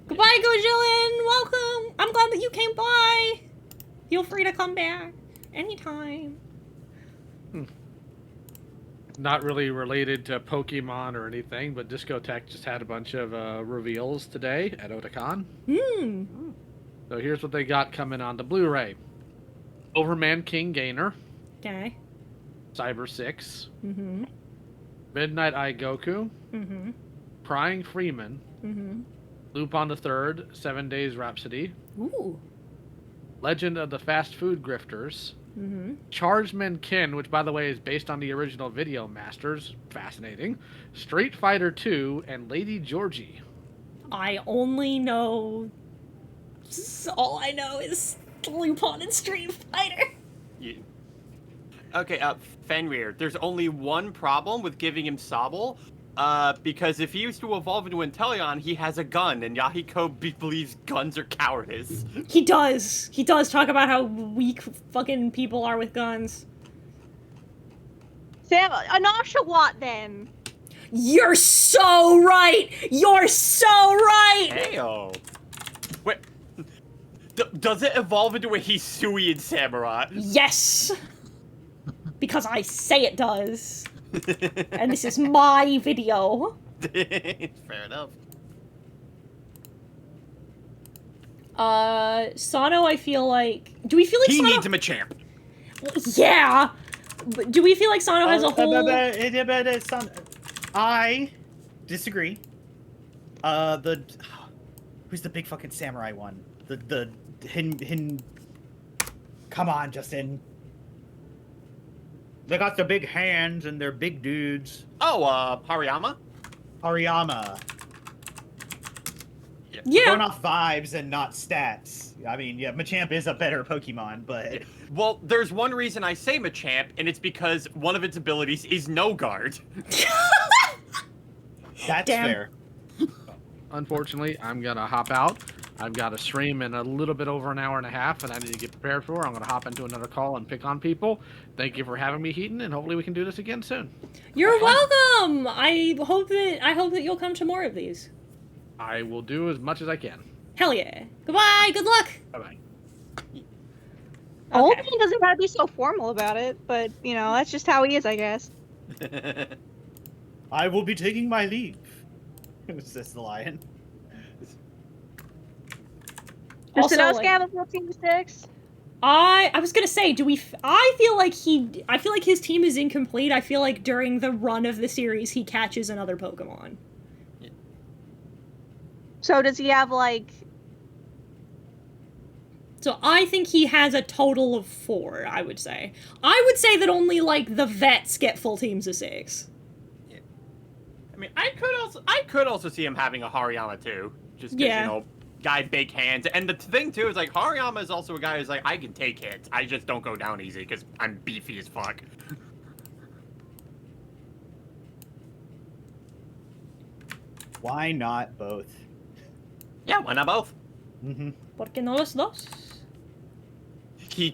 Goodbye, Gojillian! Welcome! I'm glad that you came by! Feel free to come back anytime. not really related to Pokemon or anything, but Discotech just had a bunch of reveals today at Otakon. So here's what they got coming on the Blu-ray. Overman King Gainer, Okay. Cyber 6, Mm-hmm. Midnight Eye Goku, Mm-hmm. Prying Freeman, Mm-hmm. Lupin the Third, 7 Days Rhapsody, Ooh. Legend of the Fast Food Grifters, Mm-hmm. Chargeman Kin, which by the way is based on the original Video Masters, fascinating, Street Fighter 2, and Lady Georgie. I only know... All I know is Lupin and Street Fighter. Okay, Fenrir, there's only one problem with giving him Sobble. Because if he used to evolve into Inteleon, he has a gun, and Yahiko believes guns are cowardice. He does. He does talk about how weak fucking people are with guns. Sam, an Oshawott then. You're so right! You're so right! Heyo. Wait. Does it evolve into a Hisuian Samurai? Yes! Because I say it does. And this is my video. Fair enough. Sano, I feel like... Do we feel like He Sano... needs him a champ. Yeah! But do we feel like Sano has a whole... I disagree. Who's the big fucking samurai one? The Hin. Come on, Justin. They got the big hands and they're big dudes. Oh, Hariyama? Hariyama. Yeah. Going off vibes and not stats. I mean, yeah, Machamp is a better Pokemon, but... Well, there's one reason I say Machamp, and it's because one of its abilities is No Guard. That's Damn. fair. Unfortunately, I'm gonna hop out. I've got a stream in a little bit over an hour and a half, and I need to get prepared for. I'm gonna hop into another call and pick on people. Thank you for having me, Heaton, and hopefully we can do this again soon. You're welcome! I hope that you'll come to more of these. I will do as much as I can. Hell yeah. Goodbye, good luck! Bye-bye. Only he doesn't gotta be so formal about it, but, you know, that's just how he is, I guess. I will be taking my leave, says the lion. Does Also, Sanosuke like- have a 14-6? I was gonna say, I feel like his team is incomplete. I feel like during the run of the series, he catches another Pokemon. So does he have, like... So I think he has a total of 4, I would say. I would say that only, like, the vets get full teams of 6. I mean, I could also see him having a Hariyama too. Just 'cause, Yeah. you know, guy big hands. And the thing too is like Hariyama is also a guy who's like, I can take hits. I just don't go down easy because I'm beefy as fuck. Why not both? Yeah, why not both? Mm-hmm. ¿Por qué no los dos? And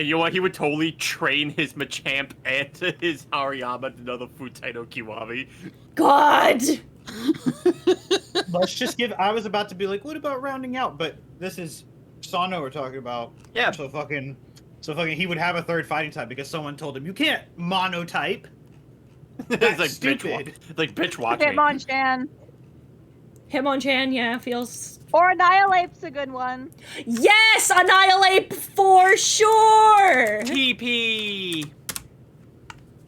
you know what? He would totally train his Machamp and his Hariyama to know the Futai no Kiwami. God! Let's just give. I was about to be like, what about rounding out? But this is Sano we're talking about. Yeah. So fucking, he would have a third fighting type because someone told him you can't monotype. It's like stupid. bitch watch me. Hitmonchan. Hitmonchan, yeah, feels... Or Annihilate's a good one. Yes! Annihilate for sure! TP.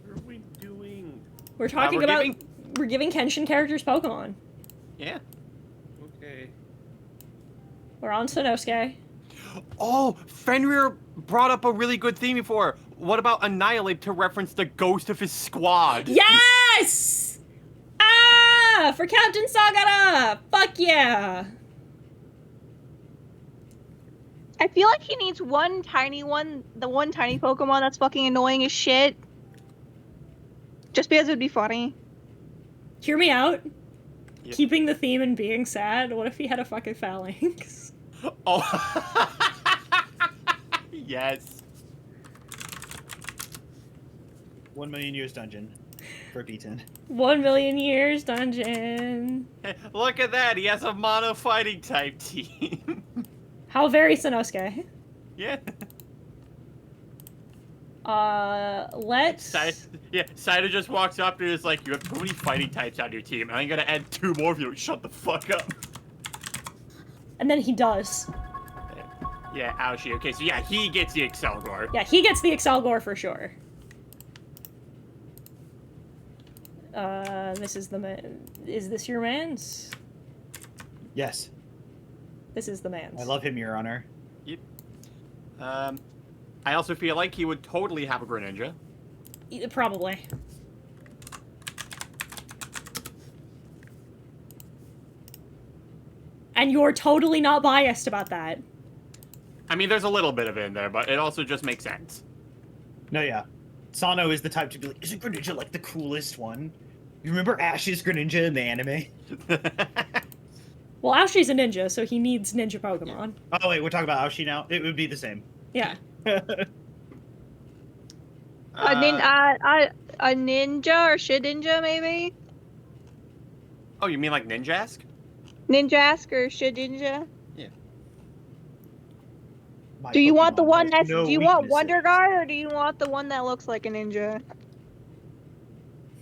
What are we doing? We're talking we're about... giving- We're giving Kenshin characters Pokemon. Yeah. Okay. We're on Sanosuke. Oh, Fenrir brought up a really good theme before. What about Annihilate to reference the ghost of his squad? Yes! Ah! For Captain Sagara! Fuck yeah! I feel like he needs the one tiny Pokemon that's fucking annoying as shit. Just because it would be funny. Hear me out. Yep. Keeping the theme and being sad. What if he had a fucking phalanx? Oh. Yes. 1 million years dungeon for beaten. 1 million years dungeon. Look at that. He has a mono fighting type team. How very Sanosuke. Yeah. Let's... Saito just walks up and is like, you have too many fighting types on your team, and I'm gonna add 2 more of you. Shut the fuck up. And then he does. Yeah, Aoshi. Okay, so yeah, he gets the Excelgor. Yeah, he gets the Excelgor for sure. This is the man. Is this your man's? Yes. This is the man's. I love him, Your Honor. Yep. I also feel like he would totally have a Greninja. Probably. And you're totally not biased about that. I mean, there's a little bit of it in there, but it also just makes sense. No, yeah. Sano is the type to be like, isn't Greninja like the coolest one? You remember Ash's Greninja in the anime? Well, Aoshi's a ninja, so he needs ninja Pokemon. Oh wait, we're talking about Aoshi now? It would be the same. Yeah. A ninja or Shedinja, maybe? Oh, you mean like Ninjask? Ninjask or Shedinja? My Do you want the Pokemon one has that's... no do you want weaknesses. Wonder Guard, or do you want the one that looks like a ninja?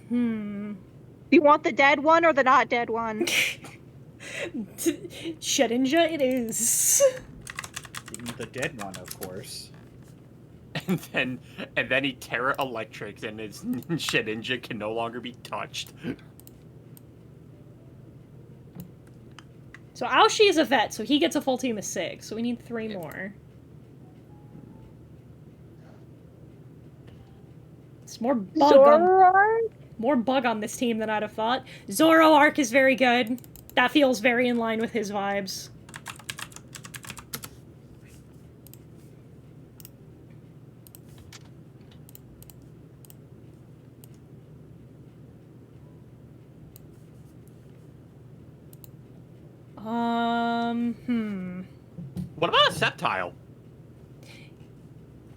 Hmm. Do you want the dead one or the not dead one? Shedinja it is. The dead one, of course. And then he Terra Electrics and his Shedinja can no longer be touched. So Aoshi is a vet, so he gets a full team of 6. So we need 3 more. It's more bug on this team than I'd have thought. Zoroark is very good. That feels very in line with his vibes. What about a Sceptile?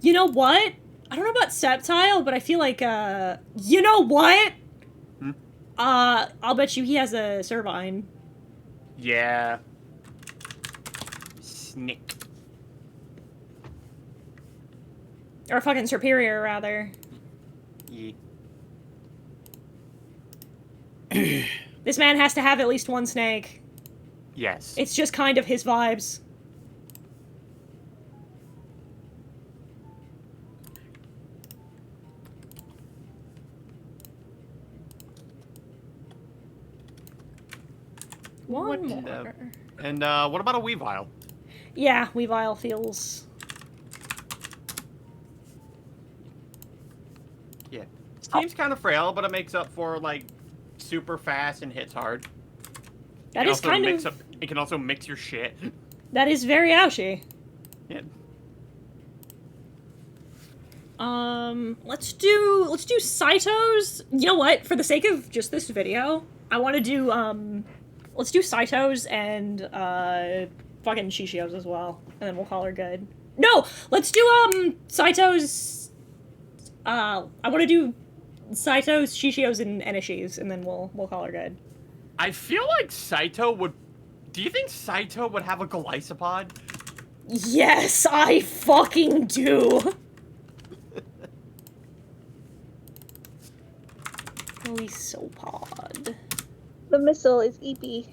You know what? I don't know about Sceptile, but I feel like, you know what? Hmm? I'll bet you he has a Servine. Yeah. Snick. Or fucking Superior, rather. Yeah. This man has to have at least one snake. Yes. It's just kind of his vibes. One more. And what about a Weavile? Yeah, Weavile feels... Yeah. This team's kind of frail, but it makes up for, like, super fast and hits hard. That is kind of... It can also mix your shit. That is very Aoshi. Yeah. Let's do Saito's. You know what? For the sake of just this video, I want to do, let's do Saito's and, fucking Shishio's as well. And then we'll call her good. No! Let's do, Saito's, I want to do Saito's, Shishio's, and Enishi's, and then we'll call her good. I feel like Saito would... Do you think Saito would have a Golisopod? Yes, I fucking do! Golisopod. The missile is Eepee.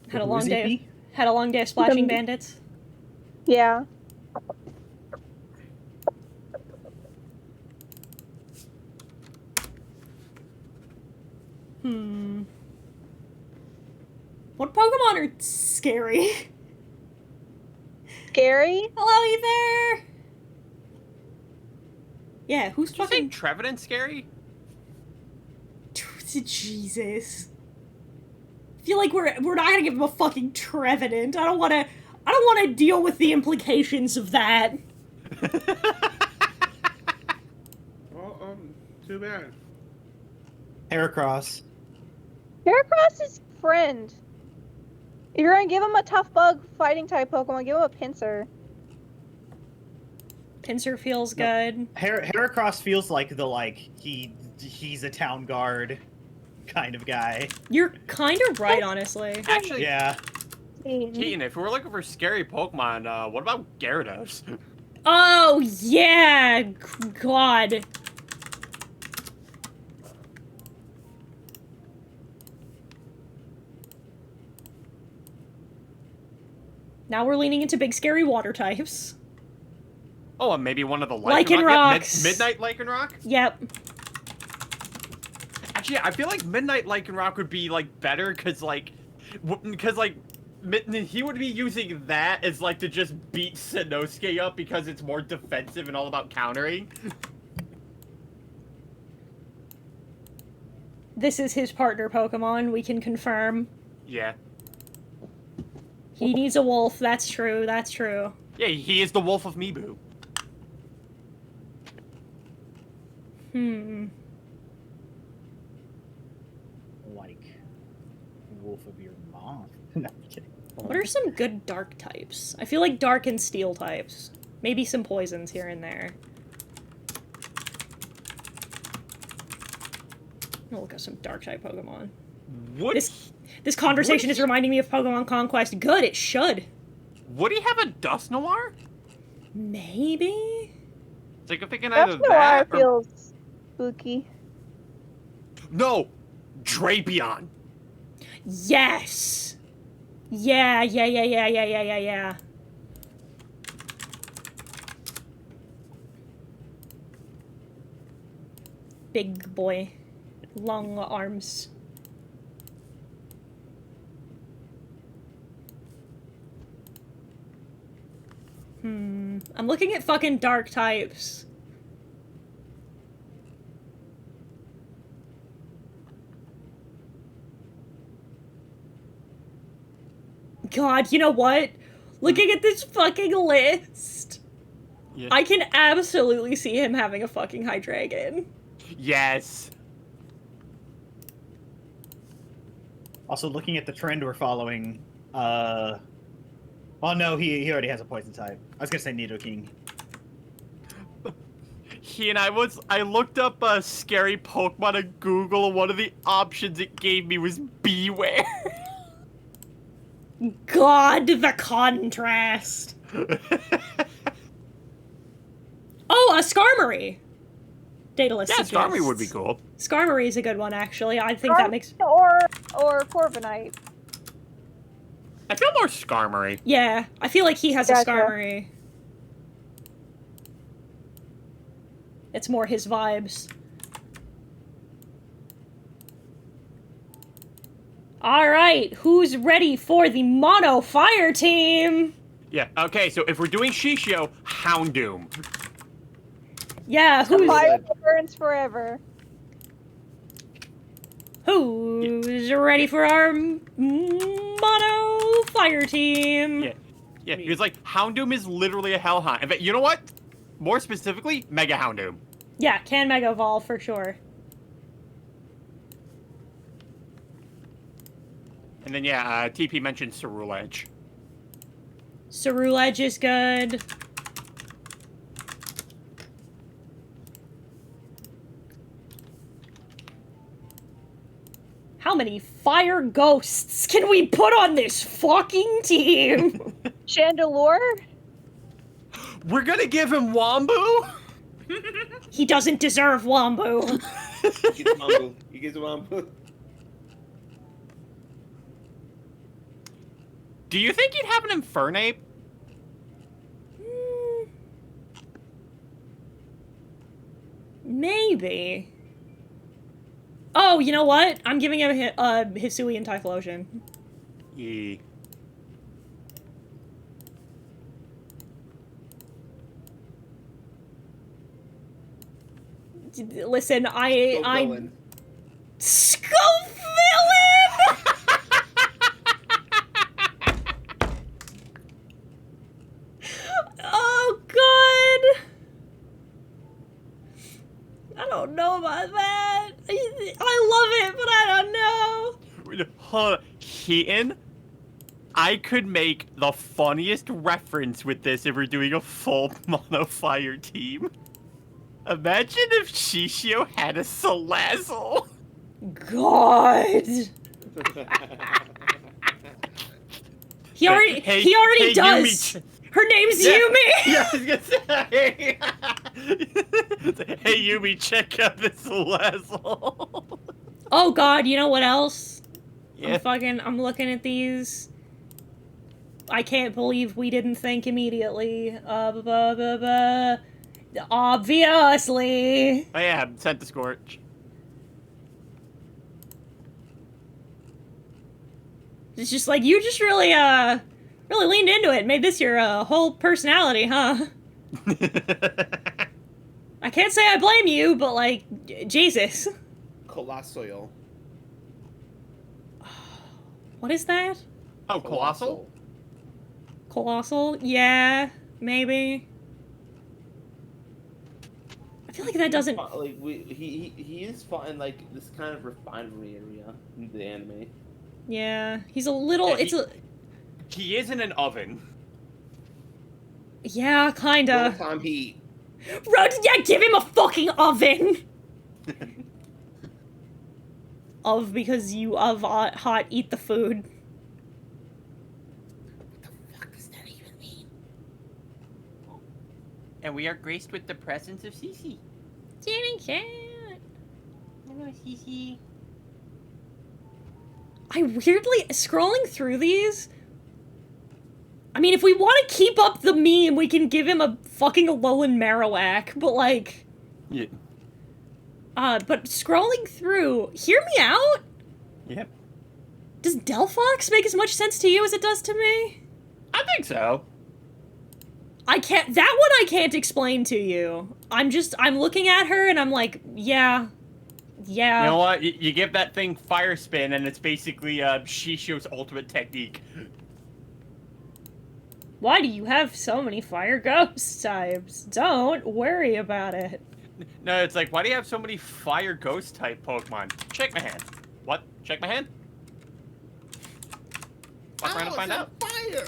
Had a long day of splashing bandits. Yeah. What Pokemon are scary? Scary? Hello, you there? Yeah, who's Did you fucking... say Trevenant scary? Jesus. I feel like we're not gonna give him a fucking Trevenant. I don't wanna deal with the implications of that. Well, too bad. Heracross. Heracross is friend. If you're gonna give him a tough bug fighting type Pokemon, give him a Pinsir. Pinsir feels good. Heracross feels like he's a town guard kind of guy. You're kind of right, honestly. Actually, Yeah. Keaton, if we're looking for scary Pokemon, what about Gyarados? Oh, yeah! God. Now we're leaning into big scary water types. Oh, and maybe one of the Lichen rocks. Midnight Lichen Rock? Yep. Actually, I feel like Midnight Lichen Rock would be, like, better, because, like, he would be using that as, like, to just beat Sanosuke up because it's more defensive and all about countering. This is his partner Pokemon, we can confirm. Yeah. He needs a wolf, that's true, that's true. Yeah, he is the Wolf of Mibu. Like, wolf of your mom. No, I'm kidding. What are some good dark types? I feel like dark and steel types. Maybe some poisons here and there. I'll look at some dark type Pokemon. This conversation is reminding me of Pokemon Conquest. Good, it should. Would he have a Dust Noir? Maybe? It's like I'm thinking either That's that or... feels spooky. No! Drapion! Yes! Yeah. Big boy. Long arms. I'm looking at fucking dark types. God, you know what? Looking at this fucking list, Yeah. I can absolutely see him having a fucking Hydreigon. Yes. Also, looking at the trend we're following, oh no, he already has a poison type. I was gonna say Nidoking. I looked up a scary Pokemon on Google, and one of the options it gave me was Beware. God, the contrast. Oh, a Skarmory. Daedalus. Yeah, suggests. Skarmory would be cool. Skarmory is a good one, actually. I think that makes... Or Corviknight. I feel more Skarmory. Yeah, I feel like he has Gotcha. a Skarmory. It's more his vibes. Alright, who's ready for the Mono Fire Team? Yeah, okay, so if we're doing Shishio, Houndoom. Yeah, Fire burns forever. who's ready for our Mono Fire Team? Yeah, he was like, Houndoom is literally a Hellhound. In fact, you know what? More specifically, Mega Houndoom. Yeah, can Mega Evolve for sure. And then, yeah, TP mentioned Cerulege. Cerulege is good. How many fire ghosts can we put on this fucking team? Chandelure? We're gonna give him Wombu? He doesn't deserve Wombu. He gets Wombu. He gets Wombu. Do you think he'd have an Infernape? Maybe. Oh, you know what? I'm giving him Hisui and Typhlosion. Yeah. Listen, Go I villain. Scope villain! Oh god! I don't know about that. I love it, but I don't know. Hold on. Keaton, I could make the funniest reference with this if we're doing a full Mono Fire team. Imagine if Shishio had a Salazzle. God. He already does. Her name's Yeah. Yumi! Yeah, I was gonna say. Hey, Yumi, check out this level. Oh god, you know what else? Yeah. I'm looking at these. I can't believe we didn't think immediately. Obviously. Oh yeah, sent to Scorch. It's just like, you just really leaned into it, made this your, whole personality, huh? I can't say I blame you, but like, Jesus. Colossal. What is that? Oh, Colossal? Colossal? Yeah, maybe. I feel like that doesn't... Like he is fine. Like this kind of refinery area in the anime. Yeah, he's a little... Yeah, he is in an oven. Yeah, The kinda. time he Yeah, give him a fucking oven! Because you hot, eat the food. What does that even mean? And we are graced with the presence of Cece. Jenny cat. Hello, Cece. I weirdly, scrolling through these, I mean, if we want to keep up the meme, we can give him a fucking Alolan Marowak, but like... Yeah. But scrolling through, hear me out? Yep. Does Delphox make as much sense to you as it does to me? I think so. That one I can't explain to you. I'm looking at her and I'm like, yeah. Yeah. You know what? You give that thing fire spin, and it's basically Shishio's ultimate technique. Why do you have so many fire ghost types? Don't worry about it. No, it's like, why do you have so many fire ghost type Pokemon? Check my hand. What? Check my hand? Fuck around and find out. Fire.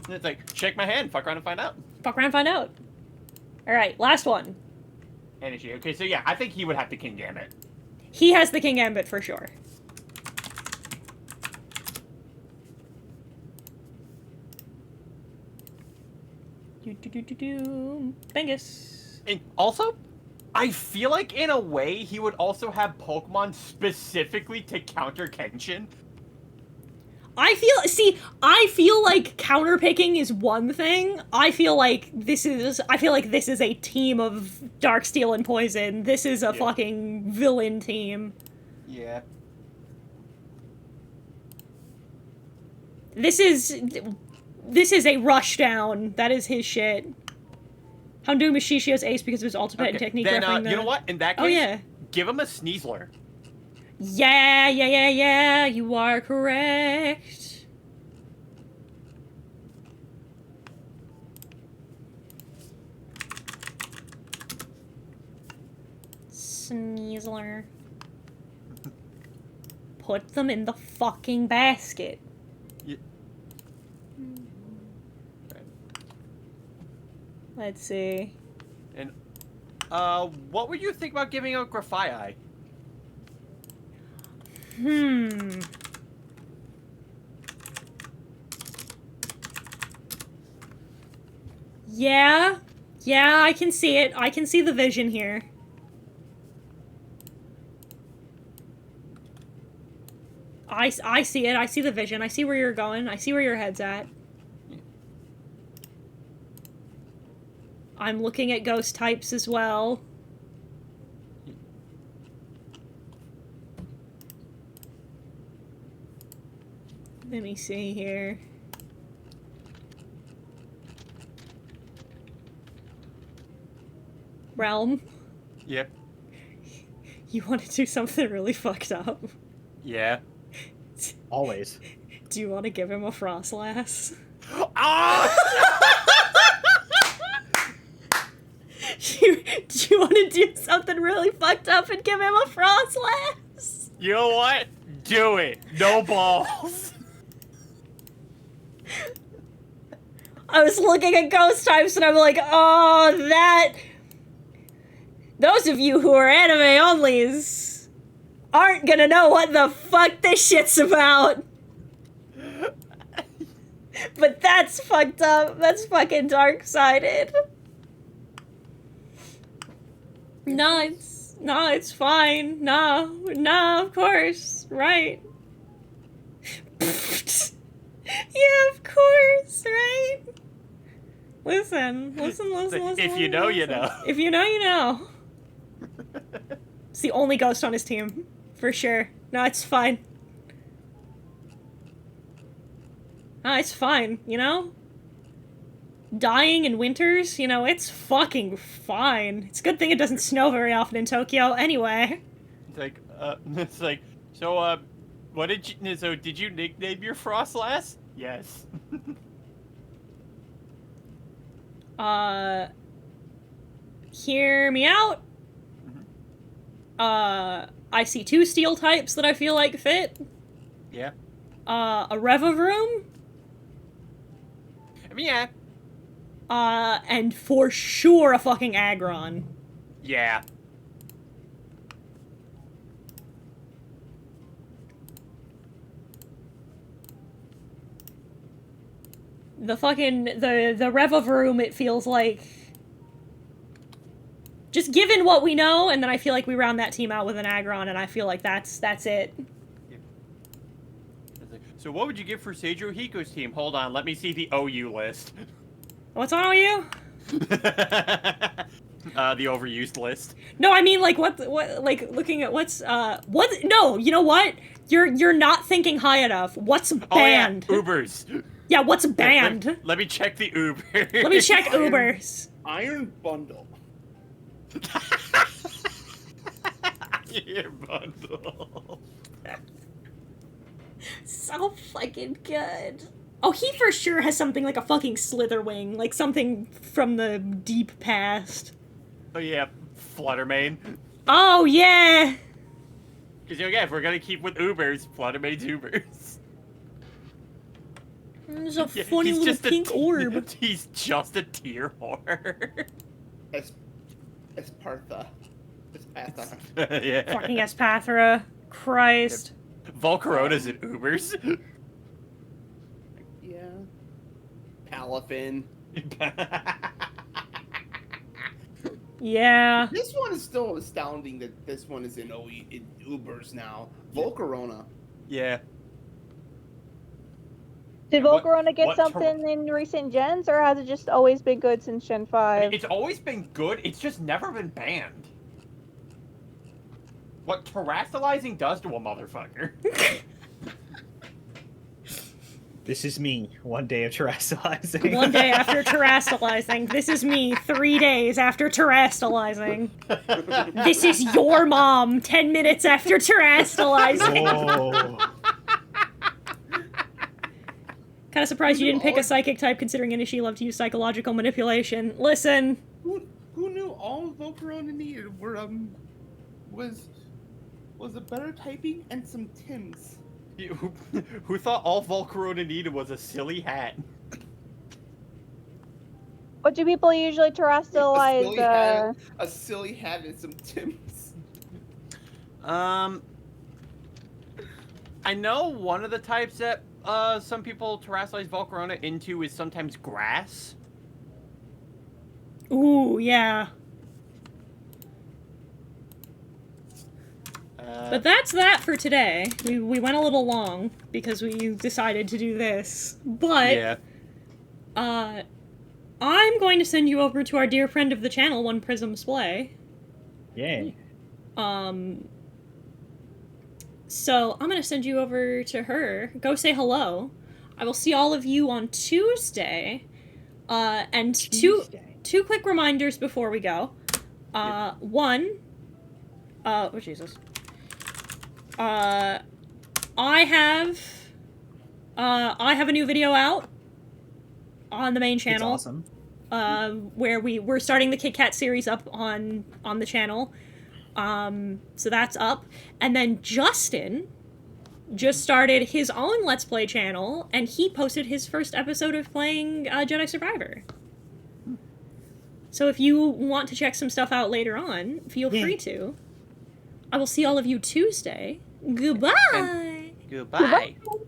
And it's like, check my hand. Fuck around and find out. Fuck around and find out. Alright, last one. Energy. Okay, so yeah, I think he would have to King Gambit. He has the King Gambit for sure. Bengus. And also, I feel like in a way he would also have Pokemon specifically to counter Kenshin. I feel like counterpicking is one thing. I feel like this is a team of Darksteel and Poison. This is a fucking villain team. Yeah. This is a rushdown. That is his shit. Houndoom is Shishio's ace because of his ultimate and technique. Then, you know what? In that case, oh, yeah. give him a Sneasler. Yeah, you are correct. Sneasler. Put them in the fucking basket. Yeah. Let's see. And, what would you think about giving out Grafaiai? Yeah, I can see it. I can see the vision here. I see it. I see the vision. I see where you're going. I see where your head's at. I'm looking at ghost types as well. Let me see here. Realm, Yep. you want to do something really fucked up? Yeah. Always. Do you want to give him a Frostlass? Ah! Do you want to do something really fucked up and give him a Frostlass? You know what? Do it. No balls. I was looking at ghost types and I'm like, oh, that... Those of you who are anime onlys aren't gonna know what the fuck this shit's about. But that's fucked up. That's fucking dark-sided. No, it's fine. No, of course. Right. Yeah, of course, right? Listen. If you know, you know. If you know, you know. It's the only ghost on his team, for sure. No, it's fine. No, it's fine, you know? Dying in winters, you know, it's fucking fine. It's a good thing it doesn't snow very often in Tokyo, anyway. It's like, so, did you nickname your Frostlass? Yes. Hear me out. I see 2 steel types that I feel like fit. Yeah. A Revavroom. I mean, yeah. And for sure a fucking Aggron. Yeah. The Revavroom, it feels like... Just given what we know, and then I feel like we round that team out with an Aggron, and I feel like that's it. Yeah. So what would you give for Seiju Hiko's team? Hold on, let me see the OU list. What's on OU? The overused list. No, I mean, like, what, like, looking at what's, no, you know what? You're not thinking high enough. What's banned? Oh, yeah, Ubers. Yeah, what's banned? Let me check the Uber. Let me check Ubers. Iron Bundle. Iron Bundle. So fucking good. Oh, he for sure has something like a fucking Slitherwing, like something from the deep past. Oh yeah, Fluttermane. Oh yeah! Because, if we're gonna keep with Ubers, Fluttermane's Ubers. There's a funny little pink orb. He's just a tier whore. Espartha. Espatha. Yeah. Fucking Espathra. Christ. Volcarona's in Ubers. Yeah. Palafin. Yeah. This one is still astounding that this one is in Ubers now. Volcarona. Yeah. Did What- Volcarona get what something in recent gens, or has it just always been good since Gen 5? It's always been good, it's just never been banned. What terastallizing does to a motherfucker. This is me, one day of terastallizing. One day after terastallizing. This is me, 3 days after terastallizing. This is your mom, 10 minutes after terastallizing. Oh. Kind of surprised you didn't pick a psychic type, considering Inishi loved to use psychological manipulation. Listen. Who knew all Volcarona needed were was a better typing and some Tims. Who thought all Volcarona needed was a silly hat? What do people usually terastallize? A silly hat and some Tims. I know one of the types that some people terastallize Volcarona into is sometimes grass. Ooh, yeah. But that's that for today. We went a little long because we decided to do this. But Yeah. I'm going to send you over to our dear friend of the channel, One Prism Splay. Yay. So I'm gonna send you over to her. Go say hello. I will see all of you on Tuesday. And two quick reminders before we go. One. Oh Jesus. I have a new video out on the main channel. It's awesome. Where we're starting the Kit Kat series up on the channel. So that's up. And then Justin just started his own Let's Play channel, and he posted his first episode of playing Jedi Survivor. So if you want to check some stuff out later on, feel free to. I will see all of you Tuesday. Goodbye! Goodbye. Goodbye.